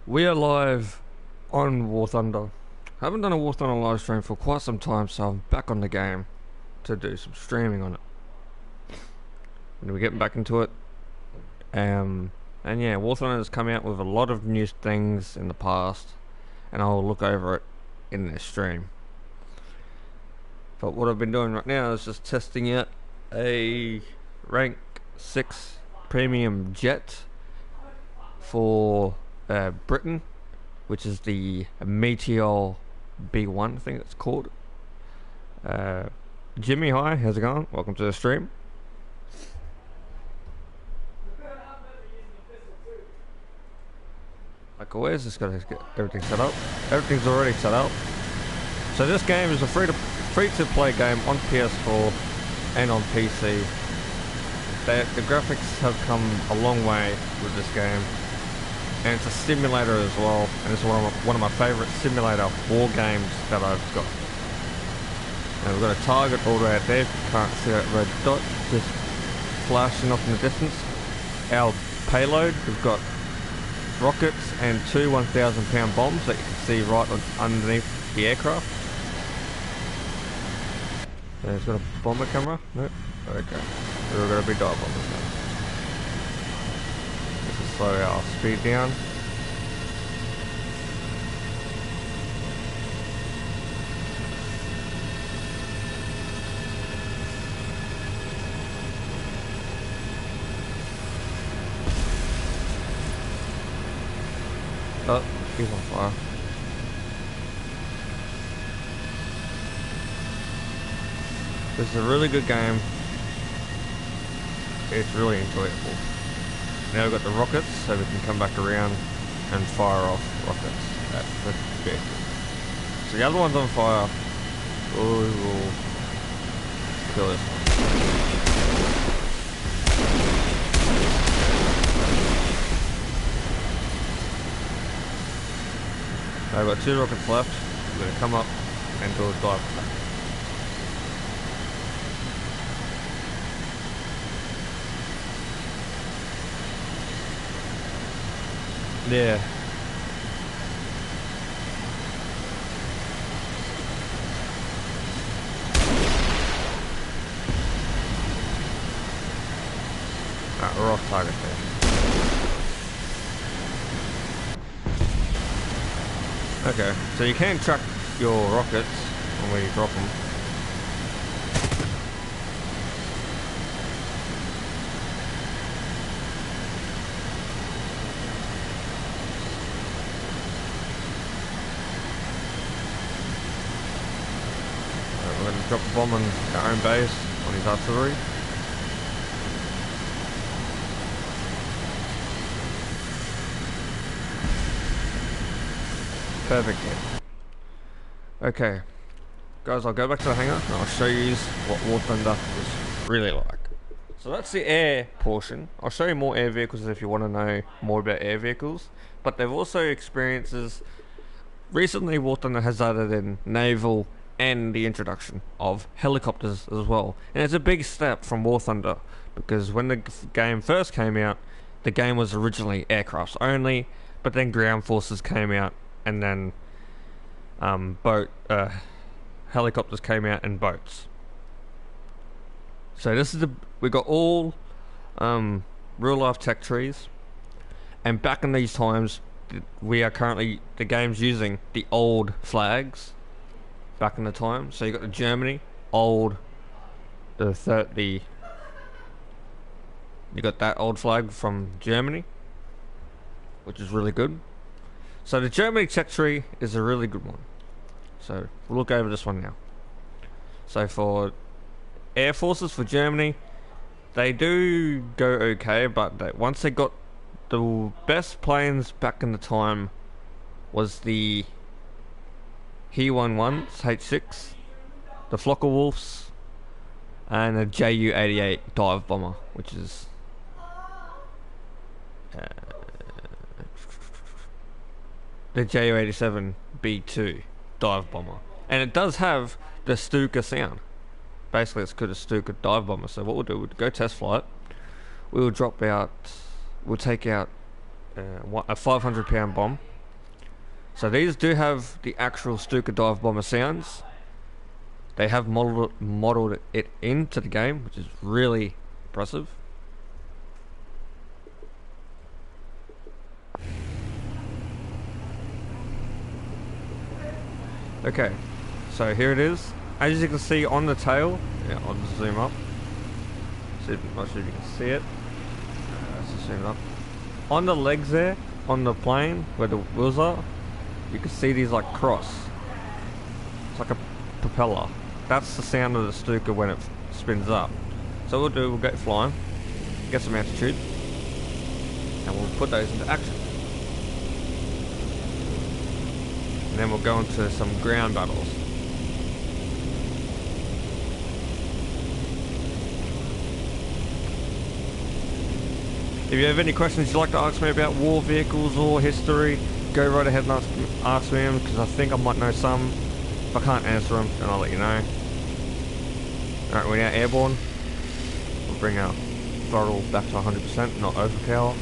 We are live on War Thunder. I haven't done a War Thunder live stream for quite some time, so I'm back on the game to do some streaming on it. And we're getting back into it. And yeah, War Thunder has come out with a lot of new things in the past, and I'll look over it in this stream. But what I've been doing right now is just testing out a rank 6 premium jet for Britain, which is the Meteor B1, I think it's called. Jimmy, hi, how's it going? Welcome to the stream. Like always, just gotta get everything set up. Everything's already set up. So this game is a free to play game on PS4 and on PC. The graphics have come a long way with this game, and it's a simulator as well. And it's one of my favourite simulator war games that I've got. Now we've got a target all the way out there. Can't see that red dot just flashing off in the distance. Our payload, we've got rockets and two 1,000-pound bombs that you can see right underneath the aircraft. And it's got a bomber camera. Nope. Okay. We're going to be dive bombers now. This is slow our speed down. Oh, he's on fire. This is a really good game. It's really enjoyable. Now we've got the rockets, so we can come back around and fire off rockets at the vehicle. So the other one's on fire. Oh, we will kill this one. I've got two rockets left. I'm going to come up and do a dive attack. Yeah. Alright, we're off target there. Okay, so you can track your rockets when you drop them. We're going to drop a bomb on our own base, on his artillery. Perfect hit. Okay, guys, I'll go back to the hangar and I'll show you what War Thunder is really like. So that's the air portion. I'll show you more air vehicles if you want to know more about air vehicles. But they've also experiences. Recently, War Thunder has added in naval and the introduction of helicopters as well. And it's a big step from War Thunder, because when the game first came out, the game was originally aircrafts only, but then ground forces came out, and then helicopters came out and boats. So this is we got all real life tech trees, and back in these times we are currently the game's using the old flags back in the time. So you got the Germany old, you got that old flag from Germany, which is really good. So the Germany tech tree is a really good one. So we'll look over this one now. So for air forces for Germany, they do go okay, but once they got the best planes back in the time was the He-11s, H6, the Flocker Wolves, and the Ju-88 dive bomber, which is the Ju-87 B2 dive bomber, and it does have the Stuka sound. Basically, it's good as Stuka dive bomber. So what we'll do, we'll go test flight. We will drop out. We'll take out a 500-pound bomb So these do have the actual Stuka dive bomber sounds. They have modeled it into the game, which is really impressive. Okay, so here it is. As you can see on the tail, yeah, I'll just zoom up. Not sure if you can see it. Let's just zoom up. On the legs there, on the plane where the wheels are, you can see these like cross. It's like a propeller. That's the sound of the Stuka when it spins up. So what we'll get flying, get some altitude, and we'll put those into action. And then we'll go into some ground battles. If you have any questions you'd like to ask me about war vehicles or history, go right ahead and ask me them, because I think I might know some. If I can't answer them, then I'll let you know. Alright, we're now airborne. We'll bring our throttle back to 100%, not overpower.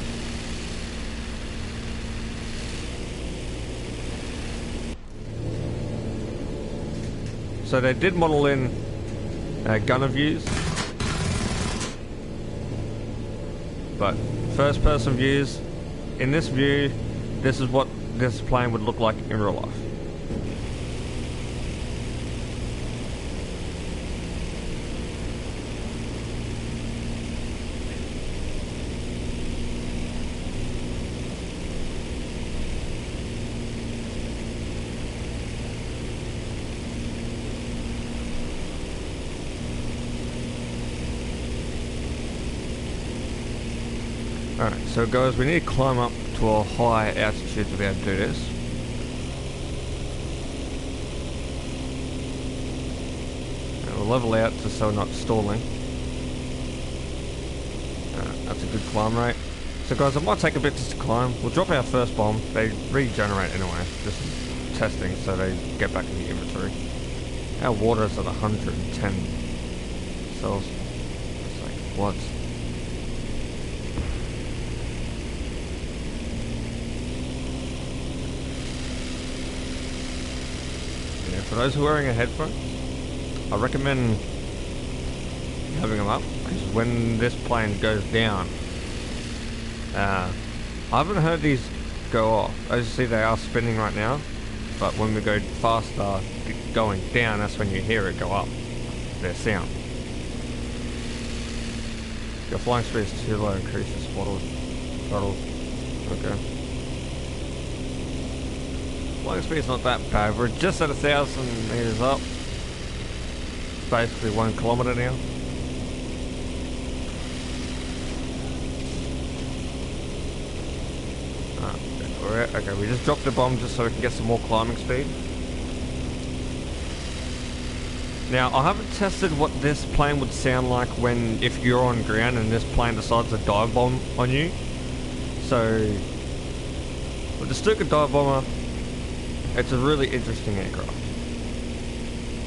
So they did model in gunner views, but first person views, in this view, this is what this plane would look like in real life. Alright, so guys, we need to climb up to a high altitude to be able to do this. And we'll level out just so we're not stalling. That's a good climb rate. So guys, it might take a bit just to climb. We'll drop our first bomb. They regenerate anyway, just testing so they get back in the inventory. Our water is at 110 cells. It's like, what? For those who are wearing a headphone, I recommend having them up, because when this plane goes down, I haven't heard these go off. As you see, they are spinning right now, but when we go faster going down, that's when you hear it go up, their sound. Your flying speed is too low, increase your throttle. Okay. Flying speed's not that bad. We're just at 1,000 meters up. Basically 1 kilometer now. Okay, we just dropped the bomb just so we can get some more climbing speed. Now, I haven't tested what this plane would sound like if you're on ground and this plane decides to dive bomb on you. So, with the Stuka dive bomber, it's a really interesting aircraft.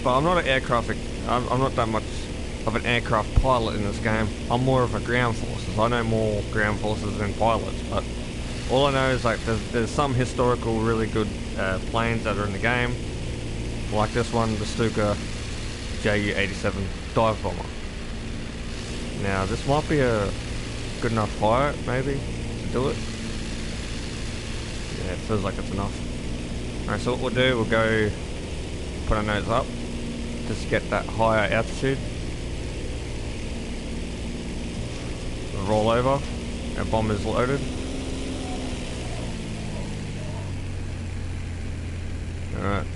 But I'm not an I'm not that much of an aircraft pilot in this game. I'm more of a ground forces. I know more ground forces than pilots, but all I know is like there's some historical really good planes that are in the game. Like this one, the Stuka Ju-87 dive bomber. Now this might be a good enough fire, maybe, to do it. Yeah, it feels like it's enough. Alright, so what we'll do, we'll go put our nose up, just get that higher altitude. We'll roll over, our bomb is loaded. Alright.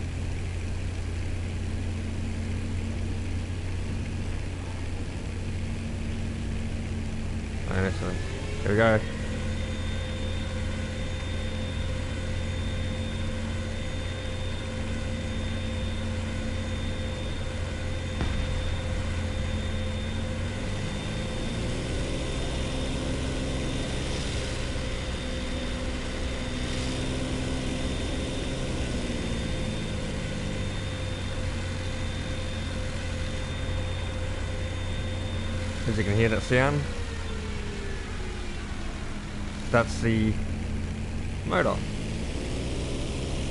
Alright, so here we go. As you can hear that sound, that's the motor.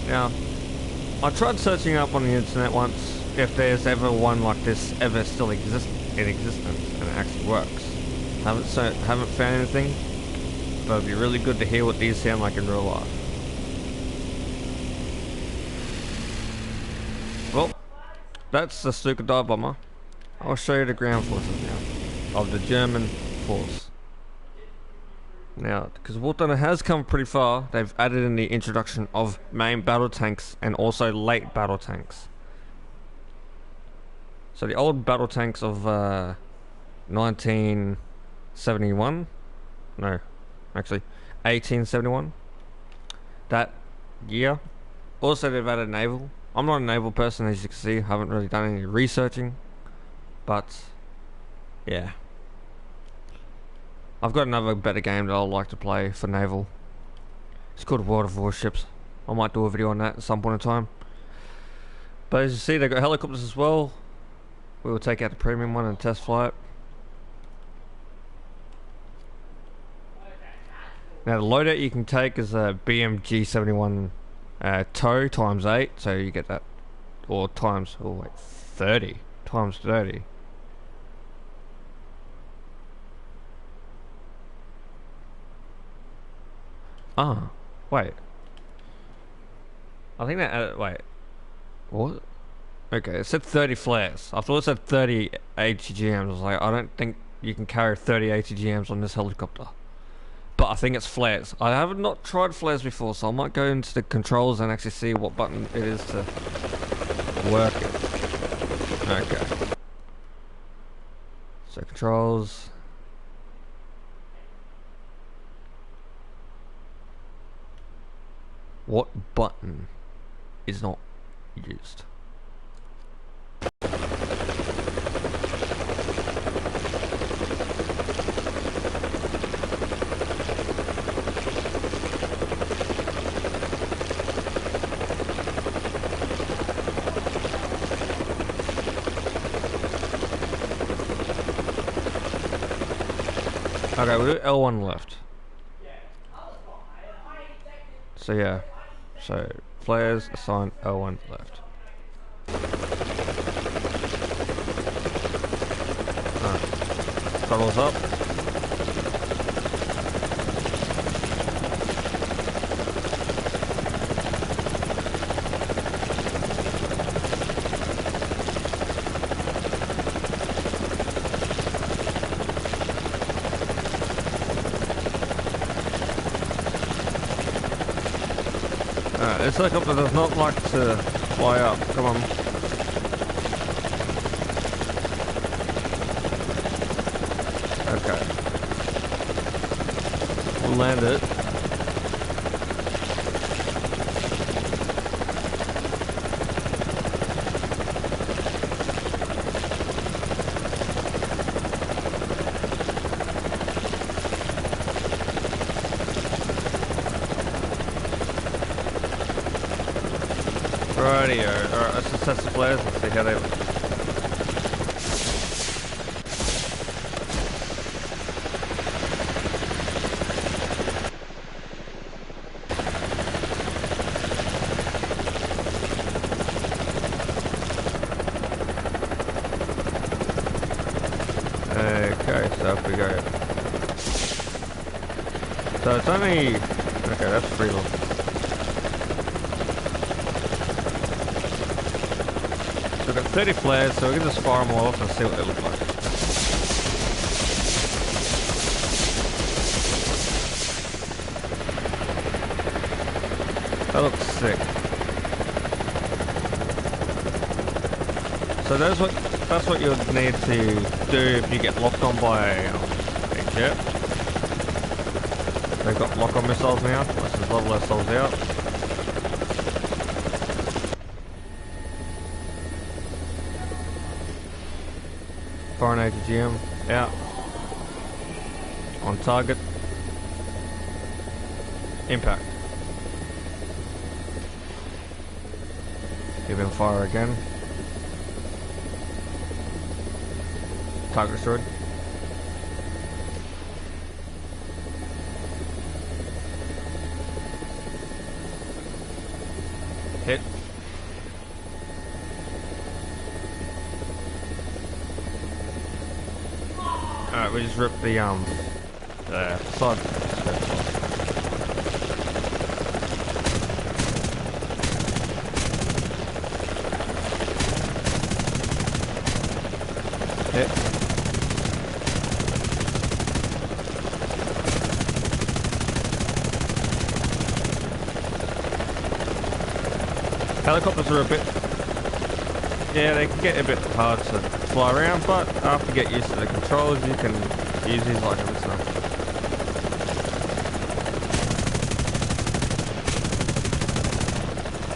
Now, I tried searching up on the internet once if there's ever one like this ever still exists in existence and it actually works. Haven't found anything, but it'd be really good to hear what these sound like in real life. Well, that's the Stuka dive bomber. I'll show you the ground forces now of the German force. Now, because War Thunder has come pretty far, they've added in the introduction of main battle tanks and also late battle tanks. So the old battle tanks of 1971, no, actually 1871, that year. Also they've added naval. I'm not a naval person, as you can see, haven't really done any researching, but yeah. I've got another better game that I'd like to play for naval. It's called World of Warships. I might do a video on that at some point in time. But as you see, they've got helicopters as well. We will take out the premium one and test fly it. Now the loadout you can take is a BMG-71 tow times 8, so you get that, or times, oh wait, 30, times 30. Ah, wait. I think that, wait. What? Okay, it said 30 flares. I thought it said 30 ATGMs. I was like, I don't think you can carry 30 ATGMs on this helicopter. But I think it's flares. I have not tried flares before, so I might go into the controls and actually see what button it is to work it. Okay. So controls. What button is not used? Okay, we'll do L1 left. So yeah. So, flares, assign L1 left. Throttles up. This helicopter does not like to fly up. Come on. Okay. We'll land it. Rightio. Alright, let's just test the flares and see how they look. Okay, so up we go. So it's only... Okay, that's free look. We've got 30 flares, so we can just fire them all off and see what they look like. That looks sick. So that's what you'll need to do if you get locked on by a jet. They've got lock-on missiles now. Let's just level ourselves out. Foreign ATGM out. On target. Impact. Give him fire again. Target destroyed. Hit. Alright, we just ripped the side skirts off. Hit. Helicopters are a bit, yeah, they can get a bit hard to fly around, but after you get used to the controls, you can use these like it's nothing.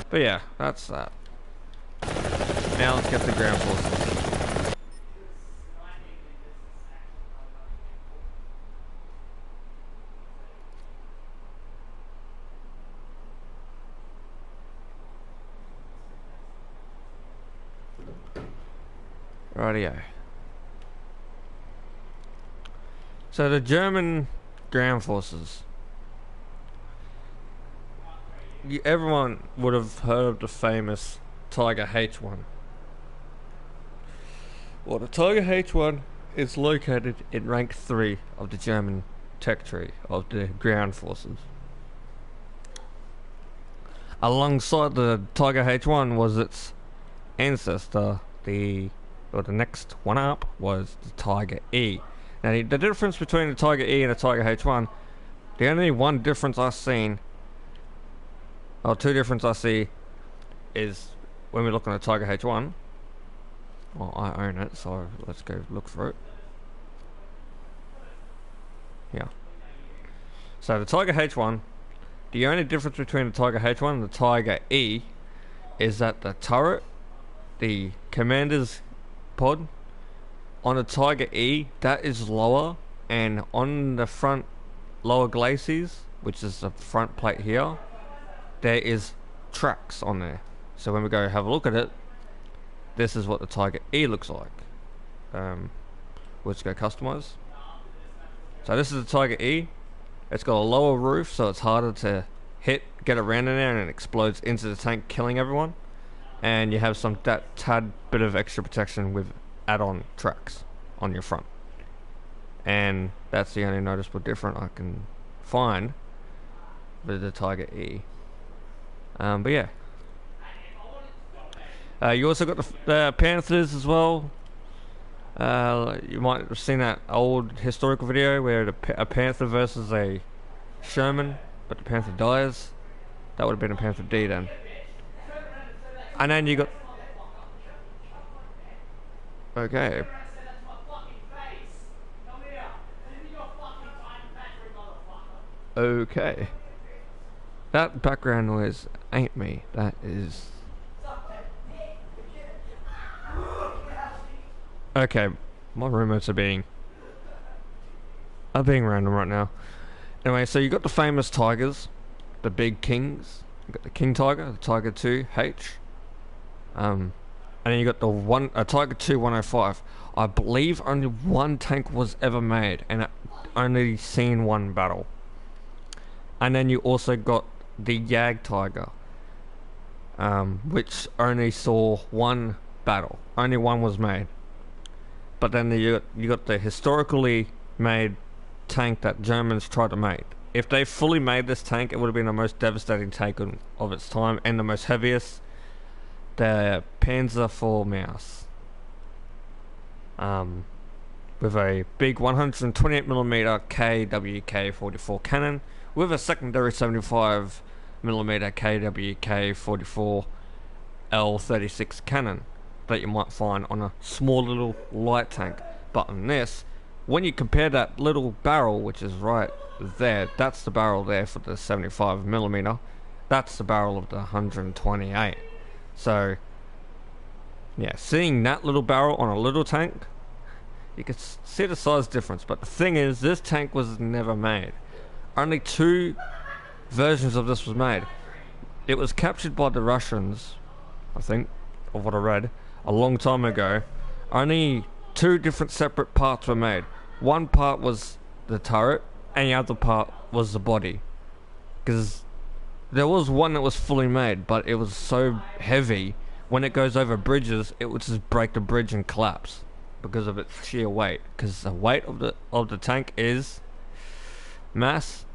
But yeah, that's that. Now let's get the ground forces. Rightio. So the German ground forces. Everyone would have heard of the famous Tiger H1. Well, the Tiger H1 is located in rank 3 of the German tech tree of the ground forces. Alongside the Tiger H1 was its ancestor, the next one up was the Tiger E. Now the difference between the Tiger E and the Tiger H1, the only one difference I've seen, or two differences I see, is when we look on the Tiger H1. Well, I own it, so let's go look for it. Yeah. So the Tiger H1, the only difference between the Tiger H1 and the Tiger E is that the turret, the commander's pod on the Tiger E, that is lower, and on the front lower glacis, which is the front plate here, there is tracks on there. So when we go have a look at it, this is what the Tiger E looks like. Let's go customize. So this is the Tiger E. It's got a lower roof, so it's harder to hit, get around in there, and it explodes into the tank, killing everyone. And you have that tad bit of extra protection with add-on tracks on your front. And that's the only noticeable difference I can find with the Tiger E. But yeah. You also got the Panthers as well. You might have seen that old historical video where a Panther versus a Sherman, but the Panther dies. That would have been a Panther D then. And then you got... Okay. Okay. That background noise ain't me. That is... Okay, my roommates are being random right now. Anyway, so you got the famous tigers, the big kings. You got the King Tiger, the Tiger 2 H. And then you got a Tiger 2 105. I believe only one tank was ever made, and only seen one battle. And then you also got the Jag Tiger, which only saw one battle. Only one was made. But then you got the historically made tank that Germans tried to make. If they fully made this tank, it would have been the most devastating tank of its time, and the most heaviest, the Ps4 Maus. With a big 128mm KWK-44 cannon, with a secondary 75mm KWK-44 L36 cannon that you might find on a small little light tank. But on this, when you compare that little barrel, which is right there, that's the barrel there for the 75mm, that's the barrel of the 128. So yeah, seeing that little barrel on a little tank, you can see the size difference. But the thing is, this tank was never made. Only two versions of this was made. It was captured by the Russians, I think, of what I read, a long time ago. Only two different separate parts were made. One part was the turret, and the other part was the body. Because there was one that was fully made, but it was so heavy, when it goes over bridges, it would just break the bridge and collapse because of its sheer weight. Because the weight of the tank is mass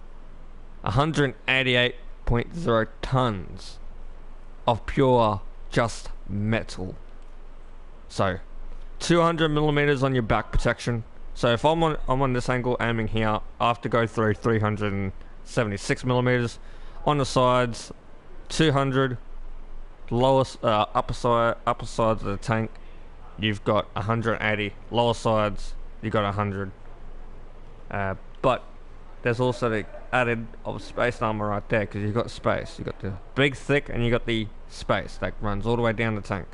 188.0 tons of pure just metal. So 200 millimeters on your back protection. So if I'm on this angle aiming here, I have to go through 376 millimeters. On the sides, 200. Lowest upper sides of the tank, you've got 180. Lower sides, you got 100. But there's also the added of space armor right there, because you've got space. You've got the big thick, and you got the space that runs all the way down the tank.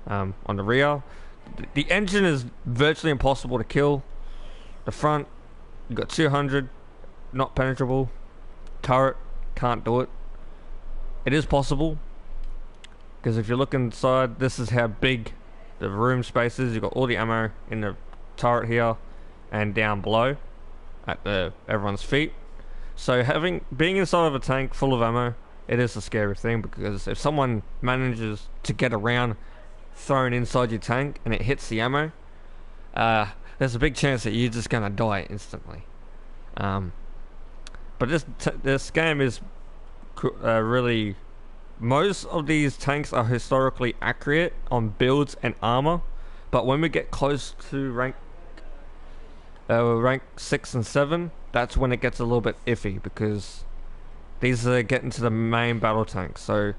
On the rear, the engine is virtually impossible to kill. The front, you got 200, not penetrable. Turret, can't do it. It is possible, because if you look inside, this is how big the room space is. You've got all the ammo in the turret here and down below at everyone's feet. So being inside of a tank full of ammo, it is a scary thing, because if someone manages to get around thrown inside your tank and it hits the ammo, there's a big chance that you're just gonna die instantly. But this game is really, most of these tanks are historically accurate on builds and armor, but when we get close to rank 6 and 7, that's when it gets a little bit iffy, because these are getting to the main battle tanks. So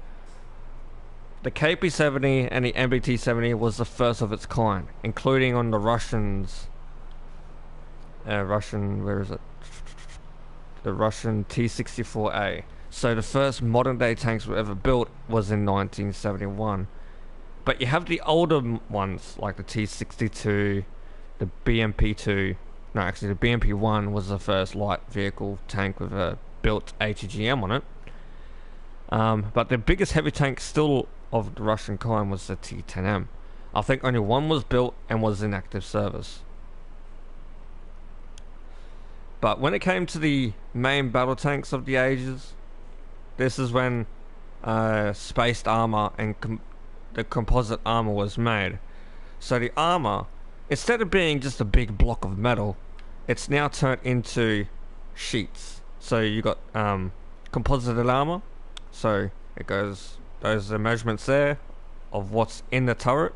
the KP-70 and the MBT-70 was the first of its kind, including on the Russians. Where is it? The Russian T-64A. So the first modern day tanks were ever built was in 1971. But you have the older ones, like the T-62, the BMP-2. No, actually the BMP-1 was the first light vehicle tank with a built ATGM on it. But the biggest heavy tank still of the Russian kind was the T-10M. I think only one was built and was in active service. But when it came to the main battle tanks of the ages, this is when spaced armor and the composite armor was made. So the armor, instead of being just a big block of metal, it's now turned into sheets. So you got composited armor. So it goes, those are measurements there of what's in the turret.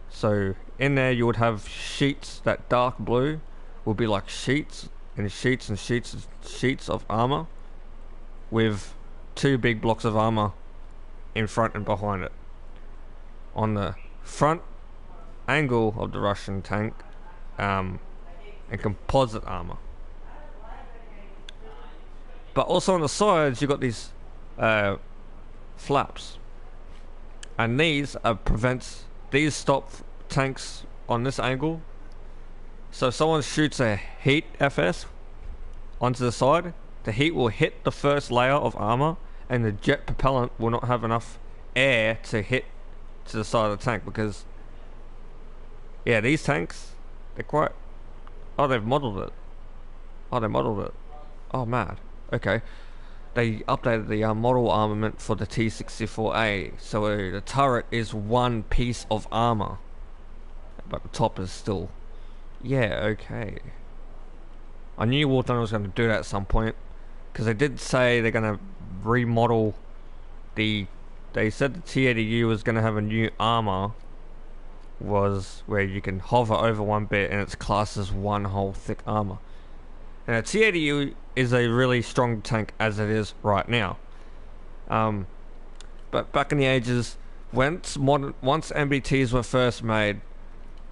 So in there you would have sheets. That dark blue will be like sheets and sheets and sheets and sheets of armor, with two big blocks of armor in front and behind it. On the front angle of the Russian tank, and composite armor. But also on the sides, you got these flaps, and these stop tanks on this angle. So if someone shoots a heat FS onto the side, the heat will hit the first layer of armor, and the jet propellant will not have enough air to hit to the side of the tank, because yeah, these tanks, they're quite, they've modeled it. They modeled it. Oh, mad. Okay. They updated the model armament for the T-64A, so the turret is one piece of armor, but the top is still, yeah, okay. I knew War Thunder was going to do that at some point, because they did say they're going to remodel they said the T-80U was going to have a new armor, was where you can hover over one bit and it's classed as one whole thick armor. Now T-80U is a really strong tank as it is right now, but back in the ages, once MBTs were first made,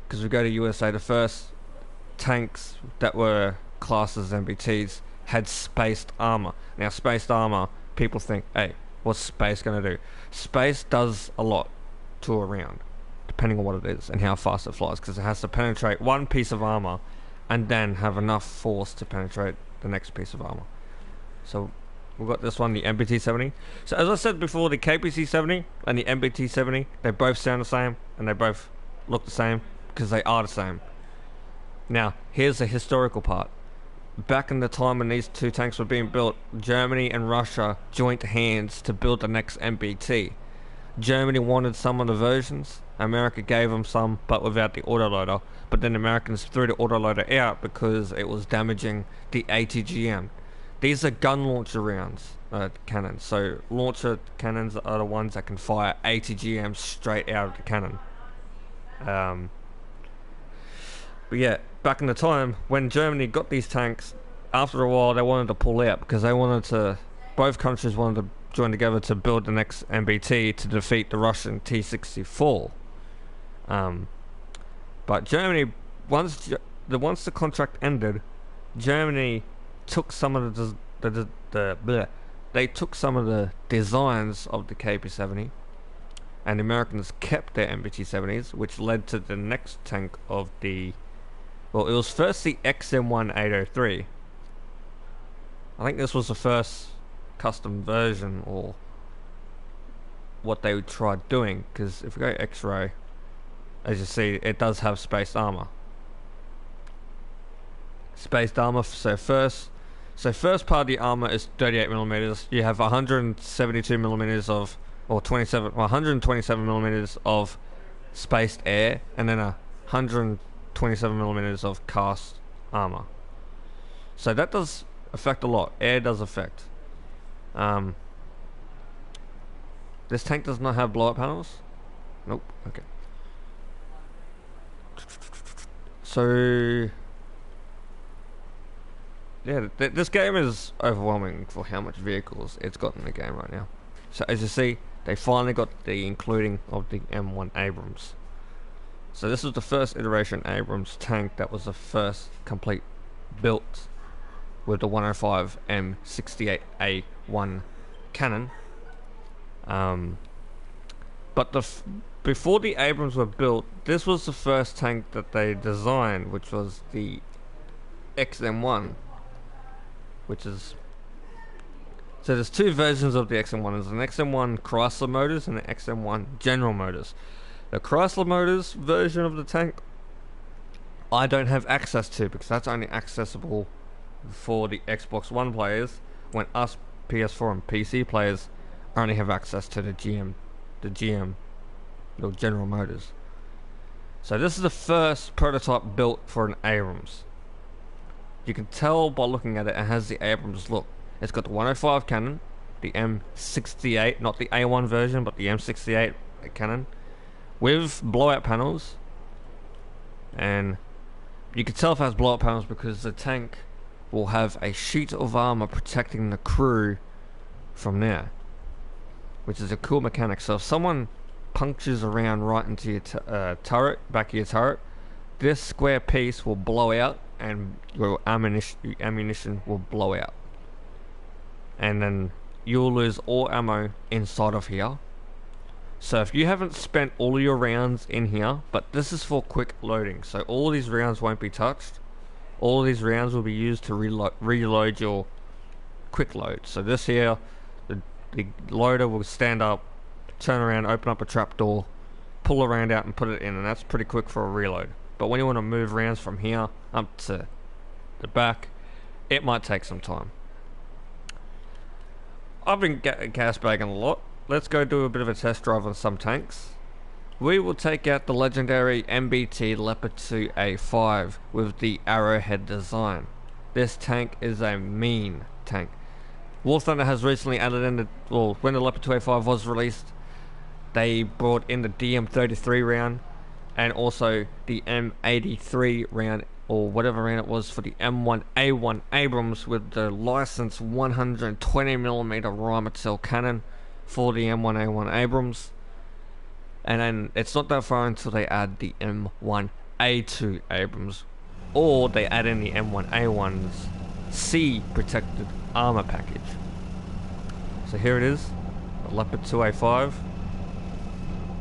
because we go to USA, the first tanks that were classed as MBTs had spaced armor. Now spaced armor, people think, hey, what's space going to do? Space does a lot to a round, depending on what it is and how fast it flies, because it has to penetrate one piece of armor and then have enough force to penetrate the next piece of armor. So we've got this one, the MBT-70. So as I said before, the KPC-70 and the MBT-70, they both sound the same and they both look the same, because they are the same. Now here's the historical part. back in the time when these two tanks were being built, Germany and Russia joined hands to build the next MBT. Germany wanted some of the versions, America gave them some, but without the autoloader. But then Americans threw the autoloader out because it was damaging the ATGM. These are gun launcher rounds, cannons. So launcher cannons are the ones that can fire ATGMs straight out of the cannon. But yeah, back in the time when Germany got these tanks, after a while they wanted to pull out because both countries wanted to join together to build the next MBT to defeat the Russian T-64. But Germany, once the contract ended, Germany took some of they took some of the designs of the KP-70, and the Americans kept their MBT-70s, which led to the next tank of it was first the XM-1803. I think this was the first custom version, or what they tried doing, because if we go X-ray, as you see, it does have spaced armor. So first part of the armor is 38 millimeters. You have 172 millimeters of, or 127 millimeters of spaced air, and then 127 millimeters of cast armor. So that does affect a lot. Air does affect. This tank does not have blow-up panels. Nope. Okay. So yeah, this game is overwhelming for how much vehicles it's got in the game right now. So as you see, they finally got the including of the M1 Abrams. So this was the first iteration Abrams tank that was the first complete built with the 105 M68A1 cannon. But before the Abrams were built, this was the first tank that they designed, which was the XM1, which is, so there's two versions of the XM1. There's an XM1 Chrysler Motors and an XM1 General Motors. The Chrysler Motors version of the tank I don't have access to, because that's only accessible for the Xbox One players, when us PS4 and PC players only have access to the GM, the General Motors. So this is the first prototype built for an Abrams. You can tell by looking at it, it has the Abrams look. It's got the 105 cannon, the M68, not the A1 version, but the M68 cannon, with blowout panels. And you can tell if it has blowout panels because the tank will have a sheet of armor protecting the crew from there, which is a cool mechanic. So if someone punctures around right into your turret, back of your turret, this square piece will blow out and your ammunition will blow out, and then you'll lose all ammo inside of here. So if you haven't spent all your rounds in here, but this is for quick loading, so all these rounds won't be touched. All these rounds will be used to reload your quick load. So this here, the loader will stand up, turn around, open up a trapdoor, pull a round out and put it in, and that's pretty quick for a reload. But when you want to move rounds from here up to the back, it might take some time. I've been gas bagging a lot. Let's go do a bit of a test drive on some tanks. We will take out the legendary MBT Leopard 2A5 with the Arrowhead design. This tank is a mean tank. War Thunder has recently added in when the Leopard 2A5 was released, they brought in the DM33 round and also the M83 round, or whatever round it was, for the M1A1 Abrams with the licensed 120mm Rheinmetall cannon for the M1A1 Abrams. And then it's not that far until they add the M1A2 Abrams, or they add in the M1A1's C protected armor package. So here it is, the Leopard 2A5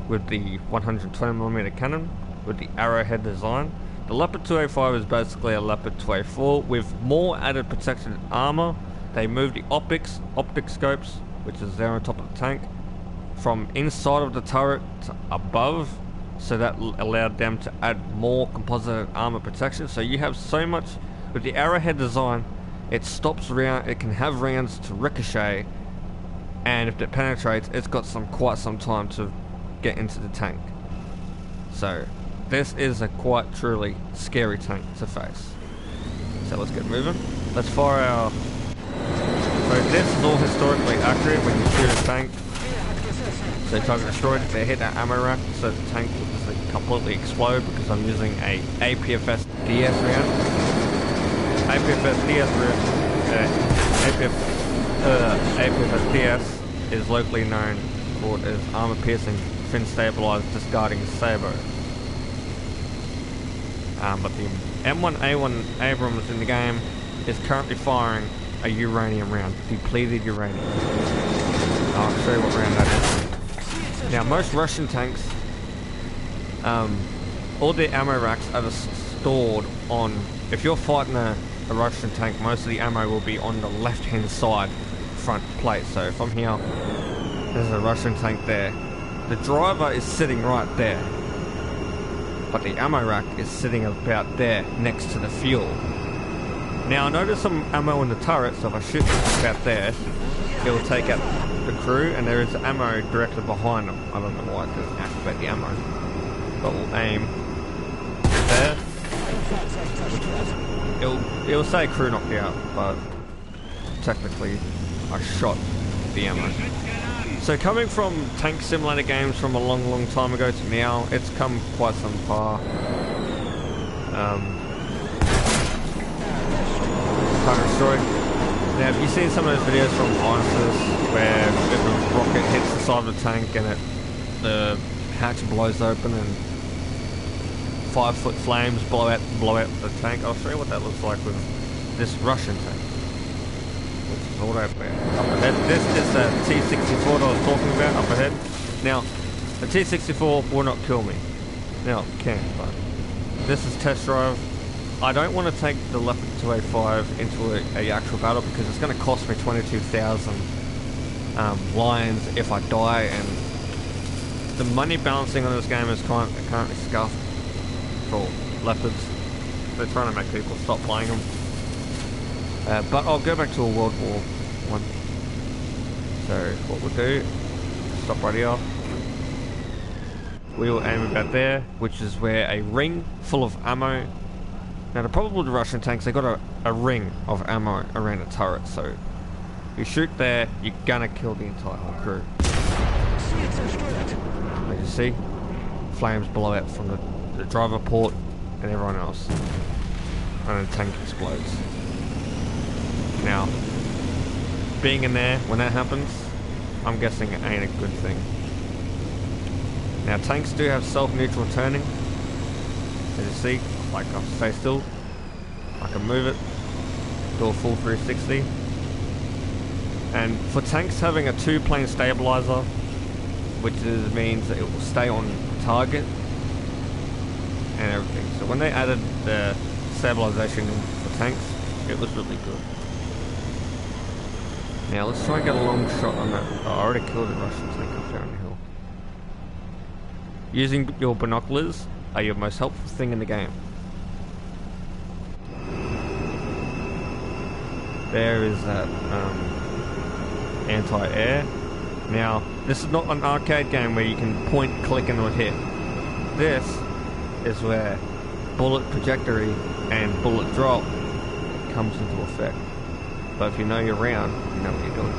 with the 120mm cannon with the Arrowhead design. The Leopard 2A5 is basically a Leopard 2A4 with more added protected armor. They moved the optic scopes, which is there on top of the tank, from inside of the turret to above, so that allowed them to add more composite armor protection. So you have so much With the arrowhead design, it stops round. It can have rounds to ricochet, and if it penetrates, it's got quite some time to get into the tank. So this is a quite truly scary tank to face. So let's get moving. Let's fire our... So this is all historically accurate when you shoot a tank. So target destroyed, if they hit that ammo rack, so the tank doesn't completely explode because I'm using a APFS DS round. APFS DS round, APFS DS is locally known for its armor piercing, fin stabilized, discarding sabot. But the M1A1 Abrams in the game is currently firing a uranium round, depleted uranium. I'll show you what round that is. Now most Russian tanks, all their ammo racks are stored on, if you're fighting a Russian tank, most of the ammo will be on the left hand side front plate. So if I'm here, there's a Russian tank there. The driver is sitting right there, but the ammo rack is sitting about there next to the fuel. Now I notice some ammo in the turret, so if I shoot about there, it will take out the crew, and there is ammo directly behind them. I don't know why it doesn't activate the ammo, but we'll aim there. It'll say crew knocked out, but technically I shot the ammo. So coming from tank simulator games from a long time ago to now, it's come quite some far. Target destroyed. Now have you seen some of those videos from ISIS where the rocket hits the side of the tank and the hatch blows open and 5-foot flames blow out the tank? I'll show you what that looks like with this Russian tank. Which is all out there. Up ahead. This is the T-64 that I was talking about up ahead. Now, the T-64 will not kill me. Now, it can, but this is test drive. I don't want to take the Leopard 285 into a actual battle because it's going to cost me 22,000 lions if I die, and the money balancing on this game is currently scuffed for Leopards. They're trying to make people stop playing them. But I'll go back to a World War I. So what we'll do, stop right here. We will aim about there, which is where a ring full of ammo. Now the problem with the Russian tanks, they got a ring of ammo around the turret, so you shoot there, you're gonna kill the entire crew. As you see, flames blow out from the driver port and everyone else, and the tank explodes. Now, being in there, when that happens, I'm guessing it ain't a good thing. Now tanks do have self-neutral turning, as you see. Like I stay still, I can move it, do a full 360. And for tanks having a 2-plane stabilizer, which means that it will stay on target and everything. So when they added the stabilization for tanks, it was really good. Now let's try and get a long shot on that. Oh, I already killed a Russian tank up there on the hill. Using your binoculars are your most helpful thing in the game. There is that anti-air. Now, this is not an arcade game where you can point, click and it'll hit. This is where bullet trajectory and bullet drop comes into effect. But if you know your round, you know what you're doing.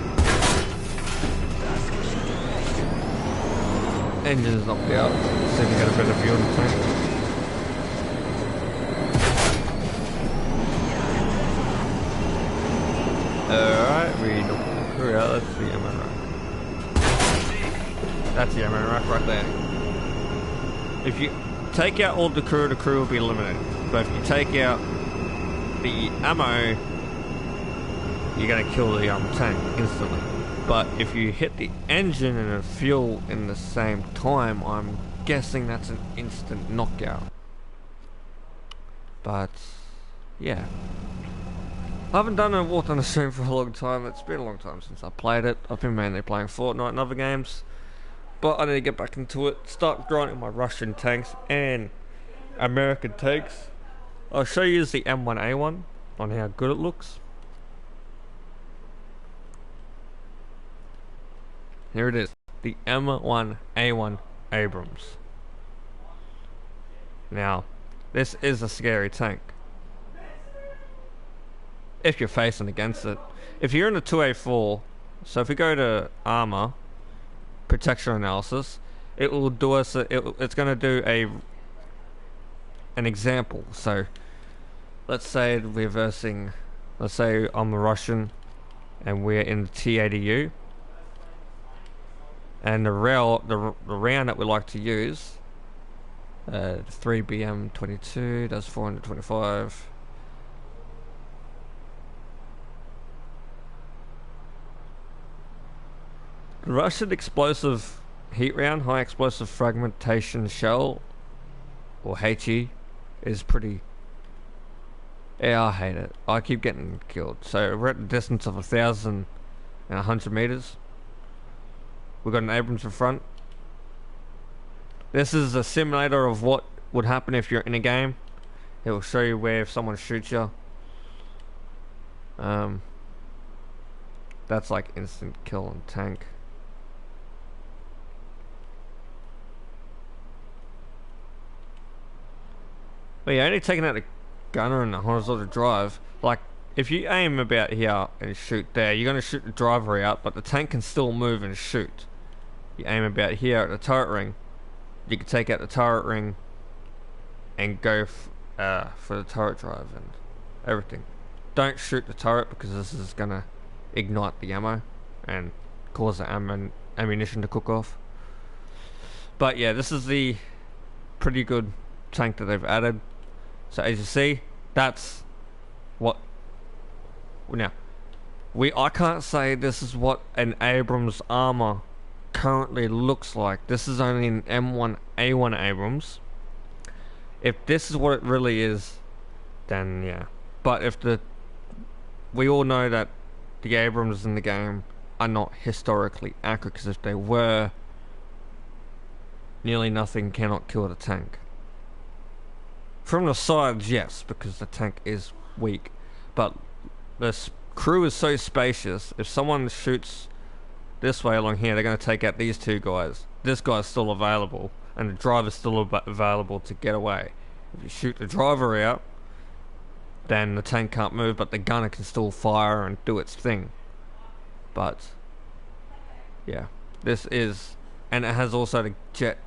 Engine is knocked out, so you get a better view on the tank. Alright, we knocked the crew out. That's the ammo rack. That's the ammo rack right there. If you take out all the crew will be eliminated. But if you take out the ammo, you're gonna kill the tank instantly. But if you hit the engine and the fuel in the same time, I'm guessing that's an instant knockout. But yeah, I haven't done a walk on the stream for a long time. It's been a long time since I played it. I've been mainly playing Fortnite and other games, but I need to get back into it, start grinding my Russian tanks and American tanks. I'll show you the M1A1. on how good it looks. Here it is, the M1A1 Abrams. Now, this is a scary tank if you're facing against it. If you're in a 2A4, so if we go to armor, protection analysis, it will do us, it's going to do an example. So, let's say we're versing, let's say I'm a Russian, and we're in the T80U, and the round that we like to use, 3BM22 does 425. The Russian explosive heat round, high explosive fragmentation shell, or HE, is pretty... Yeah, I hate it. I keep getting killed. So we're at a distance of 1,100 meters. We've got an Abrams in front. This is a simulator of what would happen if you're in a game. It will show you where if someone shoots you. That's like instant kill on tank. But yeah, only taking out the gunner and the horizontal drive. Like, if you aim about here and shoot there, you're going to shoot the driver out, but the tank can still move and shoot. You aim about here at the turret ring, you can take out the turret ring and go for the turret drive and everything. Don't shoot the turret because this is going to ignite the ammo and cause the ammunition to cook off. But yeah, this is the pretty good tank that they've added. So as you see, that's what... Now, I can't say this is what an Abrams armor currently looks like. This is only an M1A1 Abrams. If this is what it really is, then yeah. But if we all know that the Abrams in the game are not historically accurate, because if they were, nearly nothing cannot kill the tank. From the sides, yes, because the tank is weak, but the crew is so spacious. If someone shoots this way along here, they're going to take out these two guys. This guy's still available, and the driver's still available to get away. If you shoot the driver out, then the tank can't move, but the gunner can still fire and do its thing. But yeah, this is, and it has also the jet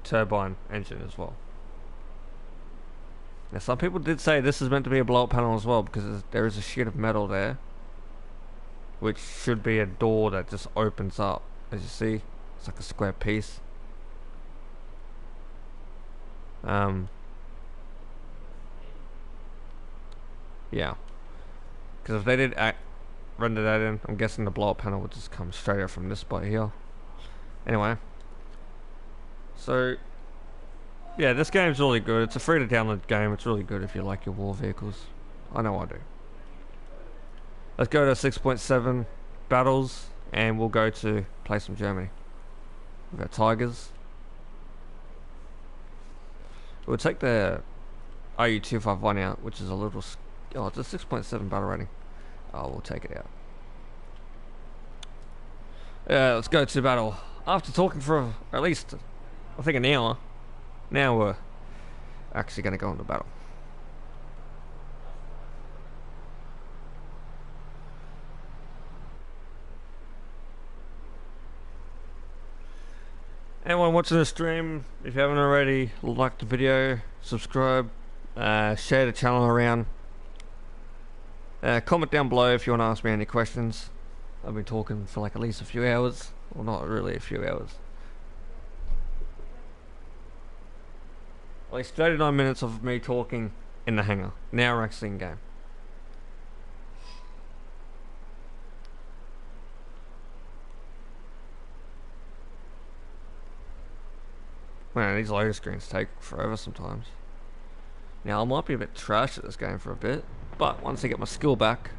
turbine engine as well. Now, some people did say this is meant to be a blow-up panel as well, because there is a sheet of metal there, which should be a door that just opens up. As you see, it's like a square piece. Yeah, because if they did render that in, I'm guessing the blow-up panel would just come straight out from this spot here. Anyway, so yeah, this game's really good. It's a free to download game. It's really good if you like your war vehicles. I know I do. Let's go to 6.7 battles, and we'll go to play some Germany. We've got Tigers. We'll take the RU-251 out, which is a little... Oh, it's a 6.7 battle rating. Oh, we'll take it out. Let's go to battle. After talking for at least, I think, an hour, now we're actually going to go into battle. Anyone watching the stream, if you haven't already, like the video, subscribe, share the channel around. Comment down below if you want to ask me any questions. I've been talking for like at least a few hours. Well, not really a few hours. At least 39 minutes of me talking in the hangar. Now we're actually in game. Man, these loading screens take forever sometimes. Now I might be a bit trash at this game for a bit, but once I get my skill back,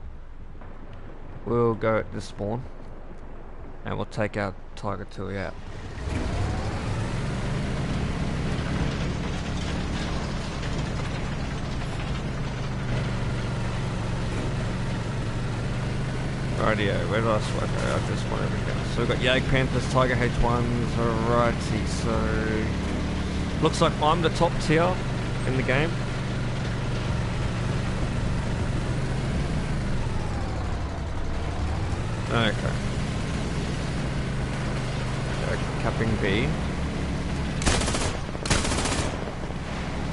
we'll go at this spawn and we'll take our Tiger 2 out. Radio, where did I swipe? Okay, I just want everything else. So we've got Yag Panthers, Tiger H1s, alrighty, so... Looks like I'm the top tier in the game. Okay. Capping B.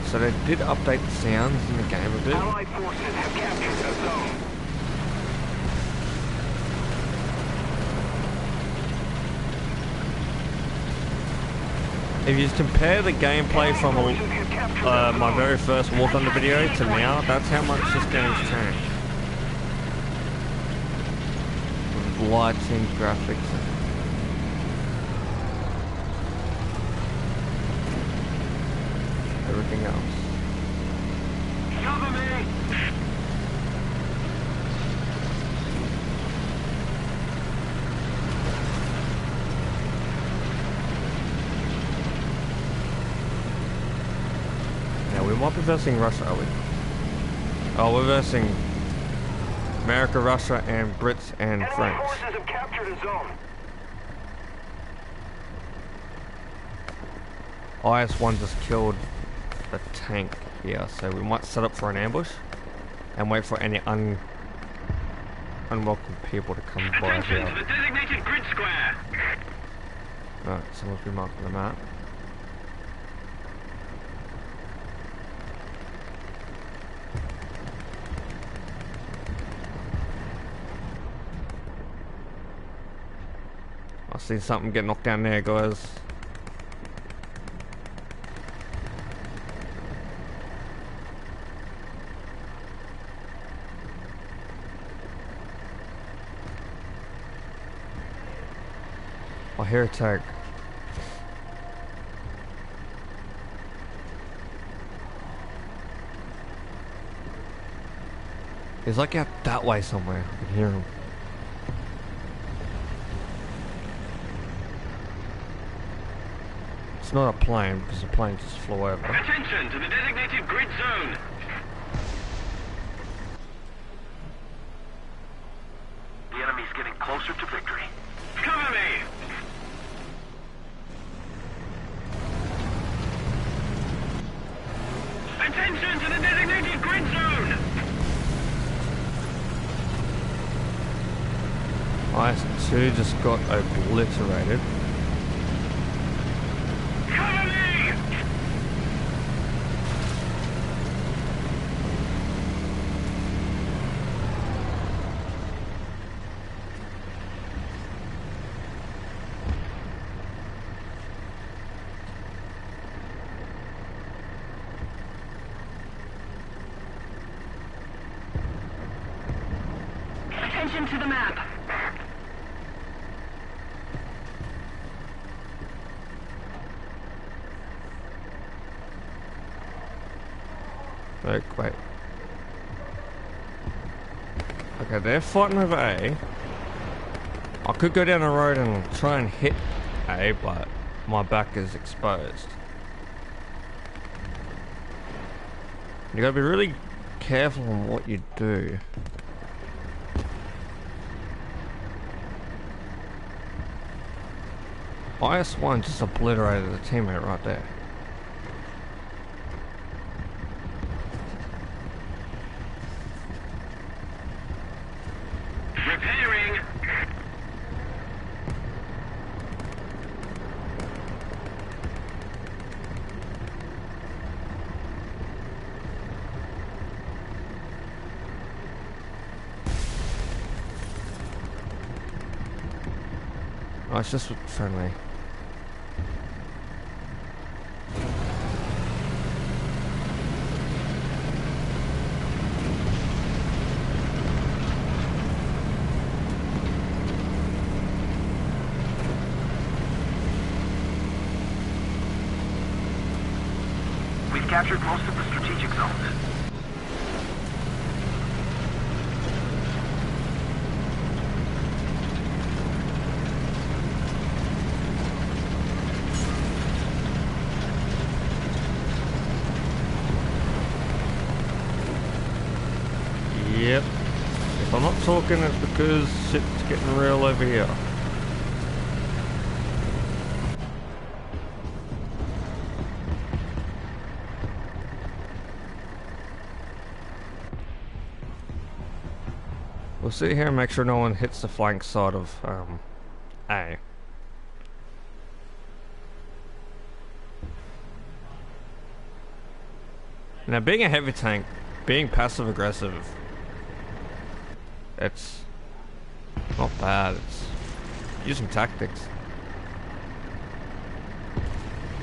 So they did update the sounds in the game a bit. Allied forces have captured a zone. If you compare the gameplay from my very first War Thunder video to now, that's how much this game's changed. With lighting, graphics, everything else. Cover me! We might be versing Russia, are we? Oh, we're versing America, Russia, and Brits and Enemy French. forces have captured a zone. IS-1 just killed a tank here, so we might set up for an ambush and wait for any unwelcome people to come by here. Attention to the designated grid square. Alright, someone's been marking the map. I see something get knocked down there, guys. I hear a tag. He's like out that way somewhere. I can hear him. It's not a plane because the plane just flew over. Attention to the designated grid zone. The enemy's getting closer to victory. Cover me! Attention to the designated grid zone! IS-2 just got obliterated. Cover me! Attention to the map. Wait. Okay, they're fighting over A. I could go down the road and try and hit A, but my back is exposed. You gotta be really careful on what you do. IS-1 just obliterated a teammate right there. Repairing. Oh, it's just friendly. We've captured most of the strategic zones. Yep. If I'm not talking is because shit's getting real over here. We'll sit here and make sure no one hits the flank side of A. Now, being a heavy tank, being passive aggressive, it's not bad. It's using tactics.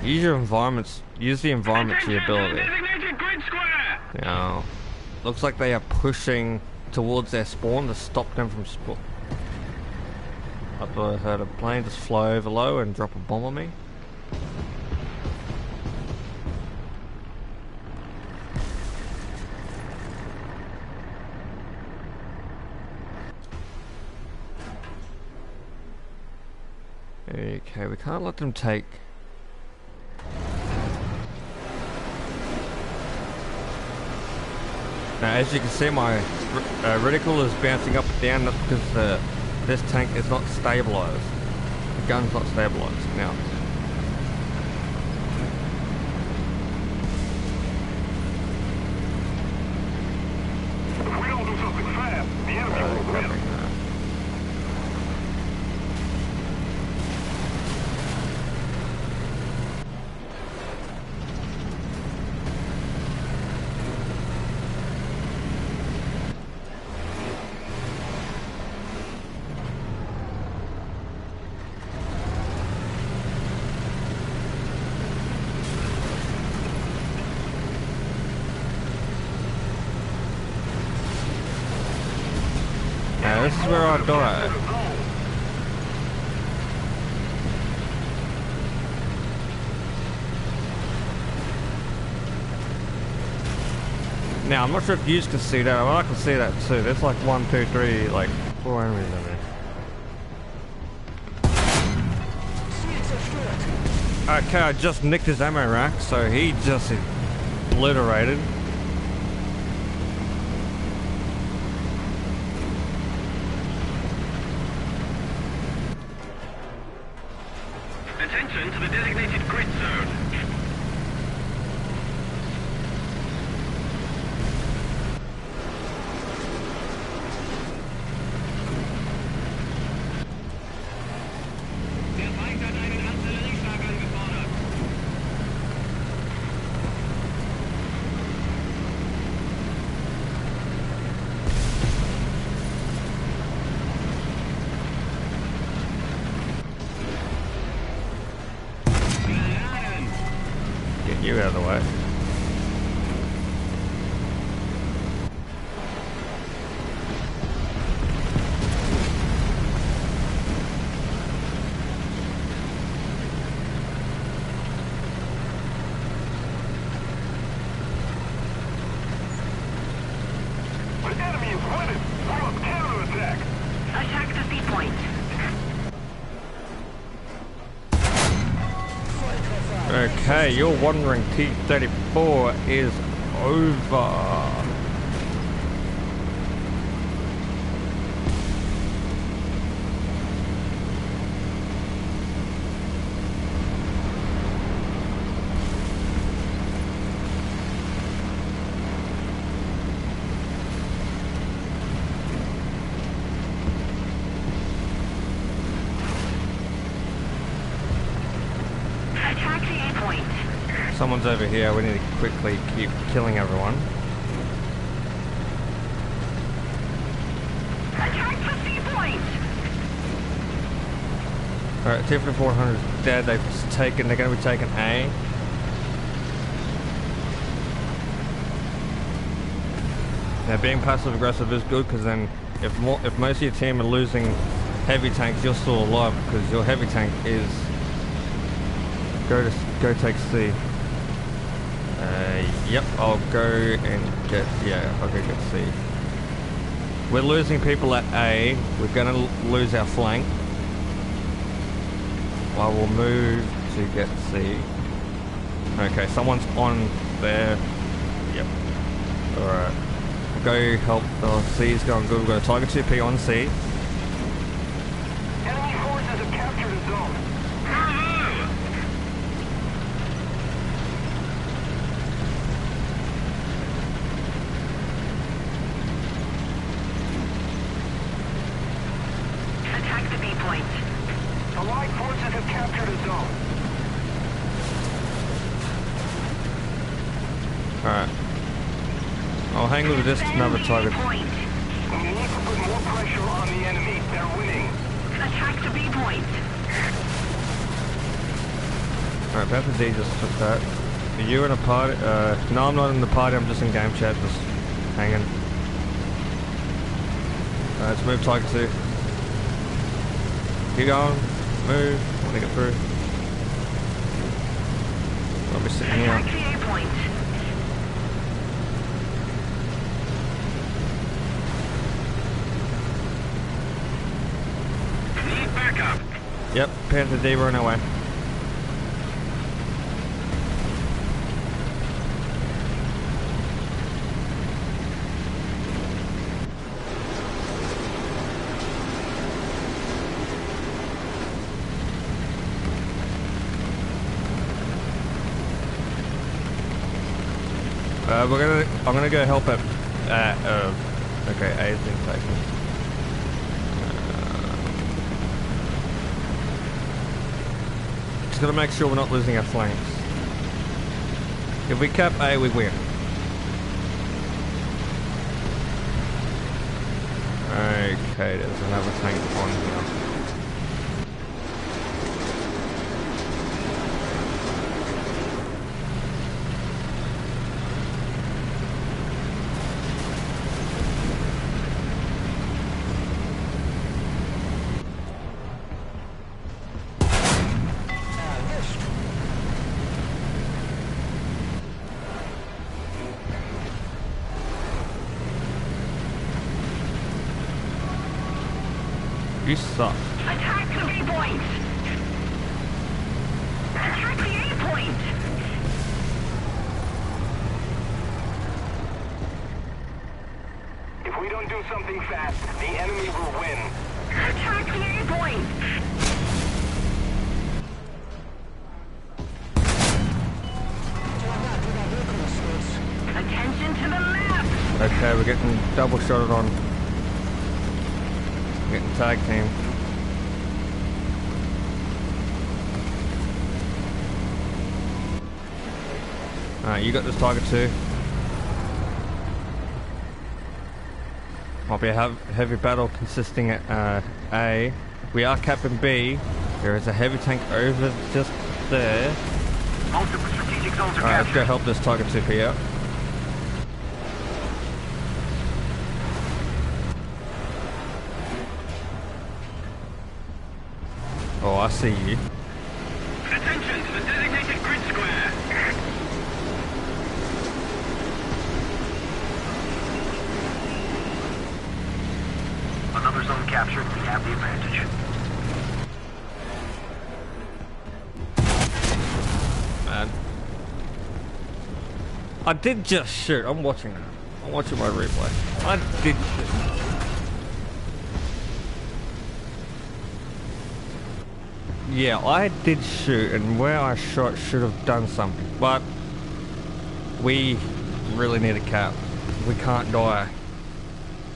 Use your environments. Use the environment to your ability. Now, looks like they are pushing towards their spawn to stop them from spawn. I thought I heard a plane just fly over low and drop a bomb on me. Okay, we can't let them take. Now, as you can see, my reticle is bouncing up and down. That's because this tank is not stabilized. The gun's not stabilized now. If we don't do something fast, the enemy will win. This is where I die. Now, I'm not sure if you can see that. Well, I can see that too. There's like 1, 2, 3, like 4 enemies in there. Okay, I just nicked his ammo rack, so he just obliterated. Attention to the designated grid zone. Der Feind hat einen Artillerieschlag angefordert. Get you out of the way. The enemy is winning. Form counterattack. Attack the C point. Okay, you're wondering T-34 is over. Attack the A point. Someone's over here. We need to quickly keep killing everyone. Attack the C point. Alright, T-400 is dead. They've taken. They're going to be taking A. Now, being passive aggressive is good because then, if most of your team are losing heavy tanks, you're still alive because your heavy tank is go take C. Yep, I'll go and get, I'll go get C. We're losing people at A. We're gonna lose our flank. I will move to get C. Okay, someone's on there. Yep. Alright. go help the C's going good. We've got a Tiger 2P on C. Enemy forces have captured a zone. Attack the B point. Allied forces have captured a zone. Alright. I'll hang with this another Defend the A target. point. We need to put more pressure on the enemy. They're winning. Attack the B point. Alright, Pepper D just took that. Are you in a party? No, I'm not in the party, I'm just in game chat, just hanging. Alright, let's move Tiger 2. Keep going. Move. I want to get through. I'll be sitting Attack here. the A point. Need backup. Yep, Panther D, we're on our way. I'm gonna go help at, okay, A's been taken. Just gotta make sure we're not losing our flanks. If we cap A, we win. Okay, there's another tank on here. You suck. Attack the B point. Attack the A point. If we don't do something fast, the enemy will win. Attack the A point. Attention to the left. Okay, we're getting double shotted on. Getting tag team. Alright, you got this target too. Might be a heavy battle consisting at A. We are capping B. There is a heavy tank over just there. Most of the strategic zones are Alright, let's captured. go help this target 2P out. Oh, I see you. Attention to the designated grid square. Another zone captured. We have the advantage. Man. I did just shoot. I'm watching that. I'm watching my replay. I did shoot. Yeah, I did shoot, and where I shot should have done something, but we really need a cap. We can't die.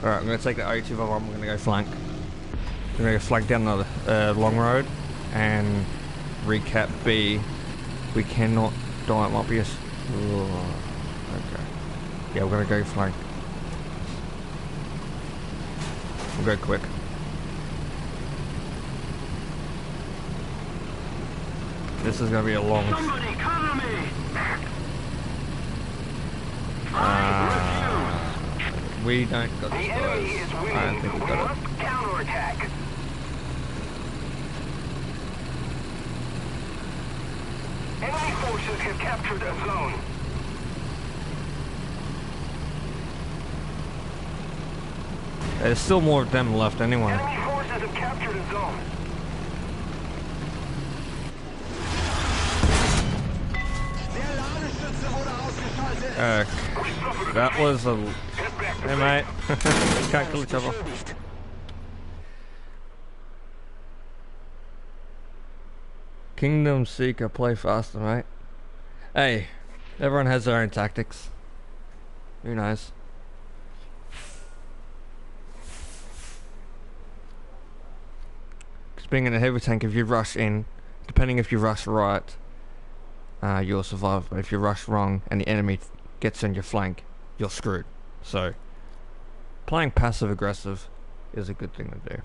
Alright, I'm going to take the O2 bomb, I'm going to go flank. I'm going to go flank down the long road and recap B. We cannot die, it might be a... okay. Yeah, we're going to go flank. We'll go quick. This is gonna be a long. Somebody cover me! We don't got The this, enemy guys. is I don't winning. think we We got it. must counterattack. Enemy forces have captured a zone. There's still more of them left anyway. Enemy forces have captured a zone. That was a... Get back Hey mate. Can't kill each other. Kingdom Seeker, play faster, mate. Hey, everyone has their own tactics. Who knows? Because being in a heavy tank, if you rush in, depending if you rush right, you'll survive. But if you rush wrong and the enemy gets on your flank, you're screwed. So, playing passive aggressive is a good thing to do.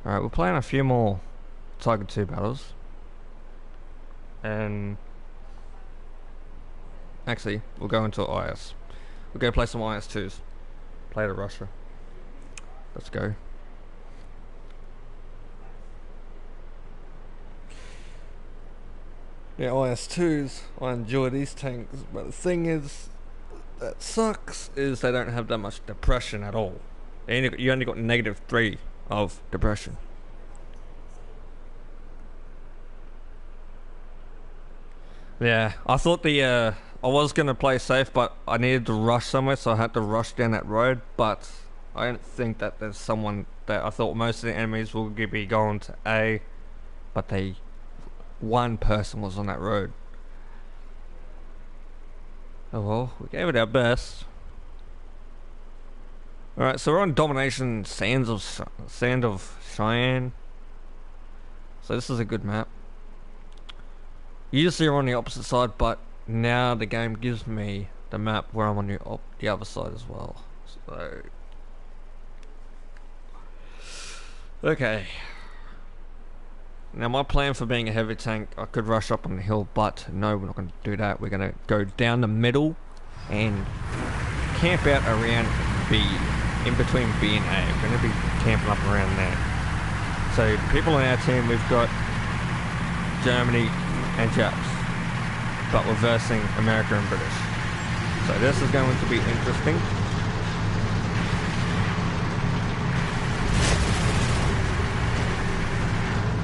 Alright, we're playing a few more Tiger 2 battles. And actually, we'll go into IS. We'll go play some IS2s. Play to Russia. Let's go. Yeah, IS2s, I enjoy these tanks, but the thing is, that sucks, is they don't have that much depression at all. You only got -3 of depression. Yeah, I thought I was going to play safe, but I needed to rush somewhere, so I had to rush down that road, but I don't think that there's someone that I thought most of the enemies will be going to A, but one person was on that road. Oh well, we gave it our best. Alright, so we're on Domination Sand of Cheyenne. So this is a good map. Usually you're on the opposite side, but now the game gives me the map where I'm on the other side as well. So okay. Now my plan for being a heavy tank, I could rush up on the hill, but no, we're not going to do that. We're going to go down the middle and camp out around B, in between B and A. We're going to be camping up around there. So people on our team, we've got Germany and Japs, but we're versing America and British. So this is going to be interesting.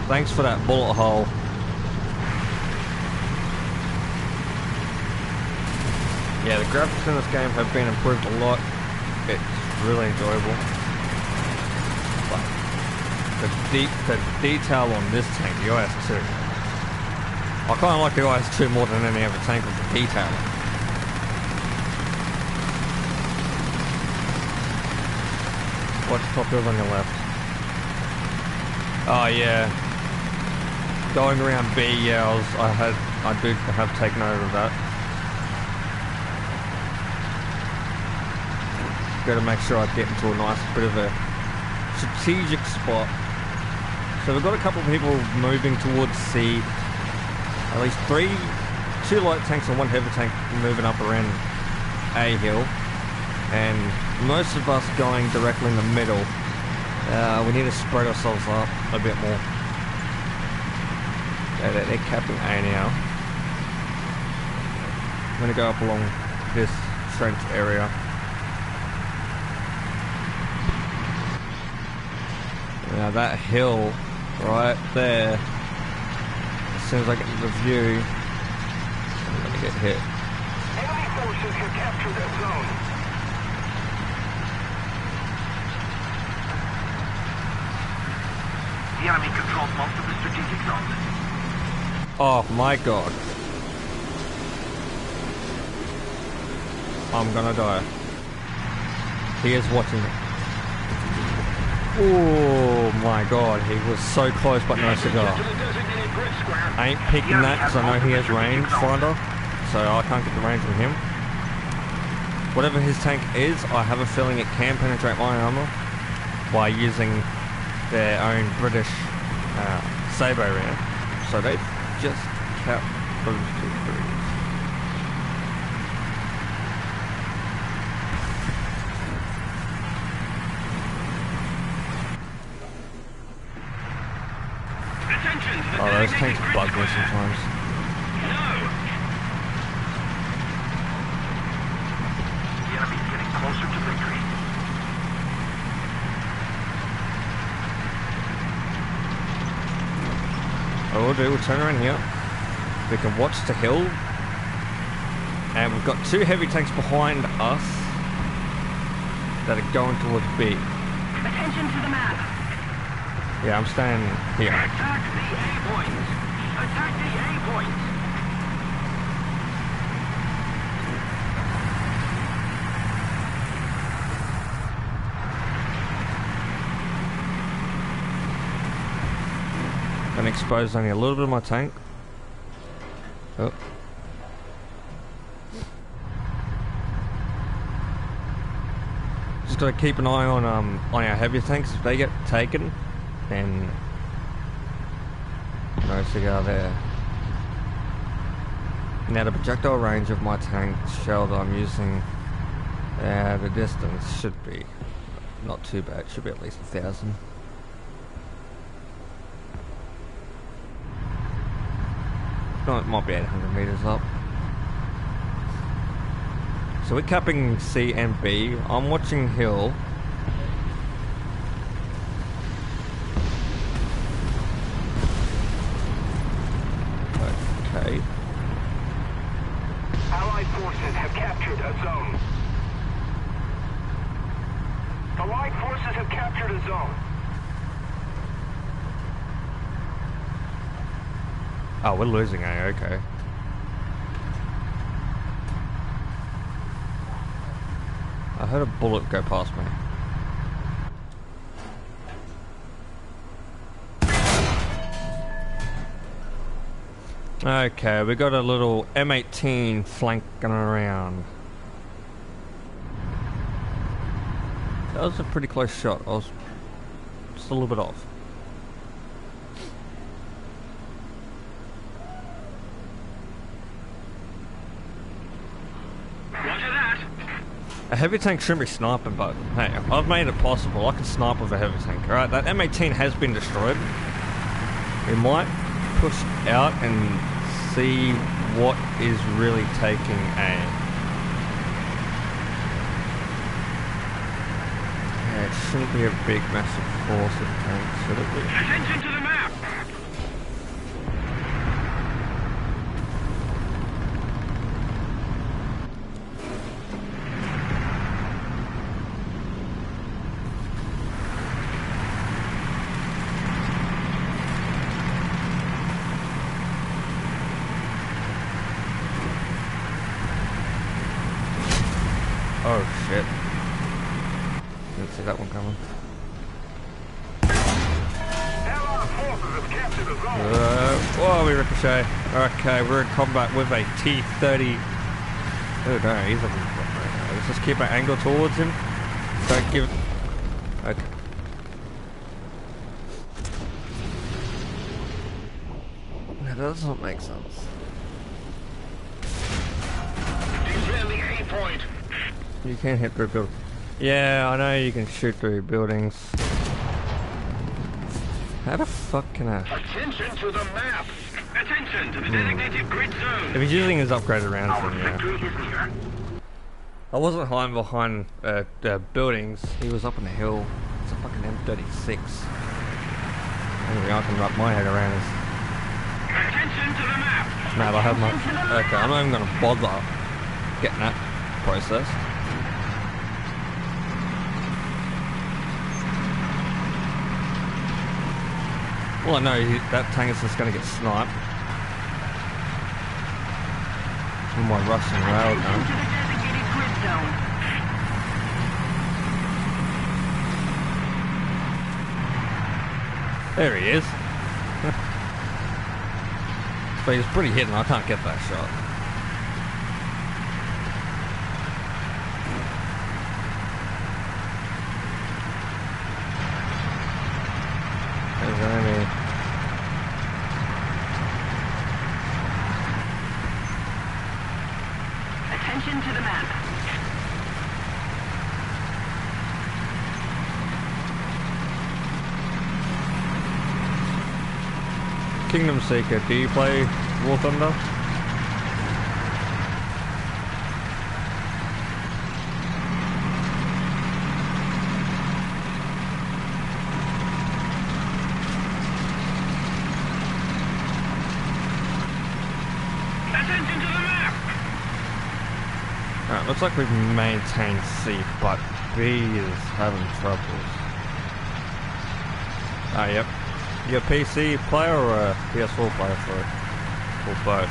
Thanks for that bullet hole. Yeah, the graphics in this game have been improved a lot. It's really enjoyable. But the detail on this tank, the IS-2, I kind of like the IS-2 more than any other tank with the detail. Watch top hill on your left. Oh yeah. Going around B, yeah, I do have taken over that. Got to make sure I get into a nice bit of a strategic spot. So we've got a couple of people moving towards C. At least 2 light tanks and 1 heavy tank moving up around A hill, and most of us going directly in the middle. We need to spread ourselves up a bit more. Yeah, they're capping A now. I'm going to go up along this trench area. Now that hill right there, as soon as I get the view, I'm going to get hit. Enemy forces can capture that zone. The enemy controls most of the strategic zones. Oh my god. I'm gonna die. He is watching me. Oh my god, he was so close but no cigar. I ain't picking that because I know he has range finder, so I can't get the range on him. Whatever his tank is, I have a feeling it can penetrate my armor by using their own British Sabre round. So they just kept those 2 threes. Oh, those tanks bug me sometimes. The enemy's getting closer to victory. What we'll do, we'll turn around here. We can watch the hill And we've got 2 heavy tanks behind us that are going towards B. Attention to the map. Yeah, I'm staying here. Attack the A point. Attack the A point. Gonna expose only a little bit of my tank. Oh. Just gotta keep an eye on our heavy tanks. If they get taken, then no cigar there. Now the projectile range of my tank shell that I'm using, the distance should be not too bad. Should be at least 1,000. No, it might be 800 meters up. So we're capping C and B. I'm watching hill. Okay. Allied forces have captured a zone. Allied forces have captured a zone. Oh, we're losing A, okay. I heard a bullet go past me. Okay, we got a little M18 flanking around. That was a pretty close shot. I was just a little bit off. A heavy tank shouldn't be sniping, but hey, I've made it possible. I can snipe with a heavy tank. Alright, that M18 has been destroyed. We might push out and see what is really taking A. Yeah, it shouldn't be a big, massive force of tanks, should it be? Attention to the map. Oh shit. Didn't see that one coming. Allied forces have captured a zone. Whoa, we ricochet. Okay, we're in combat with a T-30. Oh no, he's up in front right now. Let's just keep our angle towards him. Don't give... Okay. That doesn't make sense. Defend the A point. You can't hit through buildings. Yeah, I know you can shoot through buildings. How the fuck can I... Attention to the map. Attention to the designated grid zone. If he's using his upgraded rounds, Our then yeah. victory is near. I wasn't hiding behind buildings. He was up on the hill. It's a fucking M36. Anyway, I can wrap my head around this. Attention to the map. No, I have my... Okay, I'm not even going to bother getting that processed. Well, I know that tank is just going to get sniped. With my Russian railgun. To the designated grid zone. There he is. But he's pretty hidden. I can't get that shot. There's an enemy. Attention to the map. Kingdom Seeker, do you play War Thunder? Attention to the map. Looks like we've maintained C, but B is having troubles. Ah, yep. You a PC player or a PS4 player for it? Or both?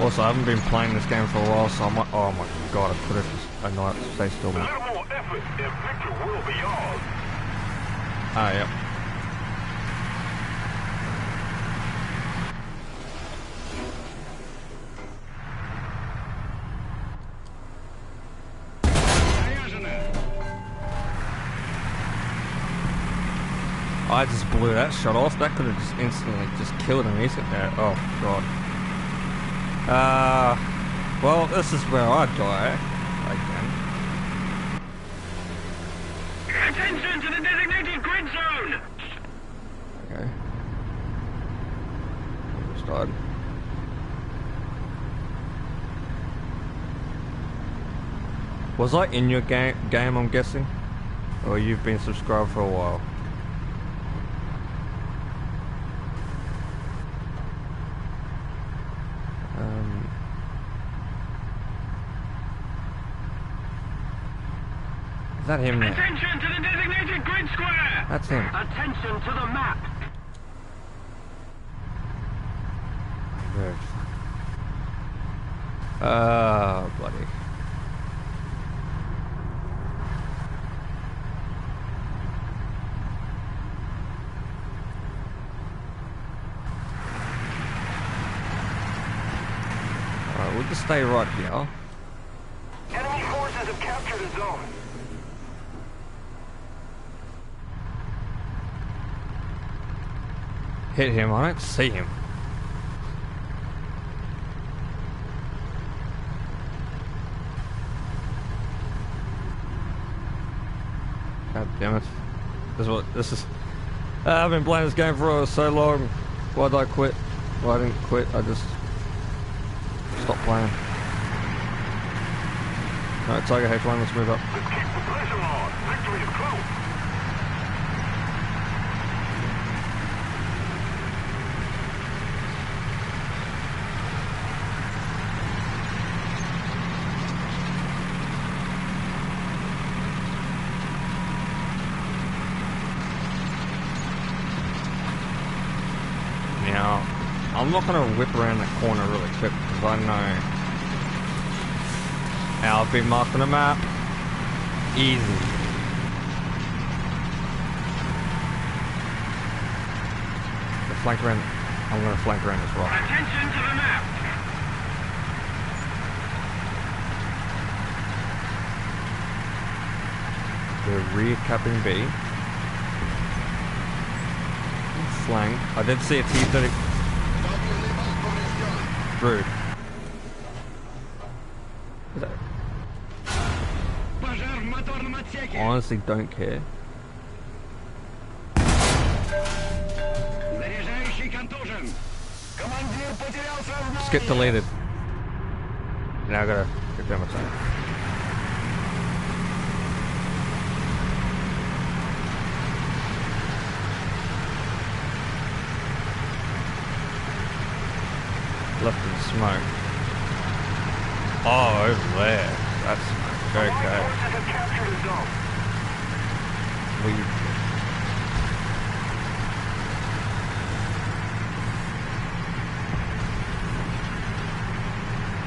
Also, I haven't been playing this game for a while, so I'm like, oh my god, I could have just, I know, stay still. A little more effort and victory will be ours. Ah, yep. I just blew that shot off. That could have just instantly just killed him. He's there. Oh god. Well, this is where I die again. Attention to the designated grid zone! Okay. Just died. Was I in your game, I'm guessing? Or you've been subscribed for a while? Is that him there? Attention to the designated grid square! That's him. Attention to the map! Good. Oh, buddy. Alright, we'll just stay right here. Enemy forces have captured a zone. Hit him, I don't see him. God damn it. This is I've been playing this game for so long. Why did I quit? Well, I didn't quit, I just stopped playing. Alright, Tiger H1, let's move up. Let's keep the pressure on. Victory is close. Now, I'm not going to whip around the corner really quick because I know how I've been marking the map. Easy. The flank around, I'm going to flank around this rock. Attention to the map! We're rear capping B. Flank. I did see a T-30. Rude. Is that... Honestly don't care. Just get deleted. Now I gotta get down my time. Left in smoke. Oh, over there. That's smoke. Okay. Forces have captured a zone.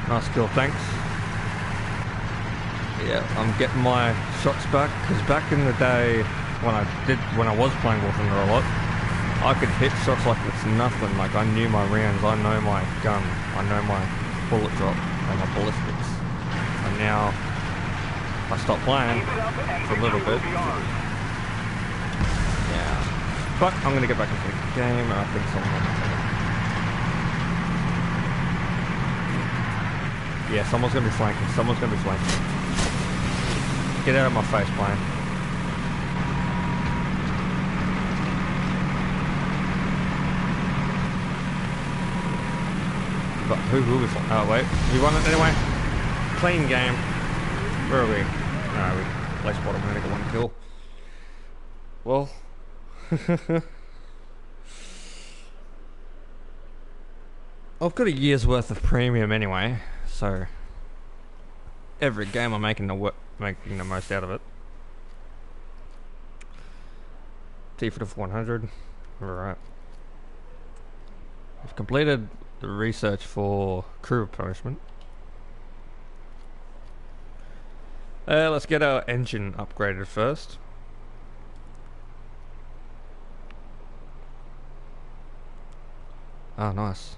Nice kill, thanks. Yeah, I'm getting my shots back because back in the day when I was playing War Thunder a lot, I could hit shots like it's nothing. Like I knew my rounds, I know my gun, I know my bullet drop and my ballistics. And now I stopped playing for a little bit. Yeah, but I'm gonna get back into the game, and I think someone will take it. Yeah, someone's gonna be flanking. Someone's gonna be flanking. Get out of my face, plane. But who will be flanking? Oh wait, we won it anyway. Clean game. Where are we? No, we place bottom. We're gonna get one kill. Well, I've got a year's worth of premium anyway, so every game I'm making the most out of it. T for the 100. Alright. I've completed the research for crew replenishment. Let's get our engine upgraded first. Oh, nice.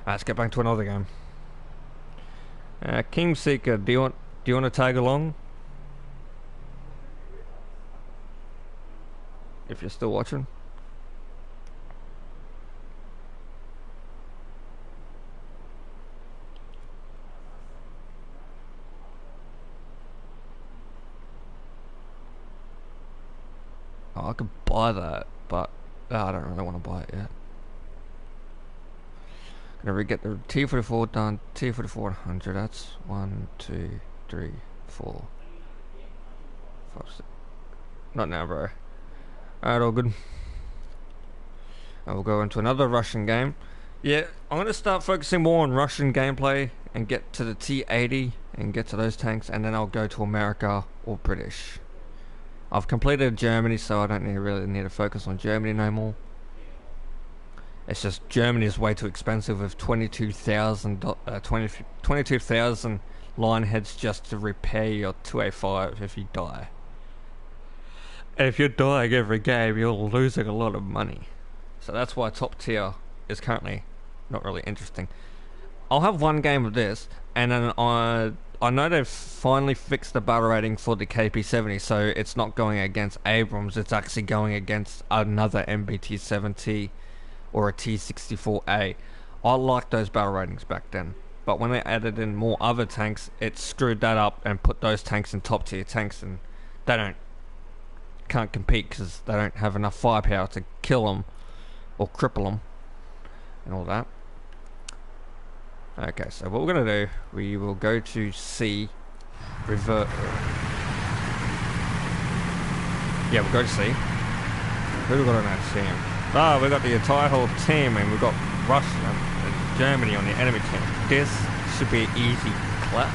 Let's get back to another game. Kingseeker, do you want to tag along? If you're still watching. Oh, I could buy that, but I don't really want to buy it yet. Gonna get the T44 done. T44 100. That's 1, 2, 3, 4, 5, 6. Not now, bro. Alright, all good. I will go into another Russian game. Yeah, I'm gonna start focusing more on Russian gameplay and get to the T80 and get to those tanks, and then I'll go to America or British. I've completed Germany, so I don't really need to focus on Germany no more. It's just Germany is way too expensive with 22,000 line heads just to repair your 2A5 if you die. And if you're dying every game, you're losing a lot of money. So that's why top tier is currently not really interesting. I'll have one game of this, and then I know they've finally fixed the battle rating for the KP70, so it's not going against Abrams, it's actually going against another MBT-70 or a T-64A. I liked those battle ratings back then, but when they added in more other tanks, it screwed that up and put those tanks in top tier tanks, and they can't compete because they don't have enough firepower to kill them or cripple them and all that. Okay, so what we're going to do, we will go to C, revert. Yeah, we'll go to C. Who we got on that team? Ah, we got the entire whole team, and we've got Russia and Germany on the enemy team. This should be an easy clap.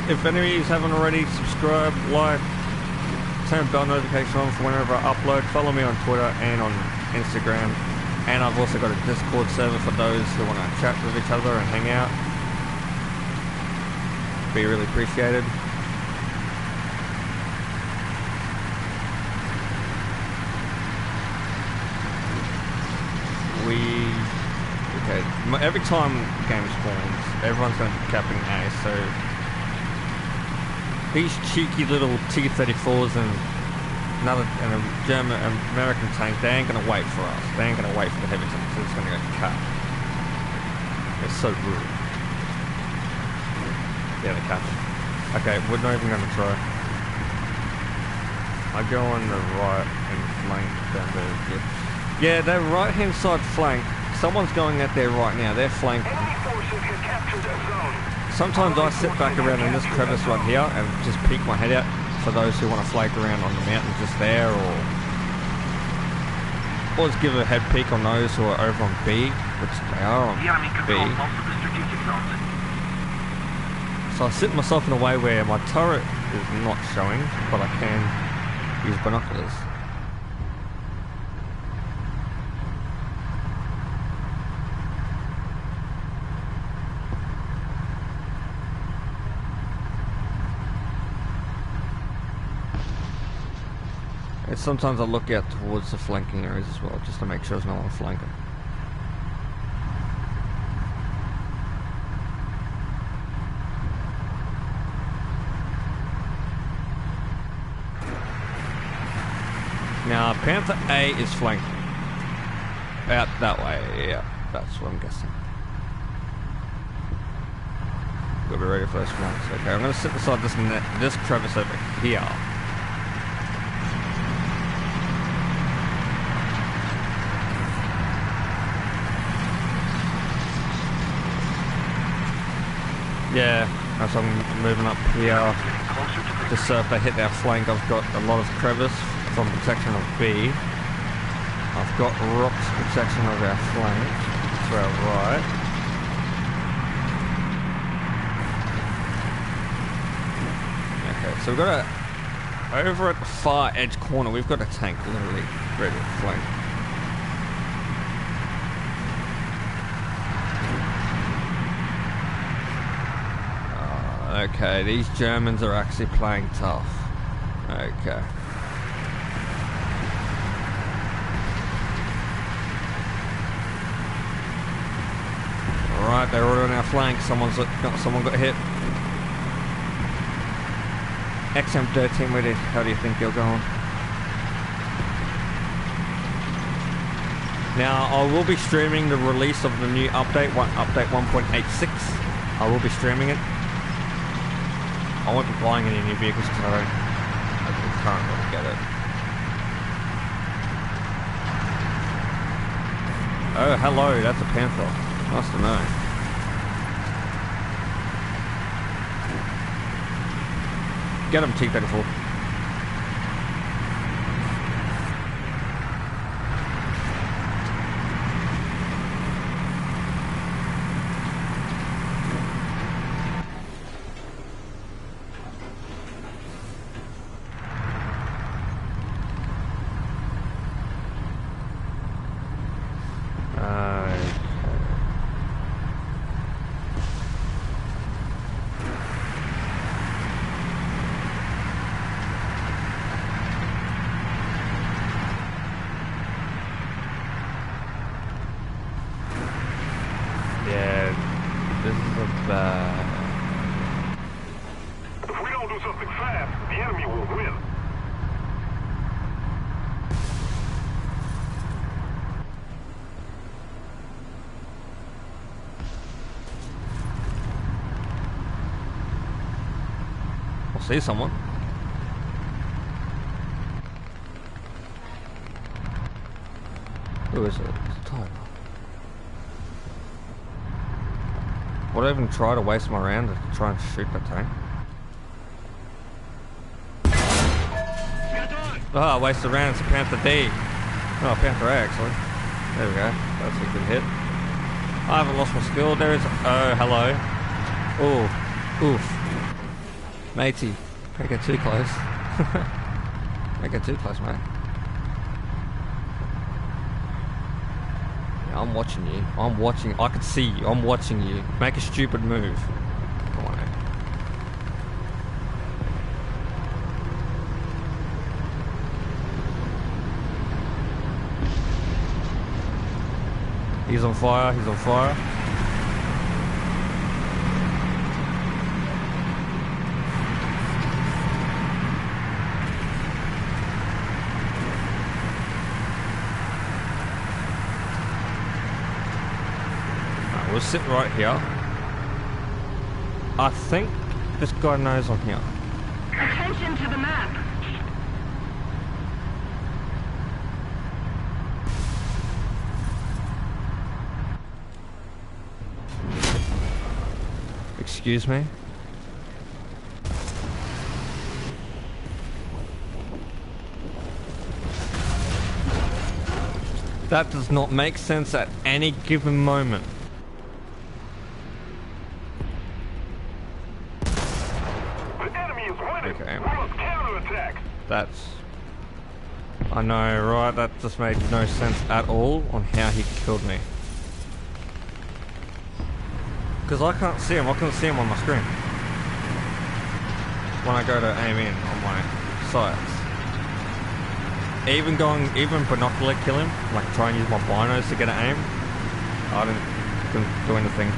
If any of you haven't already, subscribe, like, turn bell notification on for whenever I upload. Follow me on Twitter and on Instagram. And I've also got a Discord server for those who want to chat with each other and hang out. Be really appreciated. Okay, every time the game spawns, everyone's going to be capping A, so these cheeky little T-34s and a German American tank, they ain't gonna wait for us. They ain't gonna wait for the heavy tanks. They're just gonna go cut. It's so rude. Yeah, they're capping. Okay, we're not even gonna try. I go on the right and flank down there. Yeah, their right hand side flank. Someone's going out there right now. They're flanking. Enemy forces have captured a zone. Sometimes I sit back around in this crevice right here and just peek my head out for those who want to flake around on the mountain just there, or just give a head peek on those who are over on B, which they are on The enemy B. controls most of the strategic zones. So I sit myself in a way where my turret is not showing, but I can use binoculars. And sometimes I look out towards the flanking areas as well, just to make sure there's no one flanking. Now, Panther A is flanking. Out that way, yeah, that's what I'm guessing. Gotta be ready for those flanks. Okay, I'm gonna sit beside this crevice over here. Yeah, as I'm moving up here, just so if they hit our flank, I've got a lot of crevice from protection of B. I've got rocks protection of our flank to our right. Okay, so we've got a, over at the far edge corner, we've got a tank literally ready to flank. Okay, these Germans are actually playing tough. Okay. Alright, they're already on our flank. Someone got hit. XM13, how do you think you're going? Now, I will be streaming the release of the new update, update 1.86. I will be streaming it. I won't be buying any new vehicles because I can't really get it. Oh, hello, that's a Panther. Nice to know. Get him, T-34. See someone. Who is it? It's a Tiger. Would I even try to waste my round to try and shoot that tank? Oh, I wasted a round. It's a Panther D. Oh, Panther A actually. There we go. That's a good hit. I haven't lost my skill. There is. Oh, hello. Oh, oof. Matey, don't get too close. Don't get too close, mate. Yeah, I'm watching you. I'm watching. I can see you. I'm watching you. Make a stupid move. Come on, mate. He's on fire. He's on fire. We'll sit right here. I think this guy knows I'm here. Attention to the map. Excuse me? That does not make sense at any given moment. Okay. That's... I know, right? That just made no sense at all on how he killed me. Because I can't see him. I couldn't see him on my screen. When I go to aim in on my sights. Even binocular kill him, like try and use my binos to get an aim. I couldn't do anything.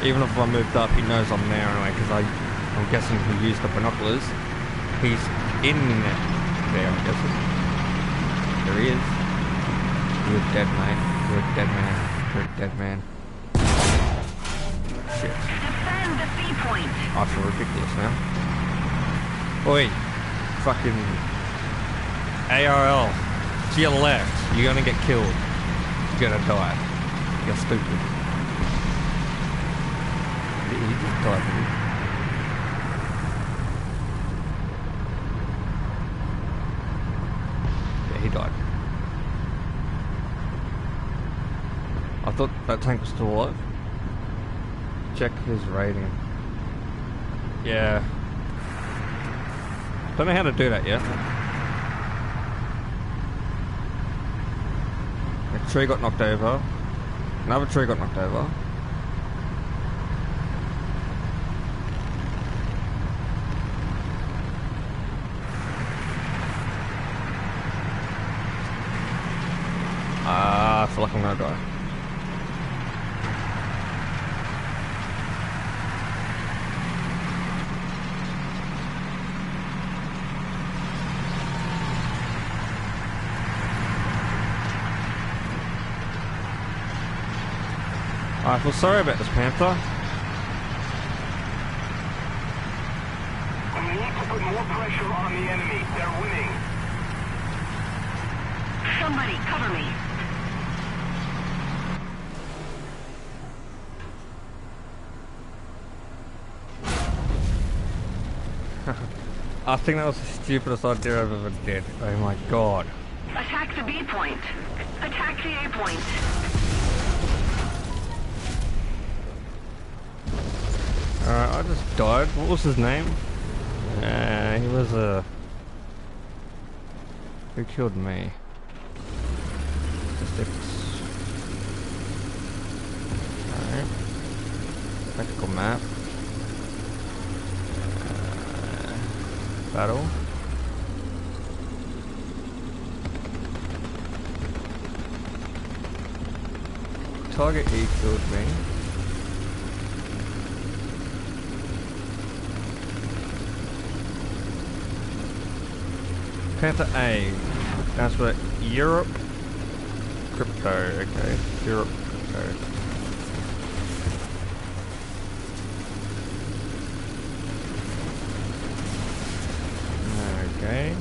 Even if I moved up, he knows I'm there anyway, because I'm guessing he used the binoculars. He's in there, I'm guessing. There he is. You're dead, mate. You're a dead man. You're a dead man. Shit. Defend the C point. I feel ridiculous now. Oi, fucking ARL, to your left. You're gonna get killed. You're gonna die. You're stupid. He just died, didn't he? Yeah, he died. I thought that tank was still alive. Check his rating. Yeah. Don't know how to do that yet. A tree got knocked over. Another tree got knocked over. I feel like I'm gonna die. I feel sorry about this, Panther. We need to put more pressure on the enemy. They're winning. Somebody cover me. I think that was the stupidest idea I've ever did. Oh my god. Attack the B point. Attack the A point. Alright, I just died. What was his name? He was a... Who killed me? Statistics. Alright. Tactical map. Battle. Target E killed me. Panther A. That's what Europe crypto. Okay, Europe crypto. Okay.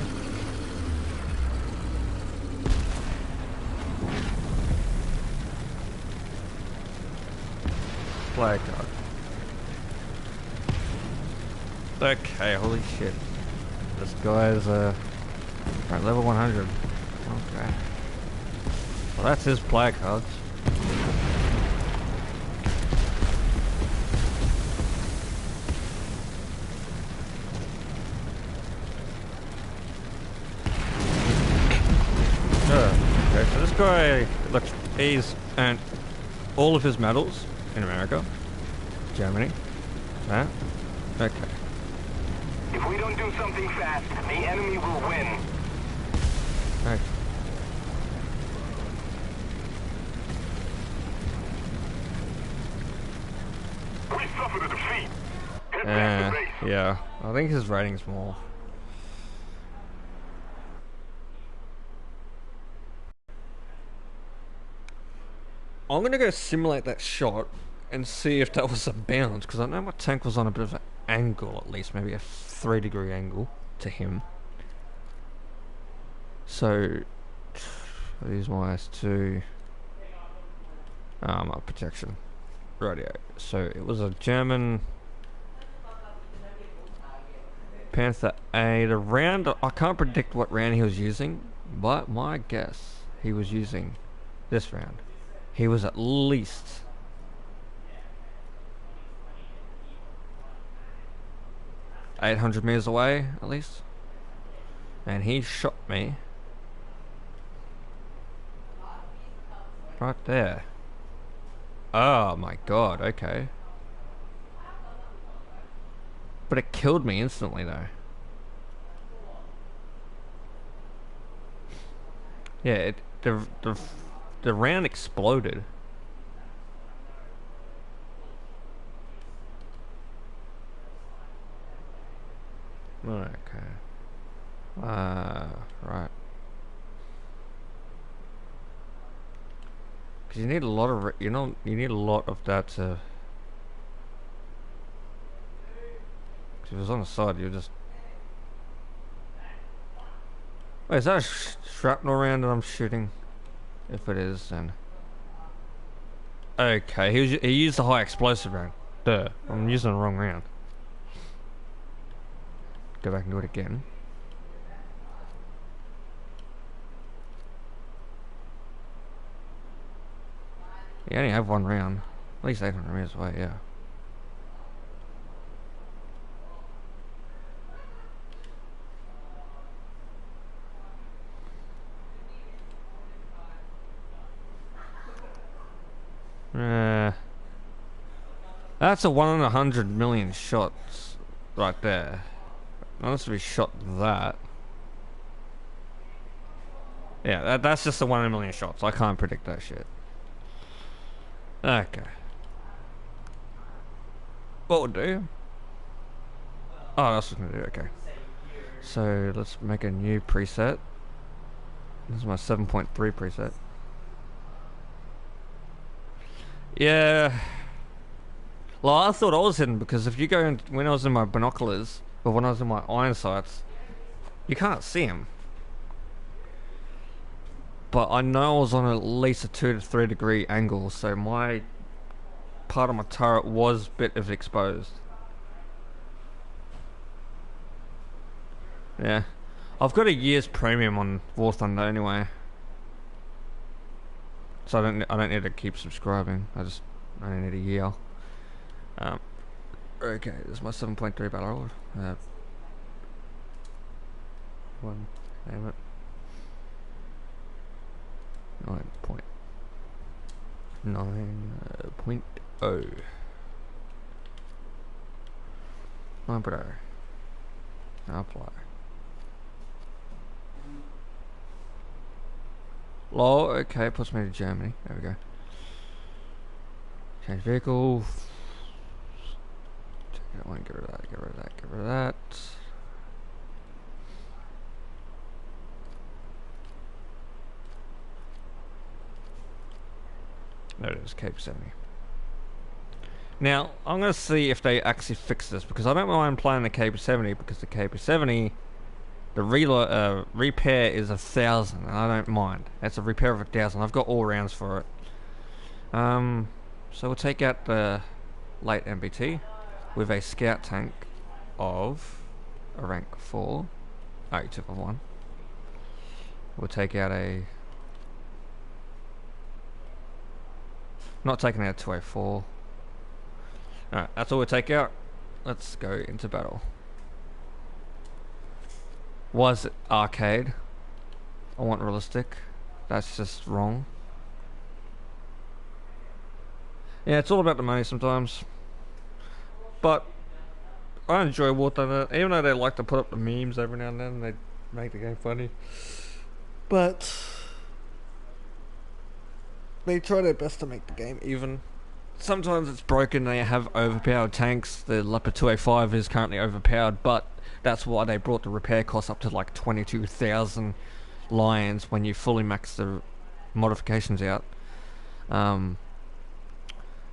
Flag card. Okay, holy shit. This guy's right, level 100. Okay. Well, that's his plague cards. Okay, so this guy, look, he's earned all of his medals in America, Germany. That. Okay. If we don't do something fast, the enemy will win. Okay. We suffered a defeat. Head back to base. Yeah, I think his rating's more. I'm gonna go simulate that shot and see if that was a bounce, because I know my tank was on a bit of an angle, at least maybe a 3-degree angle to him. So use my S2. My protection. Radio. So it was a German Panther A. The round, I can't predict what round he was using, but my guess he was using this round. He was at least 800 meters away, at least. And he shot me right there. Oh my god, okay. But it killed me instantly though. Yeah, the round exploded. Okay. Right. Because you need a lot of you need a lot of that to If it was on the side, you'd just... Wait, is that a shrapnel round that I'm shooting? If it is, then... Okay, he used the high explosive round. Duh, I'm using the wrong round. Go back and do it again. You only have one round. At least 800 meters away, yeah. That's a 1 in 100 million shots right there. Unless we shot that. Yeah, that's just a 1 in a million shots. I can't predict that shit. Okay. What we'll do... Oh, that's what we're gonna do, okay. So, let's make a new preset. This is my 7.3 preset. Yeah. Well, I thought I was hidden because if you go in, when I was in my binoculars, or when I was in my iron sights, you can't see him. But I know I was on at least a 2 to 3 degree angle, so my part of my turret was a bit of exposed. Yeah. I've got a year's premium on War Thunder anyway. So I don't need to keep subscribing. I only need a year. Okay, this is my 7.3 battle road. One, name it. 9.0. 9.0. Apply. Low, okay, puts me to Germany. There we go. Change vehicle. Take that one, get rid of that, get rid of that, get rid of that. There it is, Cape 70. Now, I'm going to see if they actually fix this, because I don't mind playing the Cape 70, because the Cape 70, the repair is 1,000, and I don't mind. That's a repair of 1,000. I've got all rounds for it. So we'll take out the late MBT with a scout tank of a rank 4. Oh, you took off 1. We'll take out a... Not taking out 204. Alright, that's all we'll take out. Let's go into battle. Was it arcade? I want realistic. That's just wrong. Yeah, it's all about the money sometimes. But I enjoy War Thunder, even though they like to put up the memes every now and then, they make the game funny. But they try their best to make the game even. Sometimes it's broken, they have overpowered tanks. The Leopard 2A5 is currently overpowered, but that's why they brought the repair cost up to like 22,000 lions when you fully max the modifications out.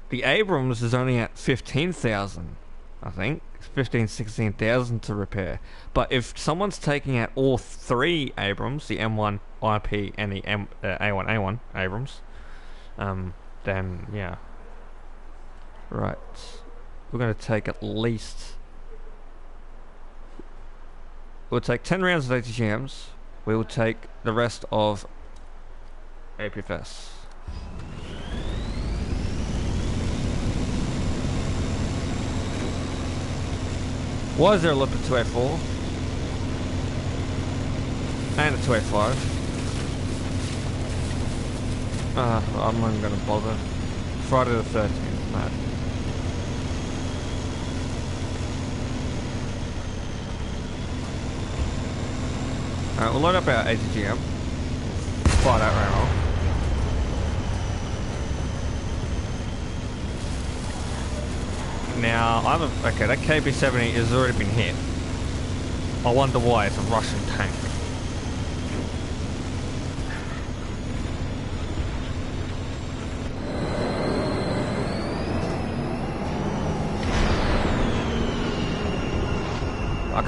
The Abrams is only at 15,000, I think. 16,000 to repair. But if someone's taking out all 3 Abrams, the M1 IP and the A1A1 Abrams, then yeah. Right. We're going to take at least... We'll take 10 rounds of ATGMs. We will take the rest of APFS. Why is there a Leopard 2A4? And a 2A5? I'm not even going to bother. Friday the 13th, no. Alright, we'll load up our ATGM. Fire that round off. Now, okay, that KB-70 has already been hit. I wonder why. It's a Russian tank.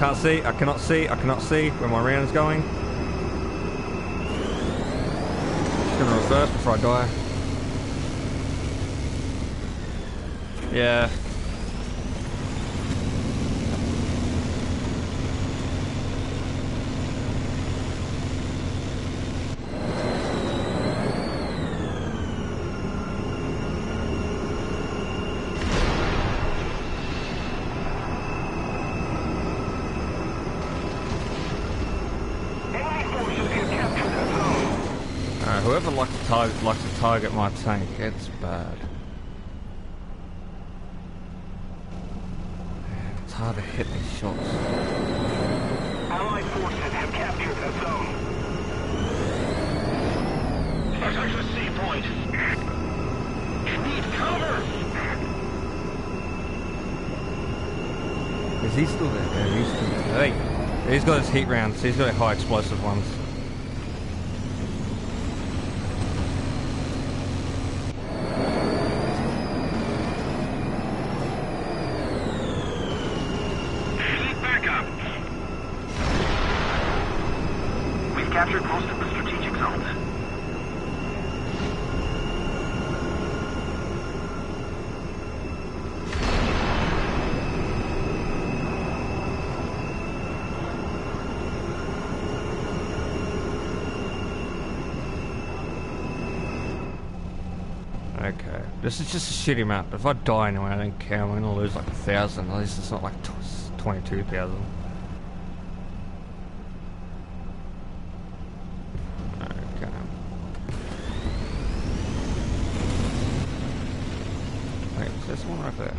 can't see. I cannot see. I cannot see where my round is going. Just gonna reverse before I die. Yeah. Whoever likes to target my tank, it's bad. Man, it's hard to hit these shots. Allied forces have captured the zone. Protect the C point. Need cover. Is he still there? Yeah, he's still there. Hey, he's got his heat rounds. He's got his high explosive ones. Captured most of the strategic zones. Okay, this is just a shitty map. If I die anyway, I don't care. I'm gonna lose like 1,000. At least it's not like 22,000. There's someone right there.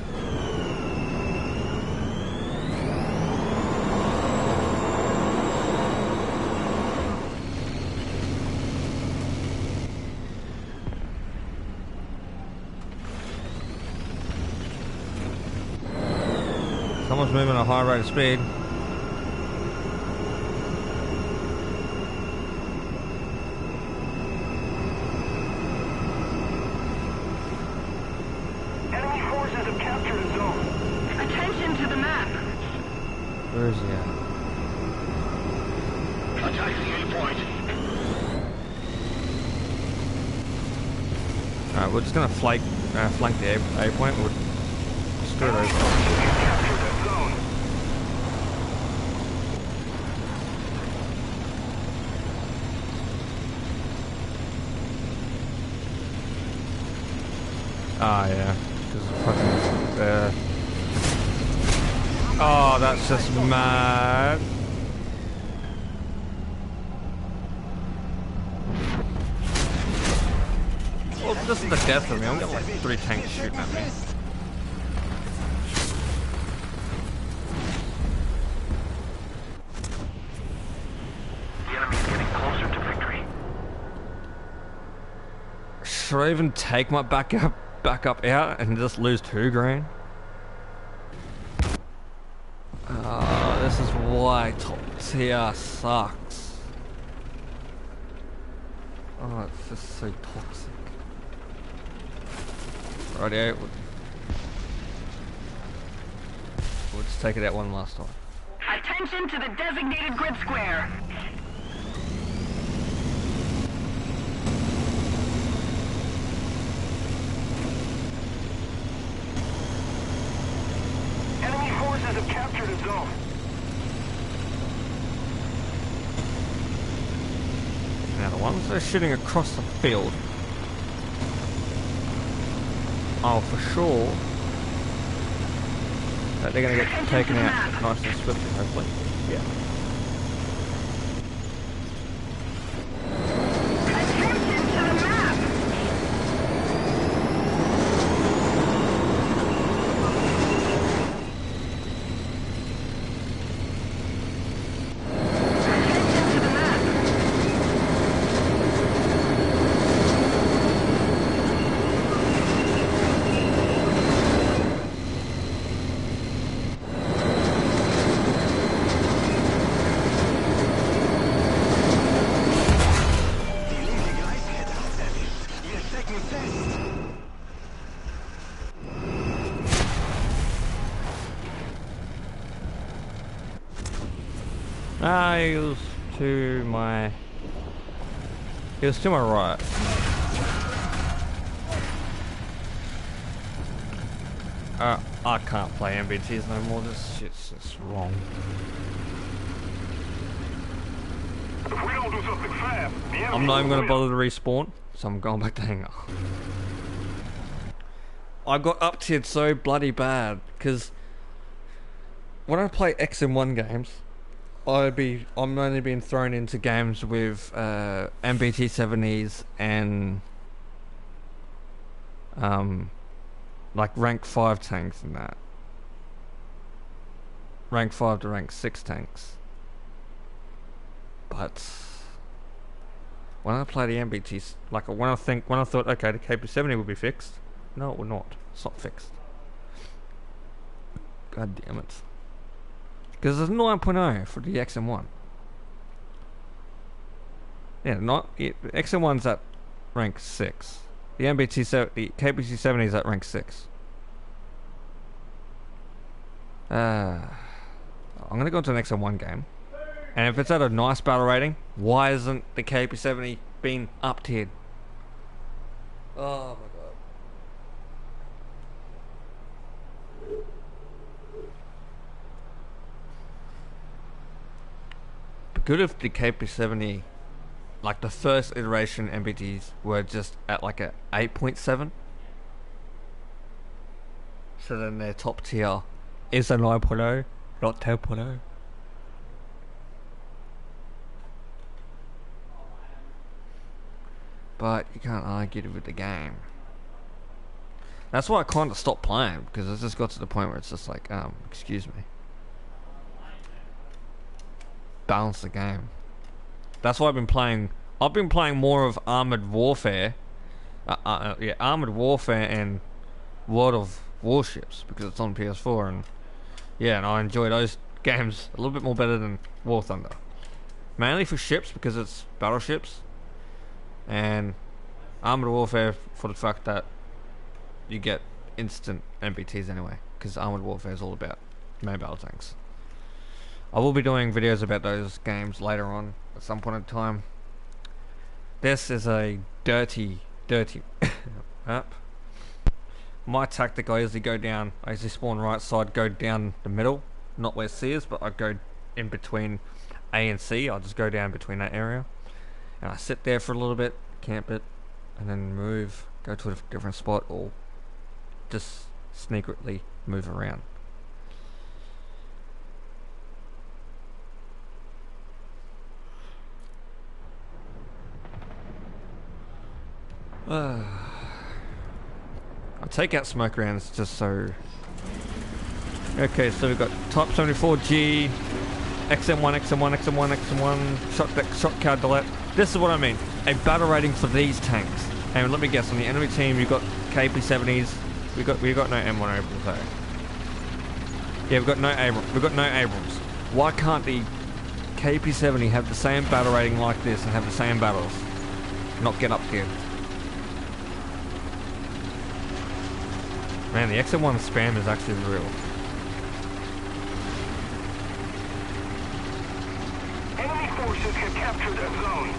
Someone's moving at a high rate of speed. Where is he at? Attack the A point. Alright, we're just gonna flank the A point. We'll screw it over. Capture the zone. Ah, yeah. Because fucking there. Oh, that's just mad. Well, this is the death of me. I'm getting like 3 tanks shooting at me. The enemy's getting closer to victory. Should I even take my backup out and just lose 2 grand? This is why top tier sucks. Oh, it's just so toxic. Rightio, we'll just take it out one last time. Attention to the designated grid square. Enemy forces have captured a zone. Now the ones that are shooting across the field, oh for sure that they're gonna get taken out nice and swiftly, hopefully. Yeah. Attention to the map. He was to my... He was to my right. I can't play MBTs no more. This shit's just wrong. If we don't do something fast, the enemy I'm not even will gonna win. bother to respawn, so I'm going back to hangar. I got up tiered so bloody bad because when I play XM1 games, I'm only being thrown into games with MBT 70s and like rank 5 tanks and that. Rank 5 to rank 6 tanks. But when I play the MBTs, like when I thought, okay, the KP70 would be fixed. No, it will not. It's not fixed. God damn it. Because there's 9.0 for the XM1. Yeah, XM1's at rank 6. The KPC70 is at rank 6. I'm gonna go into an XM1 game. And if it's at a nice battle rating, why isn't the KP70 being up tiered? Oh my god. Good if the KP70, like the first iteration MBTs were just at like a 8.7. So then their top tier is a 9.0, not 10.0. But you can't argue with the game. That's why I kind of stopped playing, because it just got to the point where it's just like, excuse me. Balance the game. That's why I've been playing more of Armored Warfare. Armored Warfare and World of Warships, because it's on PS4, and yeah, and I enjoy those games a little bit more better than War Thunder. Mainly for ships, because it's battleships. And Armored Warfare for the fact that you get instant MBTs anyway, because Armored Warfare is all about main battle tanks. I will be doing videos about those games later on at some point in time. This is a dirty map. My tactic, I usually spawn right side, go down the middle, not where C is, but I go in between A and C. I'll just go down between that area. And I sit there for a little bit, camp it, and then move, go to a different spot, or just secretly move around. I'll take out smoke rounds just so... Okay, so we've got Type 74G, XM1, shot card delete. This is what I mean. A battle rating for these tanks. And let me guess, on the enemy team you've got KP70s. We got no M1 Abrams though. Yeah, we've got no Abrams. Why can't the KP70 have the same battle rating like this and have the same battles? Not get up here. Man, the XM1 spam is actually real. Enemy forces have captured a zone.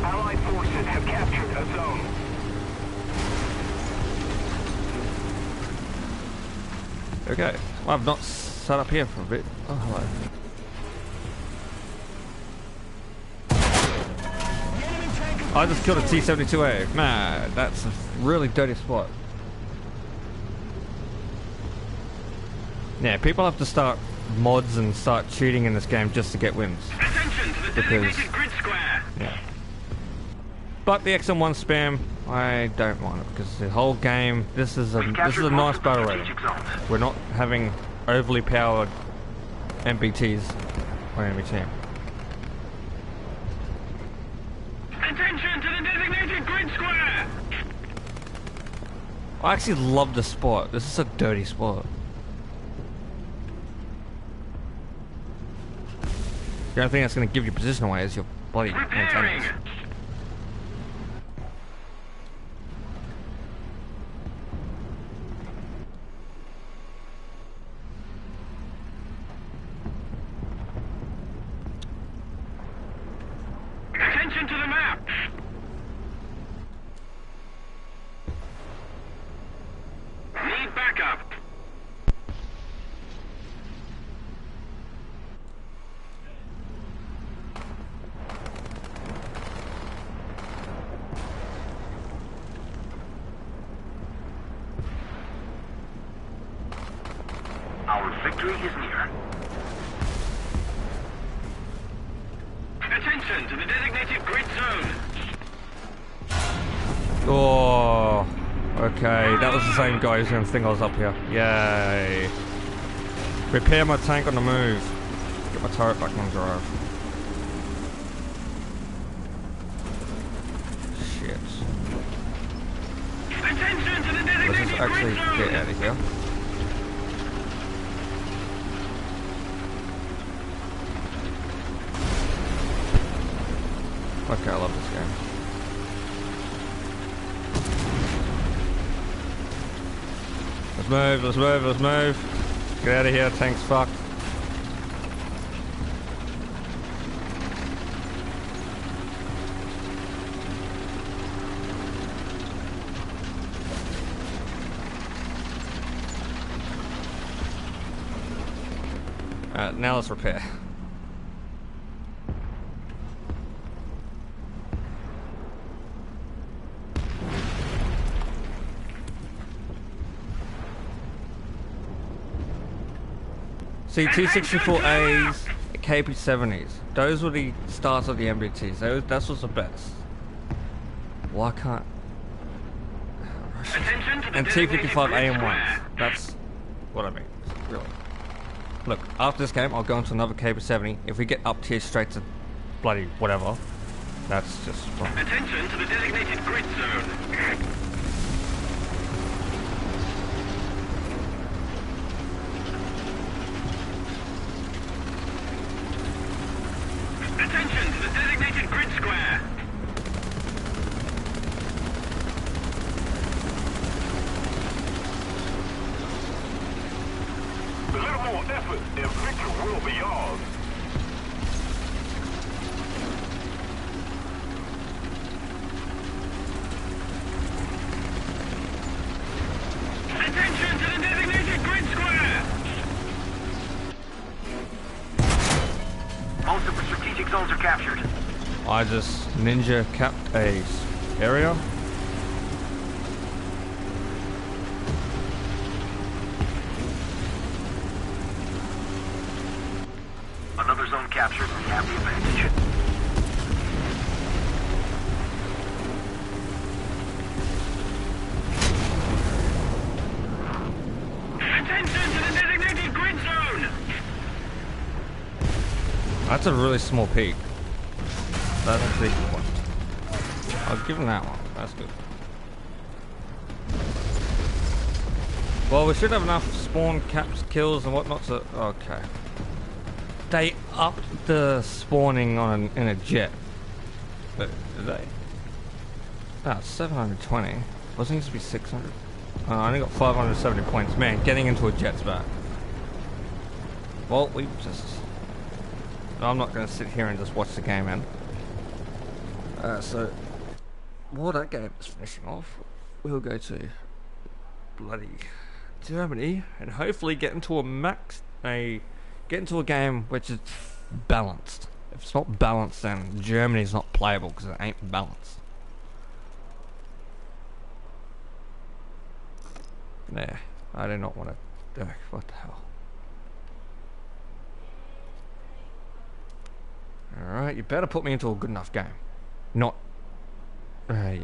Allied forces have captured a zone. Okay, well, I've not sat up here for a bit. Oh, hello. I just killed a T-72A. Man, that's a really dirty spot. Yeah, people have to start mods and start cheating in this game just to get wins. Attention to the designated grid square. Yeah. But the XM1 spam, I don't mind it, because the whole game, this is a nice battle rating. We're not having overly powered MBTs on enemy team. Attention to the designated grid square. I actually love this spot. This is a dirty spot. The only thing that's going to give you position away is your bloody antennas. Attention to the map! Need backup. Our victory is near. Attention to the designated grid zone. Oh, okay. That was the same guy who's going to think I was up here. Yay. Repair my tank on the move. Get my turret back on drive. Shit. Attention to the Let's designated just actually grid zone. get out of here. Okay, I love this game. Let's move, let's move, let's move. Get out of here, tank's fucked. Now let's repair. See, T64As, KP70s, those were the starts of the MBTs. That was the best. Why can't... Attention to the And designated T55 grid AM1s. square. That's what I mean, really. Look, after this game, I'll go into another KP70. If we get up tier straight to bloody whatever, that's just wrong. Attention to the designated grid zone. Attention to the designated grid square. A little more effort, and victory will be yours. Attention to the designated grid square. Most of the strategic zones are captured. I just ninja capped a area. Another zone captured. We have the advantage. Attention to the designated grid zone. That's a really small peak. That's a big one. I'll give him that one. That's good. Well, we should have enough spawn caps, kills, and whatnot to... Okay. They upped the spawning on in a jet. But did they? Ah, 720. Wasn't it used to be 600? I only got 570 points. Man, getting into a jet's bad. Well, we just... I'm not going to sit here and just watch the game end. So, while that game is finishing off, we'll go to bloody Germany and hopefully get into a game which is balanced. If it's not balanced, then Germany's not playable because it ain't balanced. Nah, I do not want to. What the hell? Alright, you better put me into a good enough game. Not... yeah.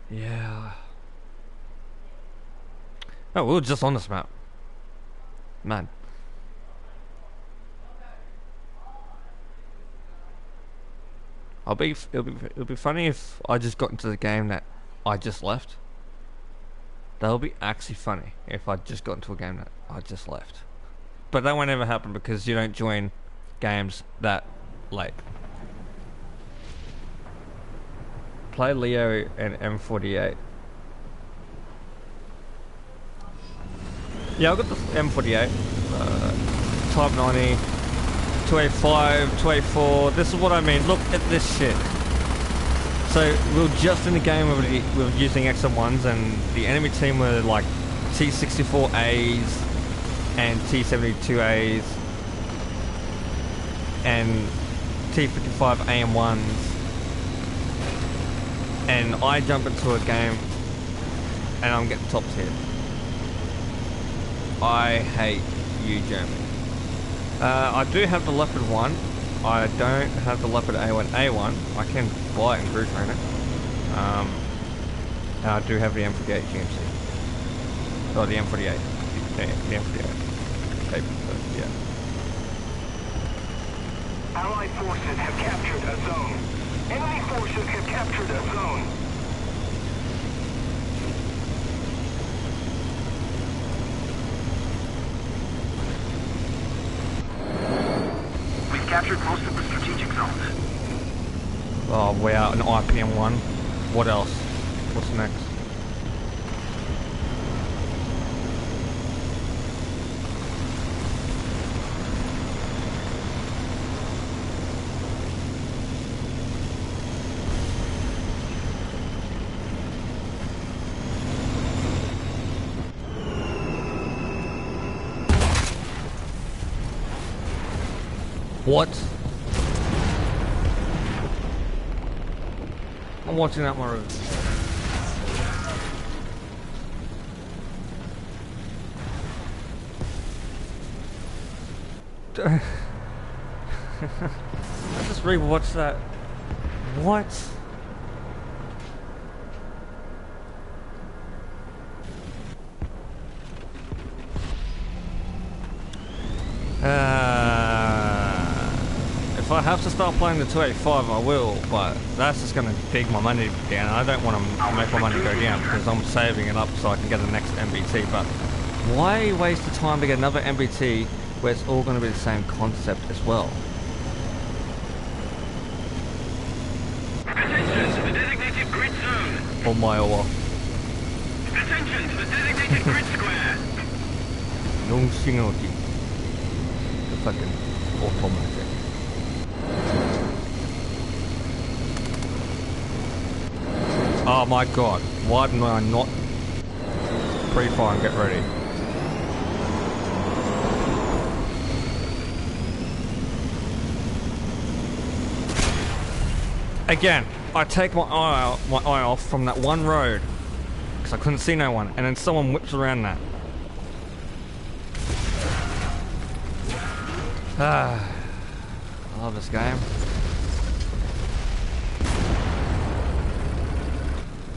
Yeah. Oh, we were just on this map. Man. it'll be funny if I just got into the game that I just left. That'll be actually funny if I just got into a game that I just left. But that won't ever happen because you don't join games that late. Play Leo and M48. Yeah, I got the M48, Type 90, 285, 284. This is what I mean. Look at this shit. So we were just in the game we were using XM1s, and the enemy team were like T64As and T72As and T55 AM1s. And I jump into a game and I'm getting top tier. I hate you, Germany. I do have the Leopard 1. I don't have the Leopard A1. I can buy it and crew train it. And I do have the M48 GMC. Oh, the M48. Yeah, the M48. Okay, so, yeah. Allied forces have captured a zone. Enemy forces have captured a zone. We've captured most of the strategic zones. Oh, we're out an IPM 1. What else? What's next? What? I'm watching out my road. I just rewatched that. What? If I have to start playing the 285, I will, but that's just going to dig my money down. I don't want to make my money go down because I'm saving it up so I can get the next MBT. But why waste the time to get another MBT where it's all going to be the same concept as well? Attention to the designated grid zone. Oh my Allah. Attention to the designated grid square. No shinoki. The fucking automatic. Oh my god, why didn't I not pre-fire and get ready? Again, I take my eye off from that one road because I couldn't see no one, and then someone whips around that. I love this game.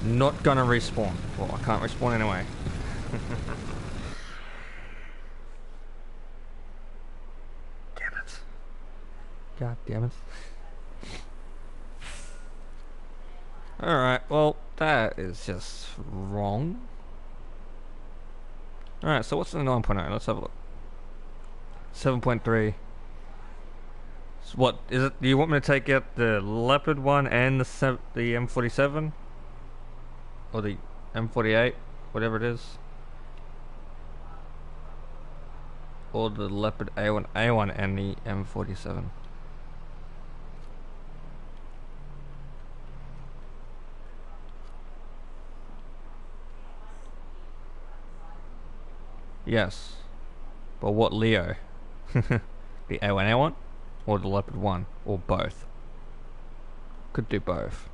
Not gonna respawn. Well, I can't respawn anyway. Damn it. God damn it. Alright, well, that is just wrong. Alright, so what's the 9.0? Let's have a look. 7.3. So what is it? Do you want me to take out the Leopard one and the M47? Or the M48? Whatever it is. Or the Leopard A1 and the M47. Yes. But what Leo? The A1 or the Leopard 1 or both? Could do both.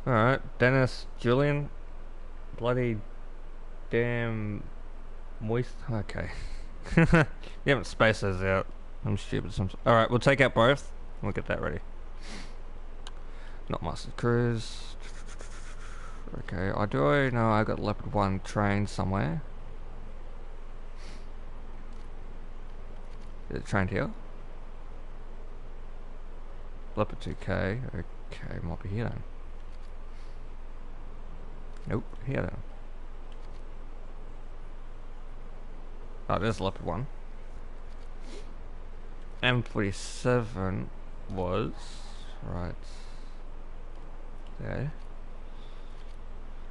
Alright, Dennis, Julian, bloody damn moist. Okay. You haven't spaced those out. I'm stupid sometimes. Alright, we'll take out both. We'll get that ready. Not Master Cruise. Okay, I know I got Leopard 1 trained somewhere. Is it trained here? Leopard 2K. Okay, might be here then. Nope, here then. Oh, there's Leopard 1. M47 was right there.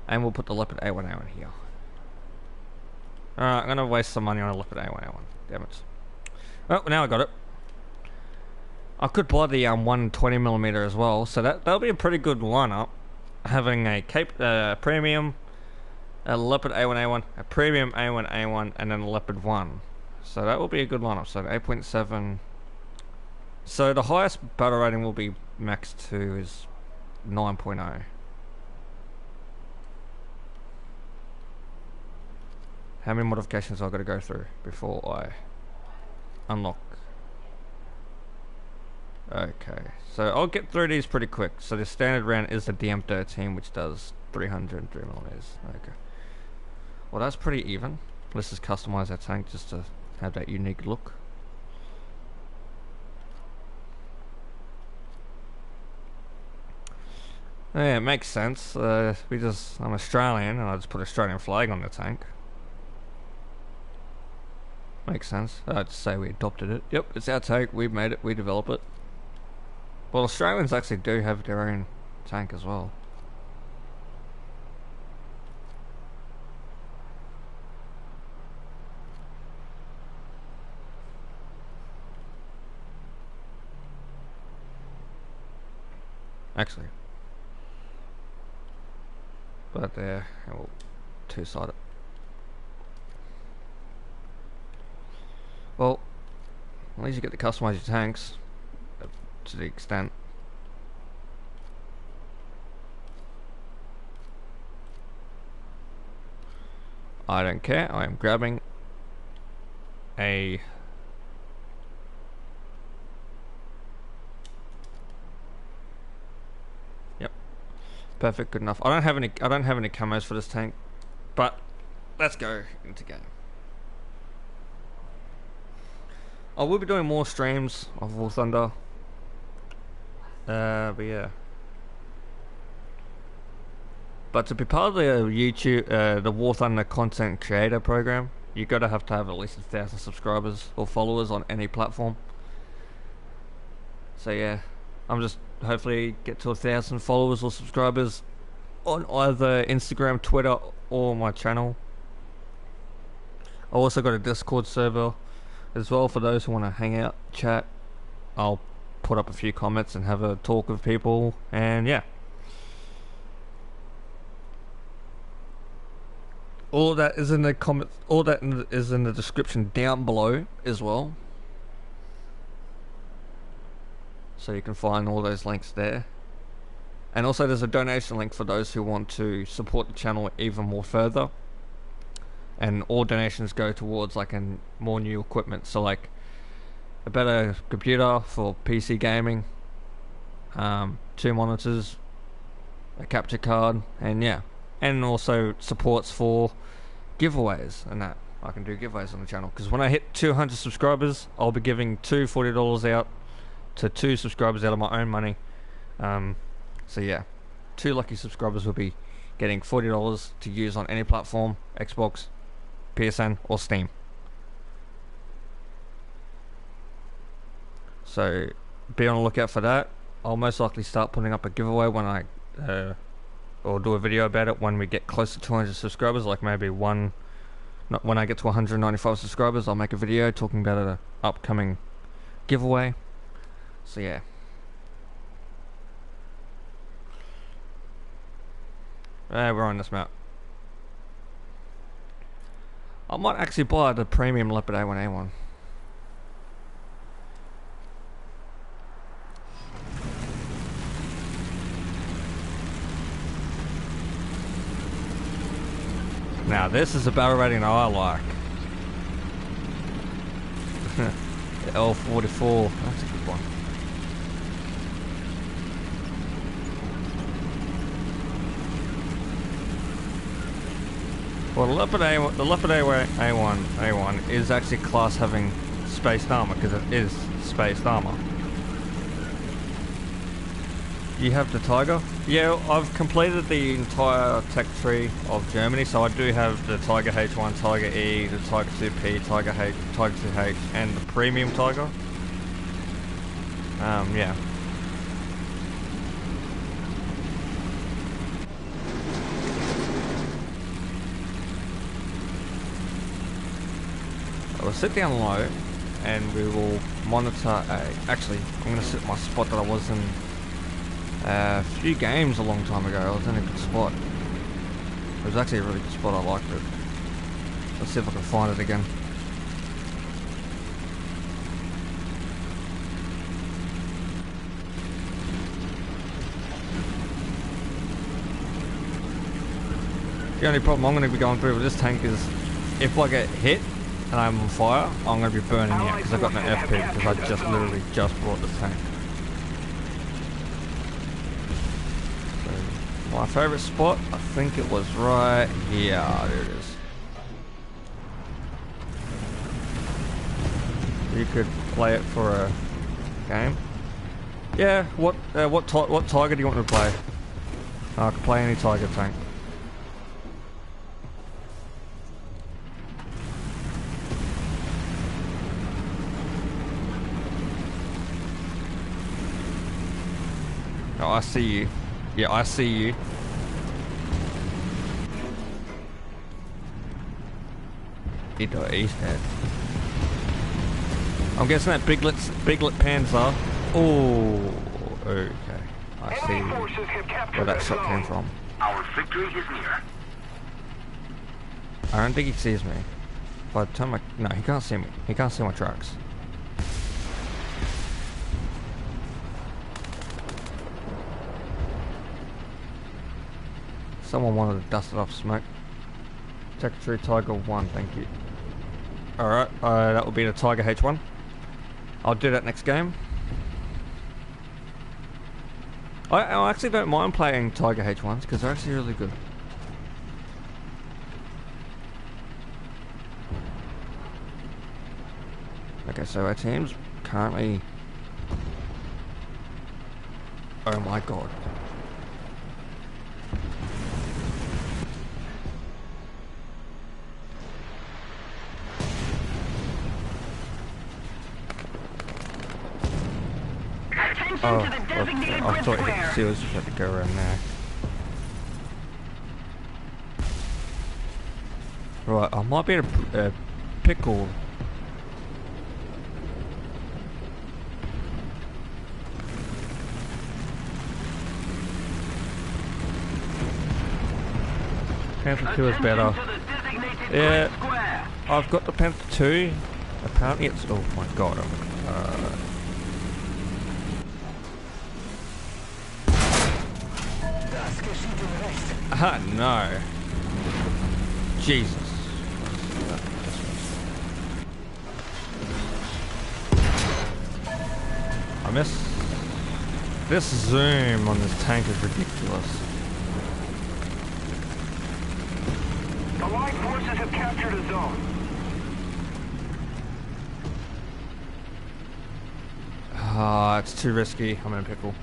And we'll put the Leopard A1A1 here. Alright, I'm gonna waste some money on a Leopard A1A1. Damn it. Oh, now I got it. I could buy the 120mm as well, so that'll be a pretty good lineup. Having a premium, a Leopard A1A1, a premium A1A1, and then a Leopard 1. So that will be a good lineup. So 8.7. So the highest battle rating will be max 2 is 9.0. How many modifications I've got to go through before I unlock? Okay, so I'll get through these pretty quick. So the standard round is the DM13, which does 303mm. Okay. Well, that's pretty even. Let's just customize our tank just to have that unique look. Yeah, it makes sense. I'm Australian, and I just put Australian flag on the tank. Makes sense. I'd say we adopted it. Yep, it's our tank. We made it. We develop it. Well, Australians actually do have their own tank as well. Actually. But there, well, two-sided. Well, at least you get to customize your tanks to the extent. I don't care. I am grabbing a perfect, good enough. I don't have any camos for this tank, but let's go into game. I will be doing more streams of War Thunder. But yeah. But to be part of the YouTube, the War Thunder content creator program, you gotta have to have at least 1,000 subscribers or followers on any platform. So yeah, I'm just hopefully get to 1,000 followers or subscribers on either Instagram, Twitter, or my channel. I also got a Discord server as well for those who want to hang out, chat. I'll put up a few comments and have a talk with people, and yeah. All that is in the comments. All that is in the description down below as well. So you can find all those links there. And also there's a donation link for those who want to support the channel even more further. And all donations go towards like more new equipment. So like a better computer for PC gaming, 2 monitors, a capture card, and yeah. And also supports for giveaways and that. I can do giveaways on the channel. Because when I hit 200 subscribers, I'll be giving two $40 out to 2 subscribers out of my own money. So yeah, 2 lucky subscribers will be getting $40 to use on any platform, Xbox, PSN, or Steam. So be on the lookout for that. I'll most likely start putting up a giveaway when I or do a video about it when we get close to 200 subscribers. Like maybe when I get to 195 subscribers, I'll make a video talking about an upcoming giveaway. So yeah. We're on this map. I might actually buy the premium Leopard A1A1. Now this is a barrel rating I like. The L44, that's a good one. Well, the Leopard A1 is actually class having spaced armor because it is spaced armor. You have the Tiger? Yeah, I've completed the entire tech tree of Germany, so I do have the Tiger H1, Tiger E, the Tiger 2P, Tiger H, Tiger 2H, and the Premium Tiger. Yeah. We'll sit down low, and we will monitor actually, I'm going to sit my spot that I was in a few games a long time ago. I was in a good spot. It was actually a really good spot, I liked it. Let's see if I can find it again. The only problem I'm going to be going through with this tank is if I get hit and I'm on fire, I'm going to be burning out because I've got no FP because I just literally just brought this tank. So, my favourite spot, I think it was right here. There it is. You could play it for a game. Yeah, what Tiger do you want me to play? I can play any Tiger tank. Oh, I see you. Yeah, I see you. He's dead. I'm guessing that Biglet Panzer. Oh, okay. I see where that shot came from. Our victory is near. I don't think he sees me. If I turn my... No, he can't see me. He can't see my tracks. Someone wanted to dust it off smoke. Secretary Tiger 1, thank you. Alright, that will be the Tiger H1. I'll do that next game. I actually don't mind playing Tiger H1s because they're actually really good. Okay, so our team's currently... Oh my god. Oh, to the designated I red thought square. he was had to go around there. Right, I might be able to pickle. Panther 2 is better. Yeah, I've got the Panther 2. Apparently it's... Oh my god. No. Jesus. I miss... This zoom on this tank is ridiculous. Allied forces have captured a zone. Ah, it's too risky. I'm in a pickle.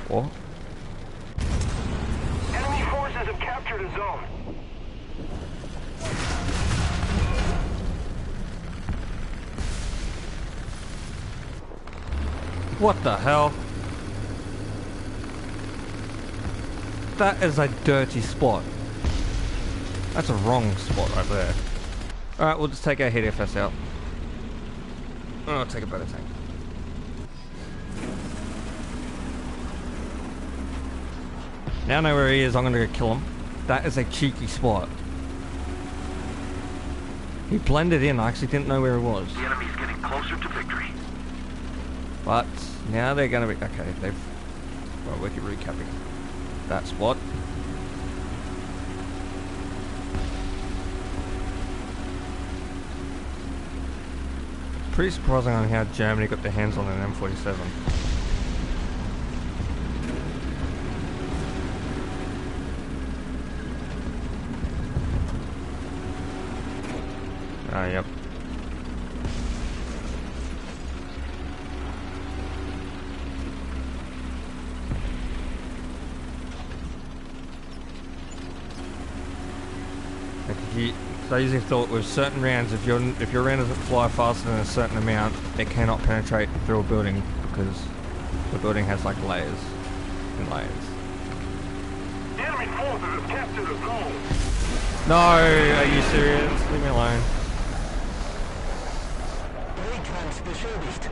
What? Enemy forces have captured a zone. What the hell? That is a dirty spot. That's a wrong spot right there. Alright, we'll just take our HDFS out. Oh, I'll take a better tank. Now I know where he is, I'm gonna go kill him. That is a cheeky spot. He blended in, I actually didn't know where he was. The enemy's getting closer to victory. But now they're gonna be... Okay, they've... Well, we're recapping that spot. Pretty surprising on how Germany got their hands on an M47. Yep. So I usually thought with certain rounds, if your round doesn't fly faster than a certain amount, it cannot penetrate through a building because the building has like layers and layers. Enemy forces have captured a zone. No, are you serious? Leave me alone. Wegtrans beschädigt.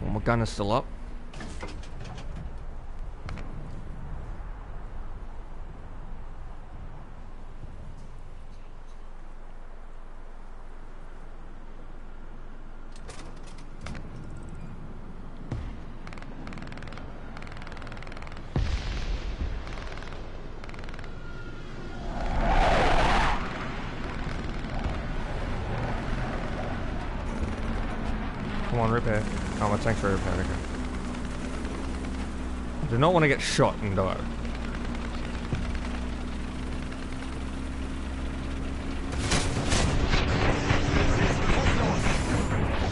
Well, my gun is still up. Come on, repair. Oh, my tank's ready repair, okay. I do not want to get shot and die.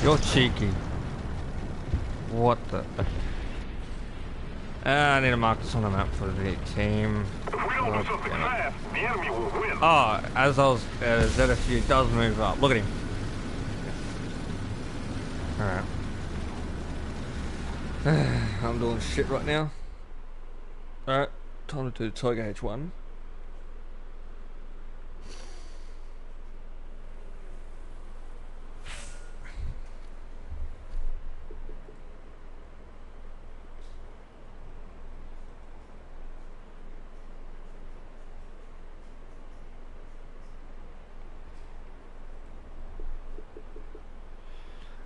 You're cheeky. What the... I need to mark this on the map for the team. If we don't do something fast, the enemy will win. Oh, as I was... ZFU does move up. Look at him. Alright. I'm doing shit right now. Alright, time to do Tiger H1.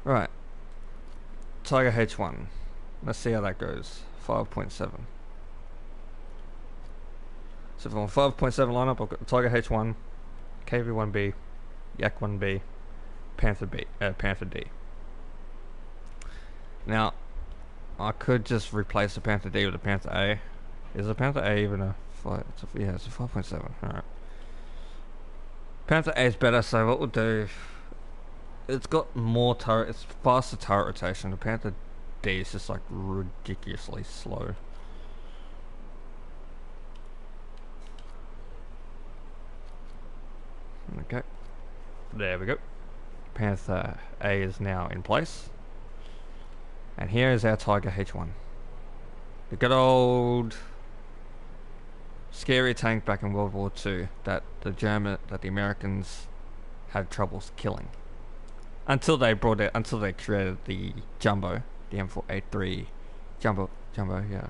Right. Tiger H1. Let's see how that goes. 5.7. So if I'm on 5.7 lineup, I've got Tiger H1, KV1B, Yak 1B, Panther B, Panther D. Now, I could just replace the Panther D with the Panther A. Is the Panther A even a 5? Yeah, it's a 5.7. Alright. Panther A is better, so what we'll do... It's got more turret, it's faster turret rotation. The Panther D is just like ridiculously slow. Okay, there we go. Panther A is now in place. And here is our Tiger H1. The good old scary tank back in World War II that the Americans had troubles killing. Until they created the Jumbo, the M4A3 Jumbo, yeah.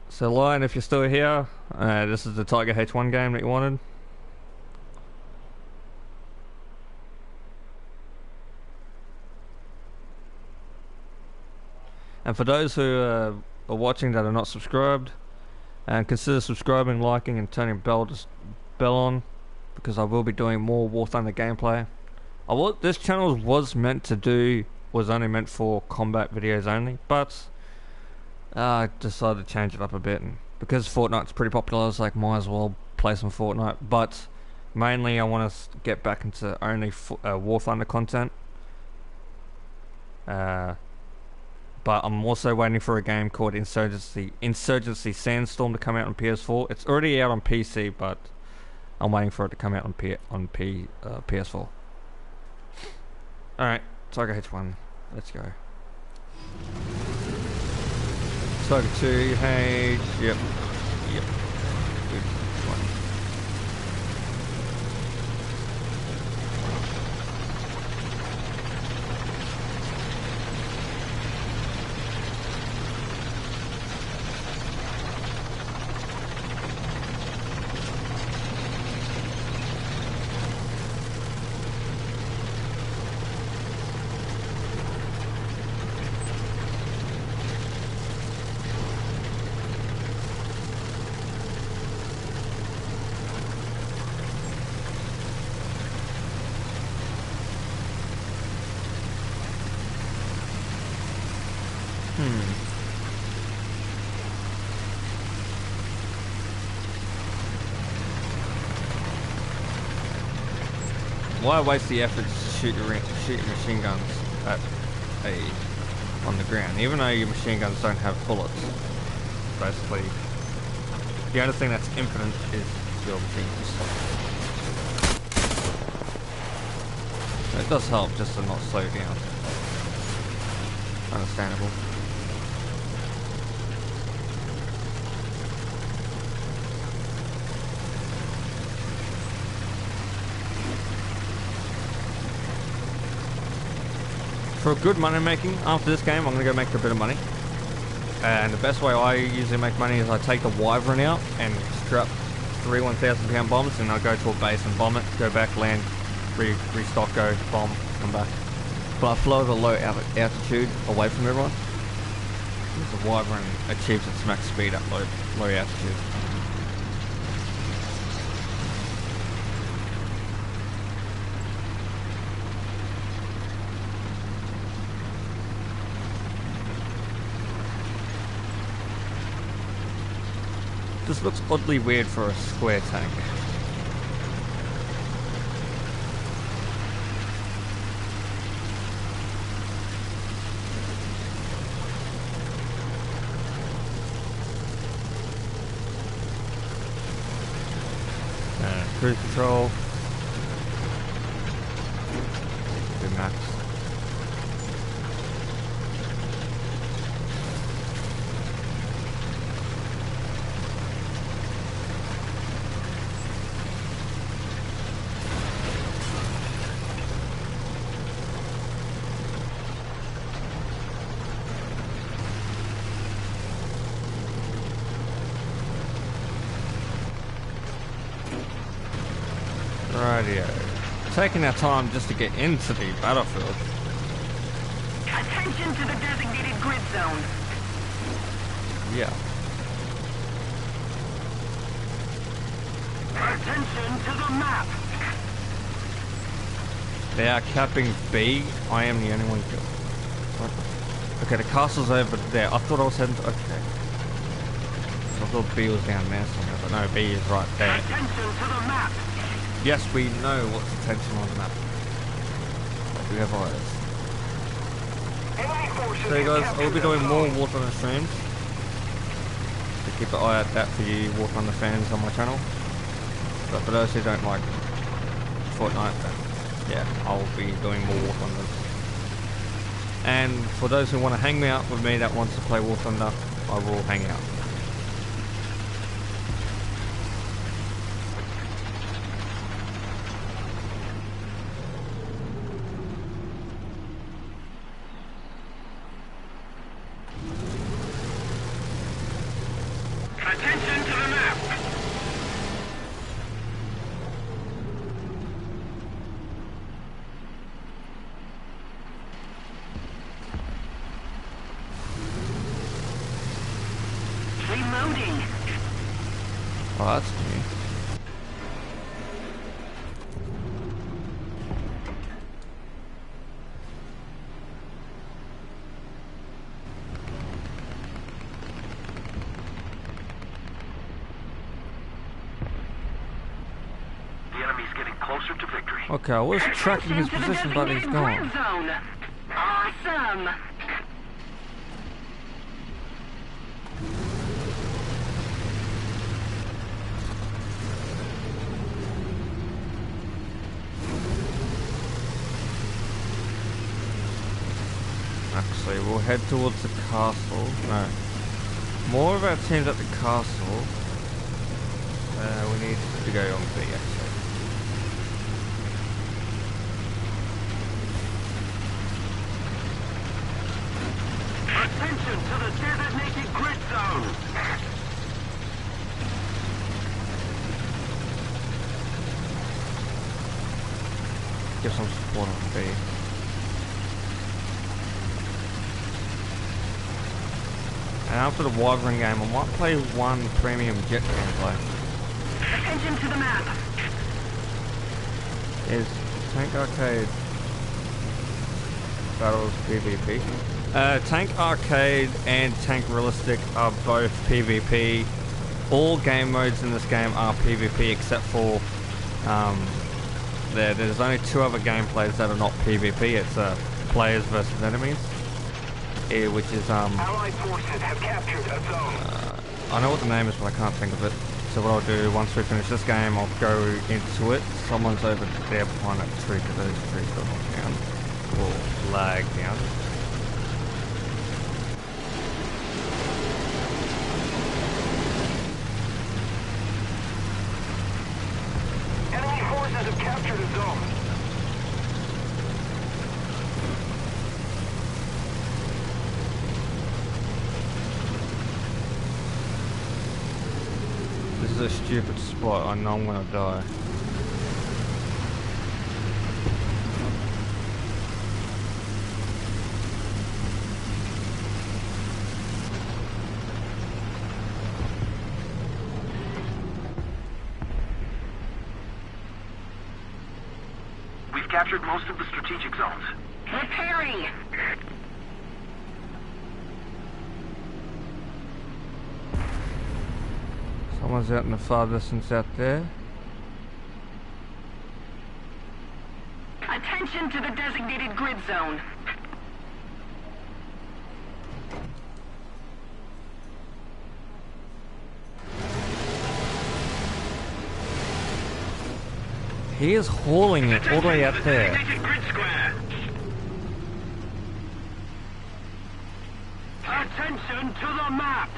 So Lion, if you're still here, this is the Tiger H1 game that you wanted. And for those who are watching that are not subscribed, and consider subscribing, liking, and turning bell on, because I will be doing more War Thunder gameplay. This channel was only meant for combat videos only, but I decided to change it up a bit, and because Fortnite's pretty popular, I was like, might as well play some Fortnite. But mainly, I want to get back into only War Thunder content. But I'm also waiting for a game called Insurgency Sandstorm to come out on PS4. It's already out on PC, but I'm waiting for it to come out on PS4. Alright, Tiger H1. Let's go. Tiger 2H. Yep. Good. One. Why waste the effort to shoot your machine guns at on the ground, even though your machine guns don't have bullets? Basically, the only thing that's infinite is your machine guns. It does help just to not slow down. Understandable. For good money making, after this game I'm going to go make a bit of money. And the best way I usually make money is I take the Wyvern out and strap 3 1,000-pound bombs, and I'll go to a base and bomb it, go back, land, restock, go, bomb, come back. But I fly at a low altitude away from everyone. The Wyvern achieves its max speed at low altitude. This looks oddly weird for a square tank. Cruise control. Do max. Radio. Taking our time just to get into the battlefield. Attention to the designated grid zone. Yeah. Attention to the map. They are capping B. I am the only one. What? Okay, the castle's over there. I thought I was heading to... Okay. I thought B was down there somewhere, but no, B is right there. Attention to the map. Yes, we know what's the tension on the map. We have eyes. Enemy forces So you have guys, I'll be captured doing a more zone. War Thunder streams. So keep an eye out that for you War Thunder fans on my channel. But for those who don't like Fortnite, then yeah, I'll be doing more War Thunders. And for those who want to hang me out with me that wants to play War Thunder, I will hang out. Attention to the map. Reloading. Oh, that's new. The enemy's getting closer to victory. Okay, I was tracking his Attention to the position, but he's designated gone. grid zone. Awesome. Actually, we'll head towards the castle. No. More of our teams at the castle. We need to go on B, actually. Attention to the designated grid zone. Get some support on B. And after the Wyvern game, I might play one premium jet gameplay. Attention to the map. Is Tank Arcade Battles PvP? Tank Arcade and Tank Realistic are both PvP. All game modes in this game are PvP except for there's only 2 other gameplays that are not PvP. It's players versus enemies, which is Allied forces have captured a zone. I know what the name is, but I can't think of it. So what I'll do once we finish this game, I'll go into it. Someone's over there behind that tree because those trees go down or lag down. Enemy forces have captured a zone. This is a stupid spot. I know I'm gonna die. We've captured most of the strategic zones. Repairing. Someone's out in the far distance out there. Attention to the designated grid zone. He is hauling it all the way out there. Designated grid square. Attention to the map.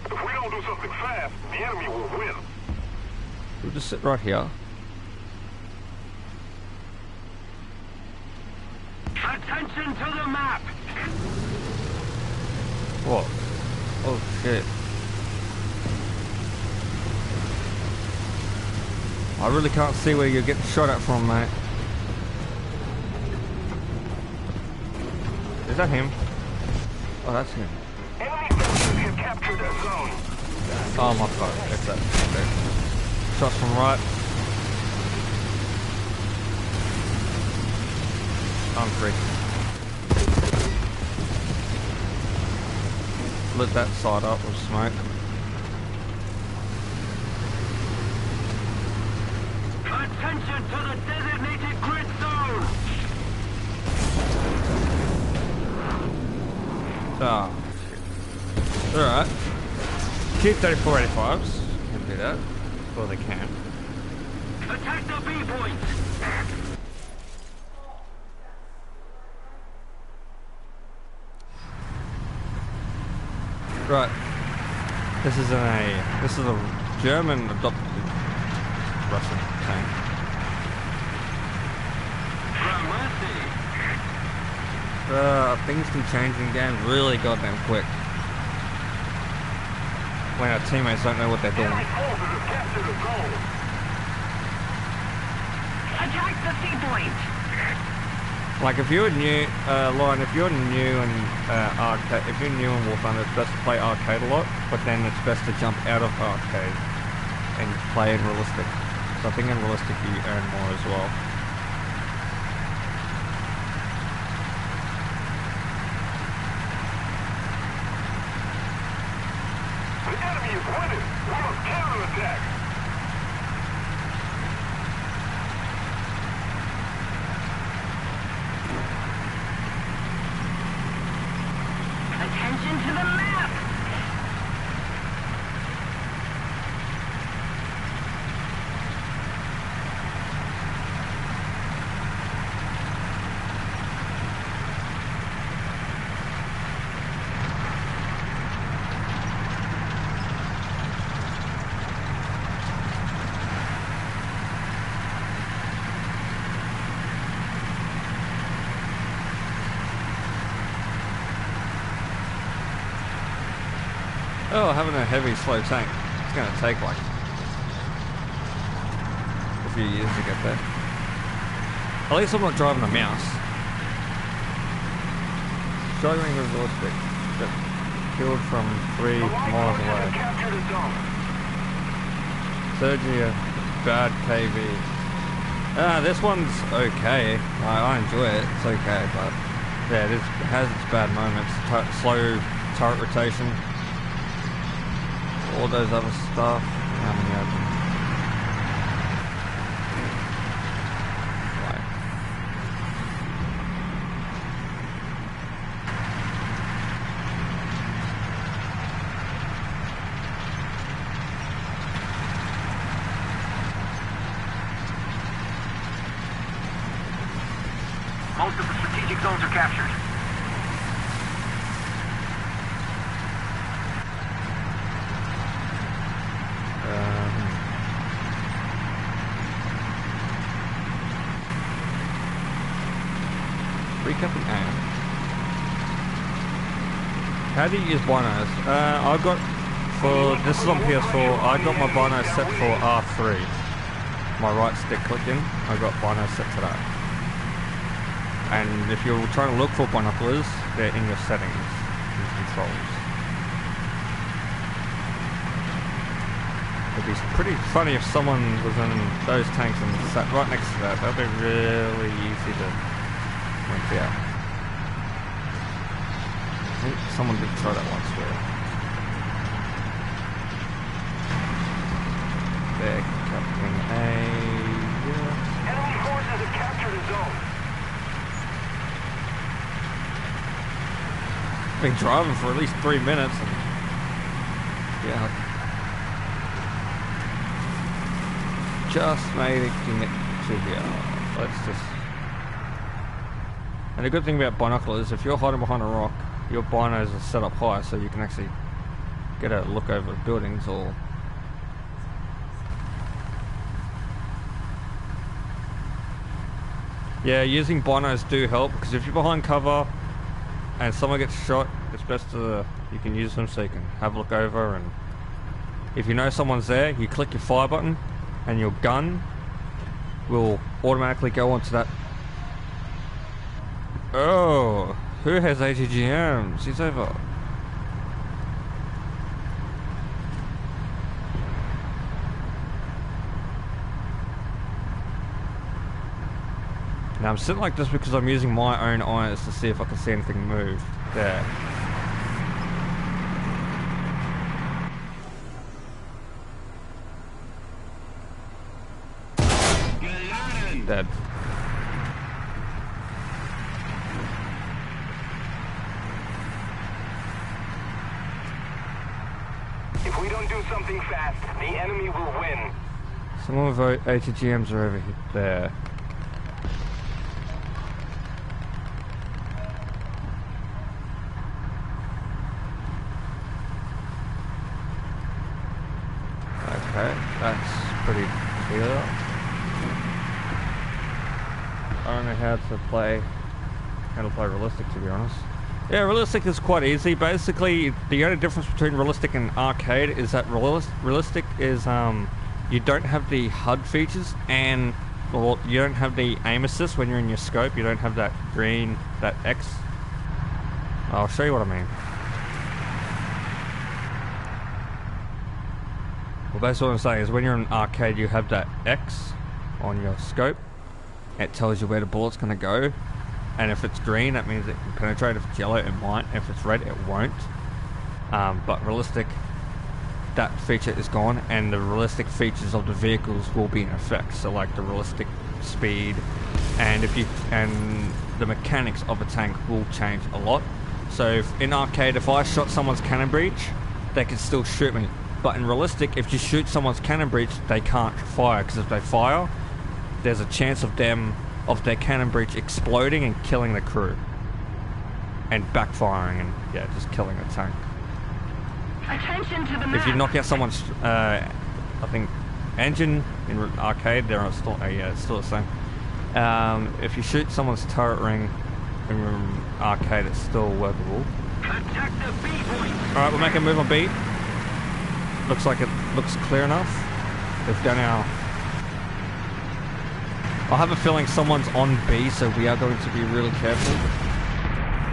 If we don't do something fast, the enemy will win. We'll just sit right here. Attention to the map. What? Oh shit. I really can't see where you're getting shot at from, mate. Is that him? Oh, that's him. Enemy forces have captured a zone. Oh my god, it's that. Okay. Shots from right. I'm free. Lit that side up with smoke. Attention to the designated grid zone. Oh, shit. Alright. Keep 3485s. Can do that. Well, they can. Attack the B point. Right. This is a German adopted Russian tank. Things can change in games really goddamn quick. When our teammates don't know what they're doing. Enemy forces have captured a zone. Attack the C point. Like if you're new, Lauren, if you're new in arcade, if you're new in War Thunder, it's best to play arcade a lot, but then it's best to jump out of arcade and play in realistic. So I think in realistic you earn more as well. The enemy is winning. We must counterattack. Attention to the map. Oh, having a heavy, slow tank. It's going to take like a few years to get there. At least I'm not driving a mouse. Struggling with realistic. Got killed from 3 miles away. Captured a zone. Sergio, bad KV. This one's okay. I enjoy it. It's okay, but Yeah, it has its bad moments. Slow turret rotation. All those other stuff. How many of them? Right. Most of the strategic zones are captured. Recapping aim. How do you use binos? I got for this is on PS4. I got my binos set for R3. My right stick click in. I got binos set to that. And if you're trying to look for binoculars, they're in your settings, in controls. It'd be pretty funny if someone was in those tanks and sat right next to that. That'd be really easy to point out. I think someone did try that once where they're capturing a... Yeah. Enemy forces have captured a zone. Been driving for at least 3 minutes and yeah, just making it to here. Let's just. And the good thing about binoculars, if you're hiding behind a rock, your binos are set up high, so you can actually get a look over buildings or. Yeah, using binos do help because if you're behind cover and someone gets shot, it's best to you can use them so you can have a look over, and if you know someone's there, you click your fire button and your gun will automatically go onto that. Oh, who has ATGMs? He's over. Now I'm sitting like this because I'm using my own eyes to see if I can see anything move. There. Dead. If we don't do something fast, the enemy will win. Some of our ATGMs are over here. There. Okay, that's pretty clear. I don't know how to play realistic, to be honest. Yeah, realistic is quite easy. Basically, the only difference between realistic and arcade is that realistic is you don't have the HUD features, and well, you don't have the aim assist when you're in your scope. You don't have that green, that X. I'll show you what I mean. Well, basically what I'm saying is when you're in arcade, you have that X on your scope. It tells you where the bullet's going to go, and if it's green, that means it can penetrate. If it's yellow, it might. If it's red, it won't. But realistic, that feature is gone, and the realistic features of the vehicles will be in effect. So like the realistic speed, and the mechanics of a tank will change a lot. So if, in arcade, if I shot someone's cannon breech, they can still shoot me. But in realistic, if you shoot someone's cannon breech, they can't fire, because if they fire, there's a chance of their cannon breech exploding and killing the crew. And backfiring and, yeah, just killing the tank. Attention to the map. If you knock out someone's, I think, engine in arcade, they're still, yeah, it's still the same. If you shoot someone's turret ring in arcade, it's still workable. Attack the B point. Alright, we'll make a move on B. Looks like it looks clear enough. We've done our... I have a feeling someone's on B, so we are going to be really careful.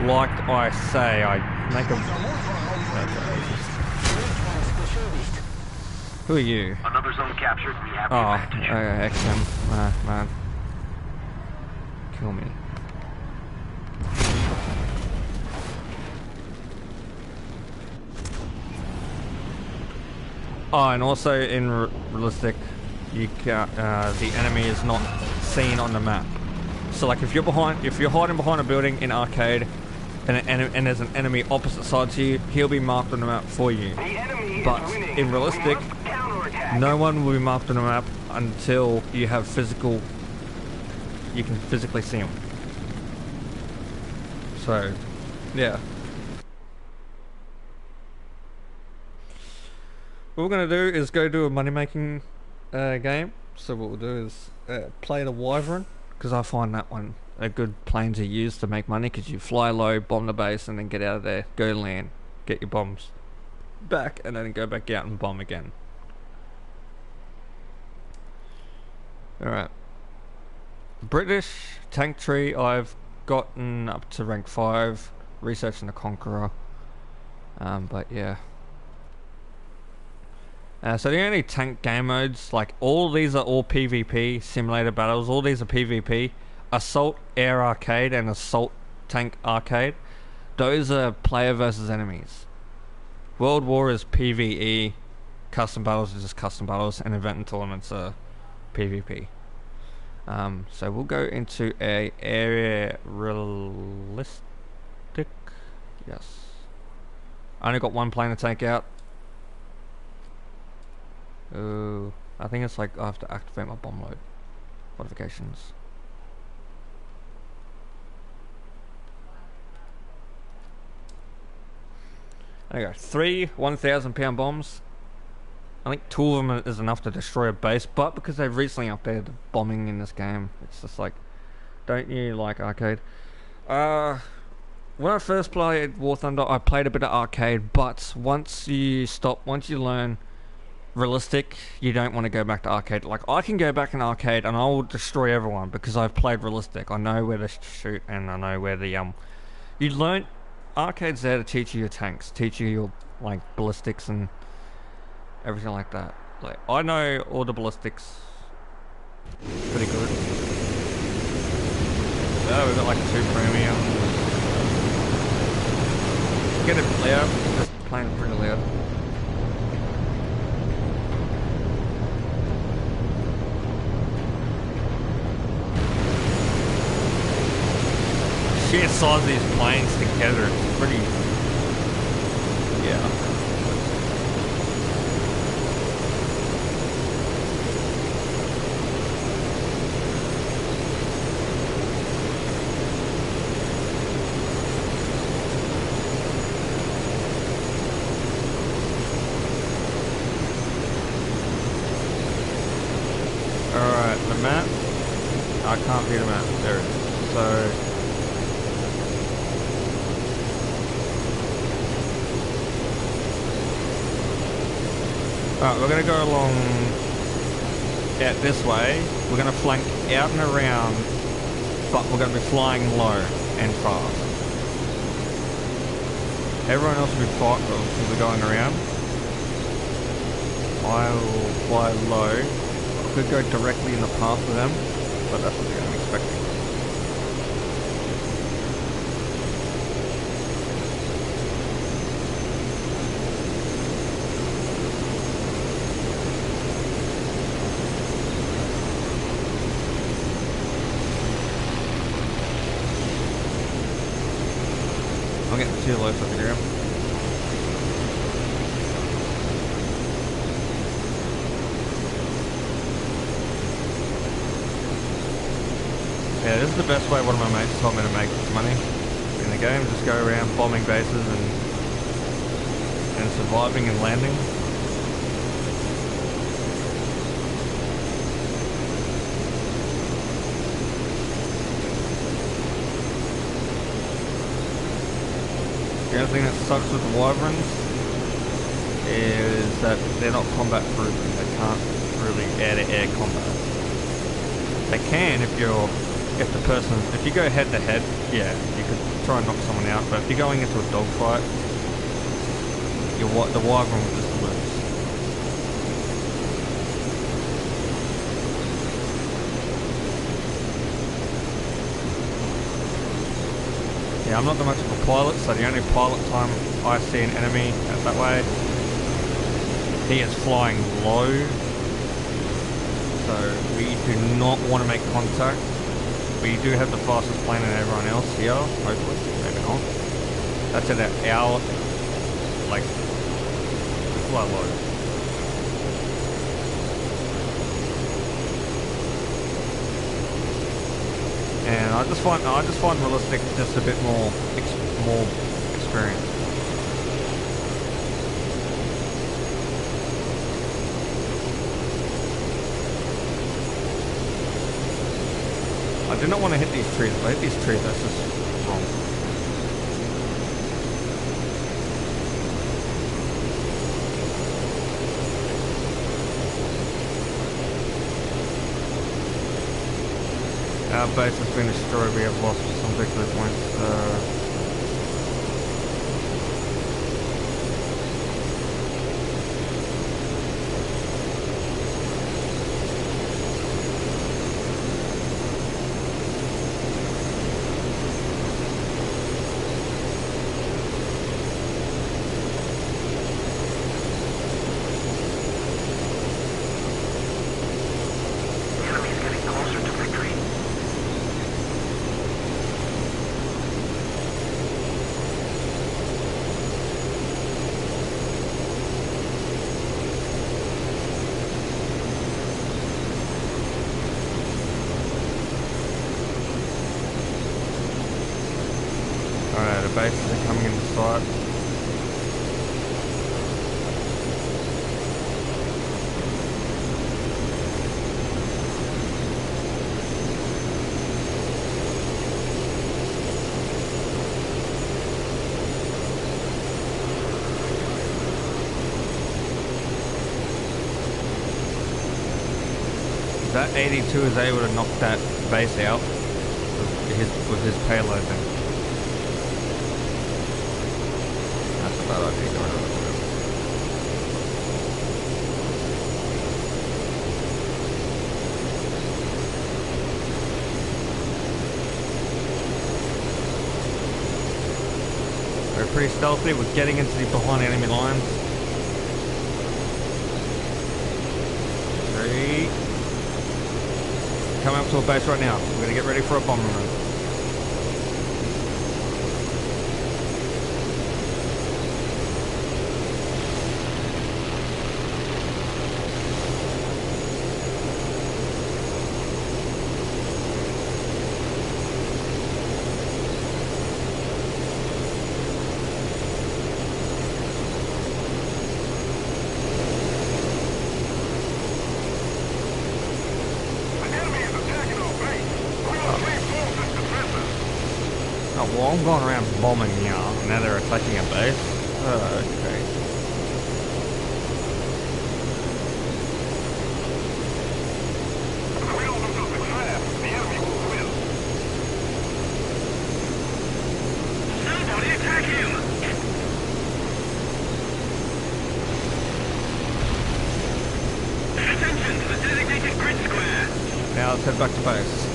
Like I say, I make a... Who are you? Another zone captured. We have the Oh, advantage. XM. Man. Kill me. Oh, and also in realistic, you can, the enemy is not seen on the map. So like if you're hiding behind a building in arcade, and there's an enemy opposite side to you, he'll be marked on the map for you. The enemy But is winning. in realistic, We must counterattack. no one will be marked on the map until you have you can physically see them. So, yeah. What we're going to do is go do a money-making game. So what we'll do is play the Wyvern, because I find that one a good plane to use to make money, because you fly low, bomb the base, and then get out of there, go land, get your bombs back, and then go back out and bomb again. Alright. British tank tree, I've gotten up to rank 5, researching the Conqueror. But yeah. So the only tank game modes, like these are all PvP, simulator battles, all these are PvP. Assault Air Arcade and Assault Tank Arcade, those are player versus enemies. World War is PvE, custom battles is just custom battles, and event and tournaments are PvP. So we'll go into a area realistic. Yes. I only got one plane to take out. I think it's like I have to activate my bomb load modifications. There you go. 3 1,000-pound bombs. I think 2 of them is enough to destroy a base, but because they've recently updated the bombing in this game, it's just like, don't you like arcade? When I first played War Thunder, I played a bit of arcade, but once you learn realistic, you don't want to go back to arcade. Like, I can go back in arcade and I will destroy everyone because I've played realistic. I know where to shoot and I know where the you learn. Arcade's there to teach you your tanks, teach you your like ballistics and everything like that. Like, I know all the ballistics pretty good. So we've got like 2 premium. Get it loud. Just playing pretty loud. Sheer size of these planes together, it's pretty, yeah. Alright, the map, I can't see the map, there it is, so. Alright, we're going to go along out this way. We're going to flank out and around, but we're going to be flying low and fast. Everyone else will be going around. I will fly low. I could go directly in the path of them, but that's what I'm expecting. I'm getting too low for the ground. Yeah, this is the best way one of my mates told me to make money in the game. Just go around bombing bases and surviving and landing. The only thing that sucks with the Wyverns is that they're not combat proven. They can't really air-to-air combat. They can if you go head to head, yeah, you could try and knock someone out, but if you're going into a dogfight, the Wyvern will just lose. Yeah, I'm not that much of a pilot, so the only pilot time I see an enemy out that way he is flying low, so we do not want to make contact. We do have the fastest plane than everyone else here, hopefully, maybe not. That's at our, like, fly low. And I just find realistic just a bit more experience. I do not want to hit these trees. If I hit these trees, that's just wrong. Our base has been destroyed. We have lost some victory points. Alright, the bases are coming into sight. That 82 is able to knock that base out with his payload then. That's a bad idea. We're pretty stealthy. We're getting into the behind enemy lines. 3. Coming up to a base right now. We're gonna get ready for a bomber run. Well, I'm going around bombing now. Now they're attacking a base. Okay. Somebody attack him! Attention to the designated grid square! Now let's head back to base.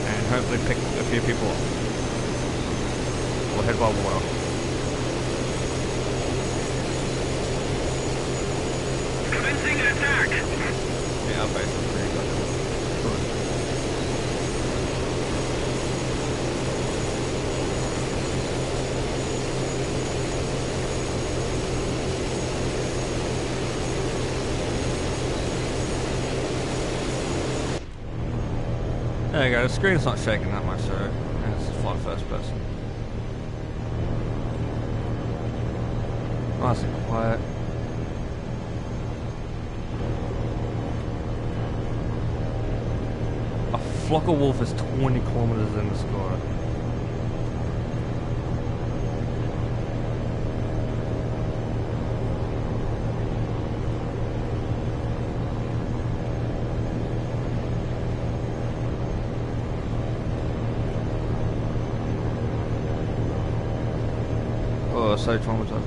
And hopefully pick a few people up. We'll head by water. Commencing an attack! Yeah, our base is pretty good. There you go, the screen's not shaking that much, so it's fly first person. Nice and quiet. A flock of wolf is 20 kilometers in the sky. Oh, so traumatized.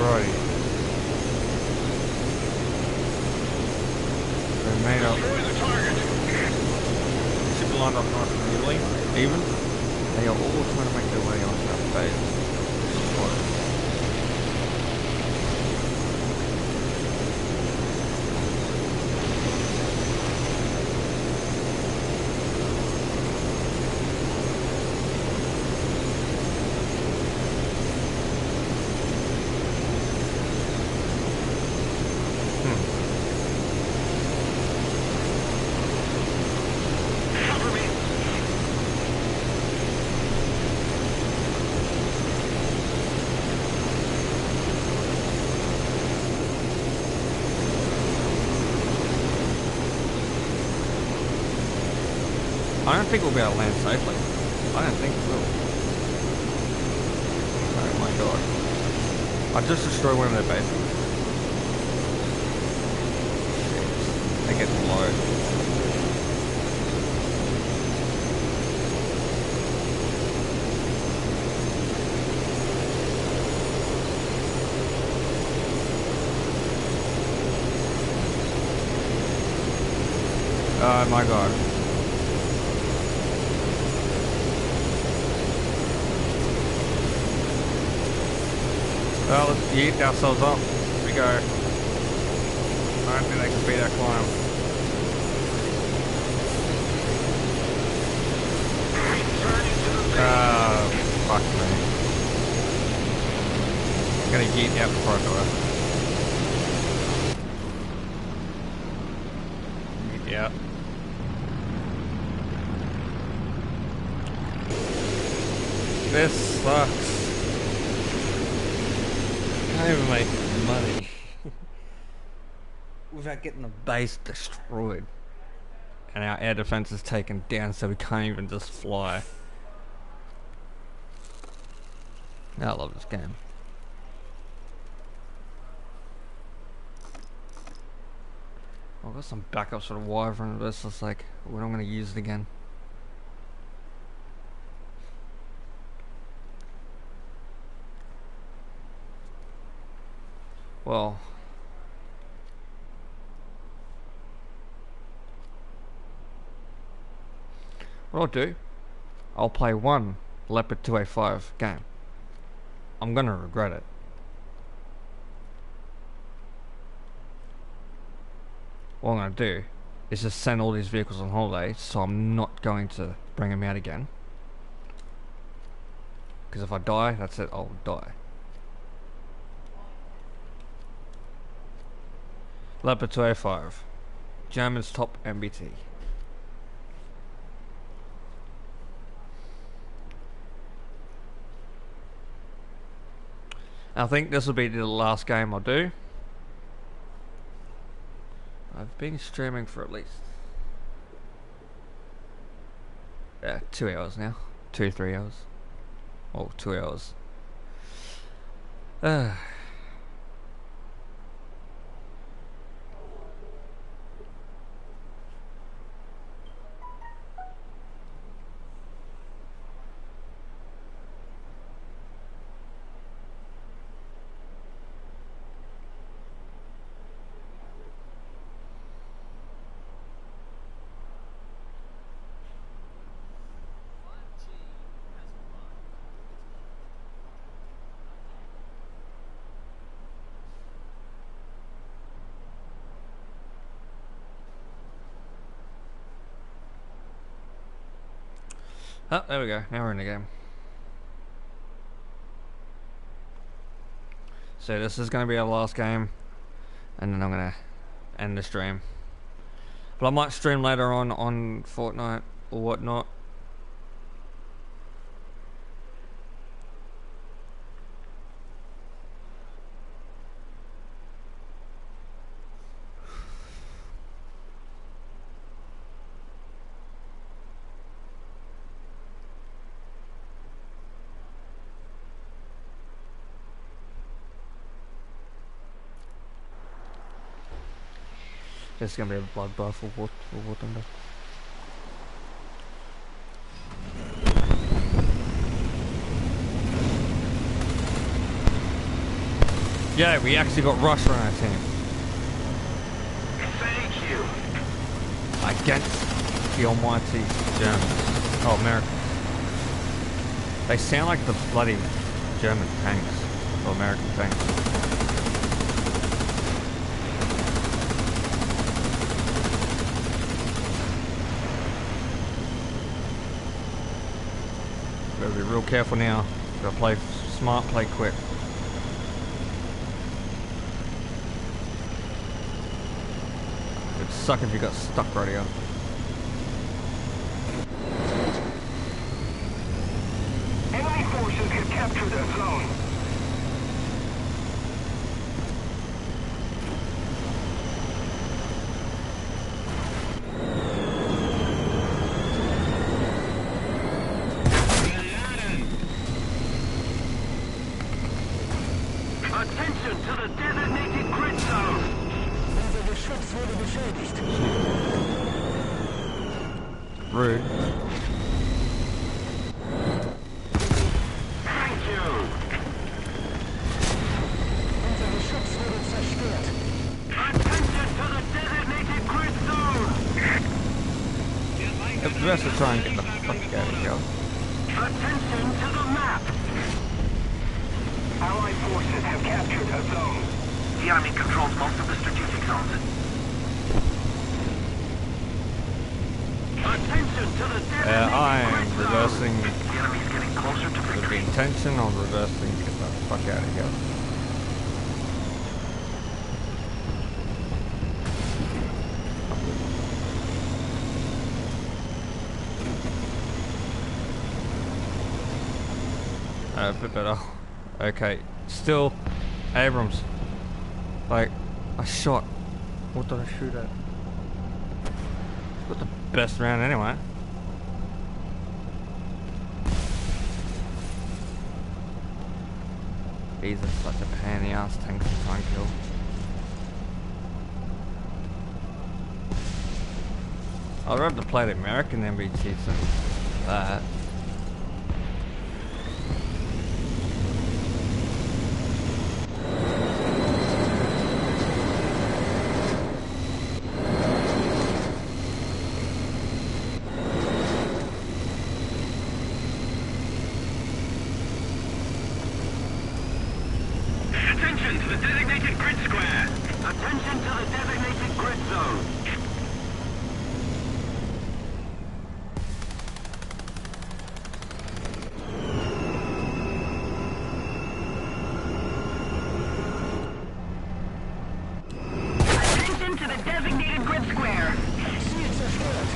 Alrighty. We made up. Should be lined up nice and evenly, even. They are all trying to make their way onto that base. I don't think we'll be able to land safely. I don't think we will. Oh my god. I just destroyed one of their bases. Shit. They're getting low. Oh my god. Well, let's yeet ourselves up. Here we go. I don't think they can beat our climb. Fuck me. I'm gonna yeet out before I do it. Yeet out. This sucks. Can't even make money without getting the base destroyed, and our air defense is taken down, so we can't even just fly. I love this game. I've got some backup sort of wire from this. It's like when I'm going to use it again. Well, what I'll do, I'll play one Leopard 2A5 game. I'm gonna regret it. What I'm gonna do is just send all these vehicles on holiday, so I'm not going to bring them out again. Because if I die, that's it, I'll die. Leopard 2A5, German's top MBT. I think this will be the last game I'll do. I've been streaming for at least 2 hours now. 2-3 hours. Oh, 2 hours. Oh, there we go. Now we're in the game. So this is going to be our last game, and then I'm going to end the stream. But I might stream later on Fortnite or whatnot. It's gonna be a bloodbath for War Thunder. Yeah, we actually got Russia on our team. Thank you. Against the almighty Germans. Oh, Americans. They sound like the bloody German tanks. Or American tanks. Gotta be real careful now. Gotta play smart, play quick. It'd suck if you got stuck right here. Enemy forces have captured a zone. Attention to the designated grid zone. Unser Geschütz wurde beschädigt. Rude. Thank you. Unser Geschütz wurde zerstört. Attention to the designated grid zone. It's best to try and get the fuck out of here. Attention to the map. Allied forces have captured a zone. The enemy controls most of the strategic zones. Attention to the designated I am grid zone. reversing The enemy's getting closer to with the victory. intention of reversing to get the fuck out of here. A bit better. Okay, still Abrams. Like, I shot. What did I shoot at? Got the best round anyway. These are such a pain in the ass tanks to try and kill. I'd rather play the American MBTs than that. Attention to the designated grid square. Attention to the designated grid zone. Attention to the designated grid square. Ziel zerstört.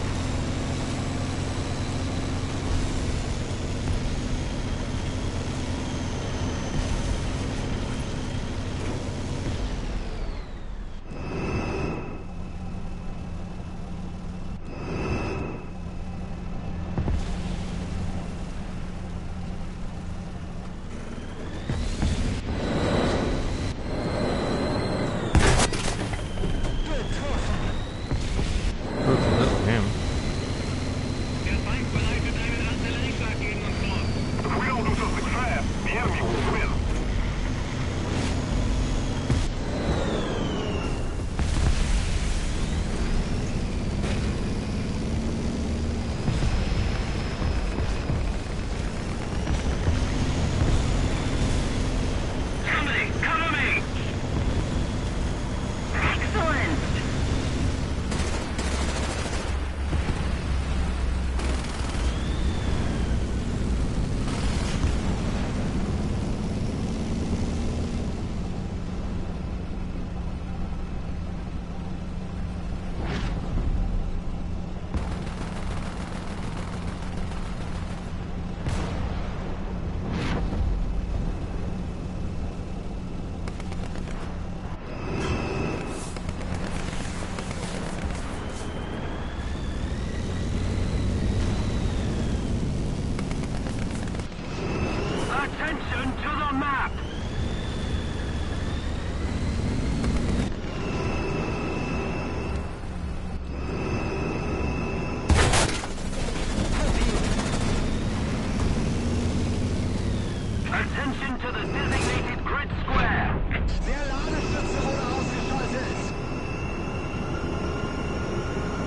Attention to the designated grid square. Der Ladestütze wurde ausgeschaltet.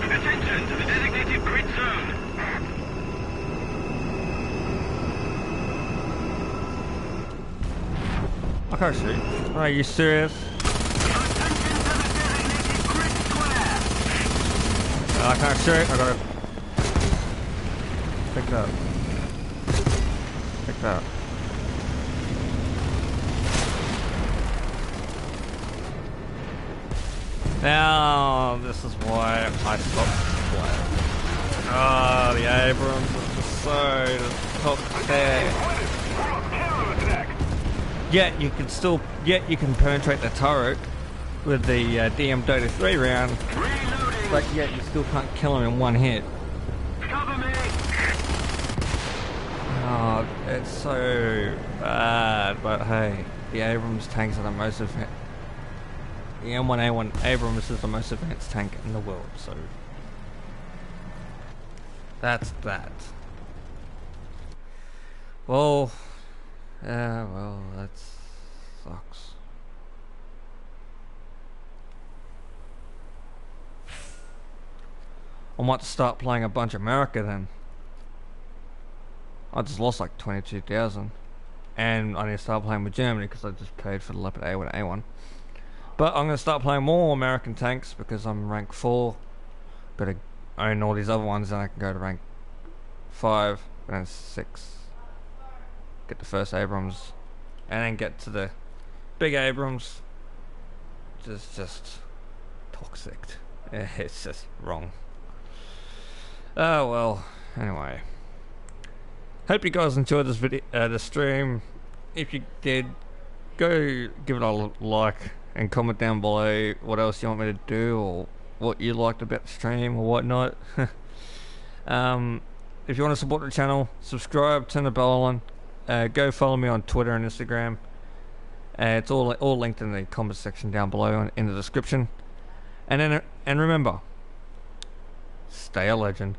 Attention to the designated grid zone. I can't shoot. Are you serious? Attention to the designated grid square. I can't shoot. I gotta pick it up. Pick that up. Now, this is why I stopped playing. Oh, the Abrams is just so top there. Yet you can still, you can penetrate the turret with the DM33 round, Reloading. but yet you still can't kill him in one hit. Cover me. Oh, it's so bad, but hey, the Abrams tanks are the most advanced. The M1A1 Abrams is the most advanced tank in the world, so that's that. Well, yeah, well, that sucks. I might start playing a bunch of America then. I just lost like 22,000, and I need to start playing with Germany because I just paid for the Leopard A1. But I'm going to start playing more American tanks because I'm rank 4. Got to own all these other ones, and I can go to rank 5 and then 6. Get the first Abrams, and then get to the big Abrams. Just toxic. It's just wrong. Oh well. Anyway, hope you guys enjoyed this video, the stream. If you did, go give it a like and comment down below what else you want me to do or what you liked about the stream or whatnot. If you want to support the channel, subscribe, turn the bell on. Go follow me on Twitter and Instagram. It's all linked in the comment section down below in the description. And remember, stay a legend.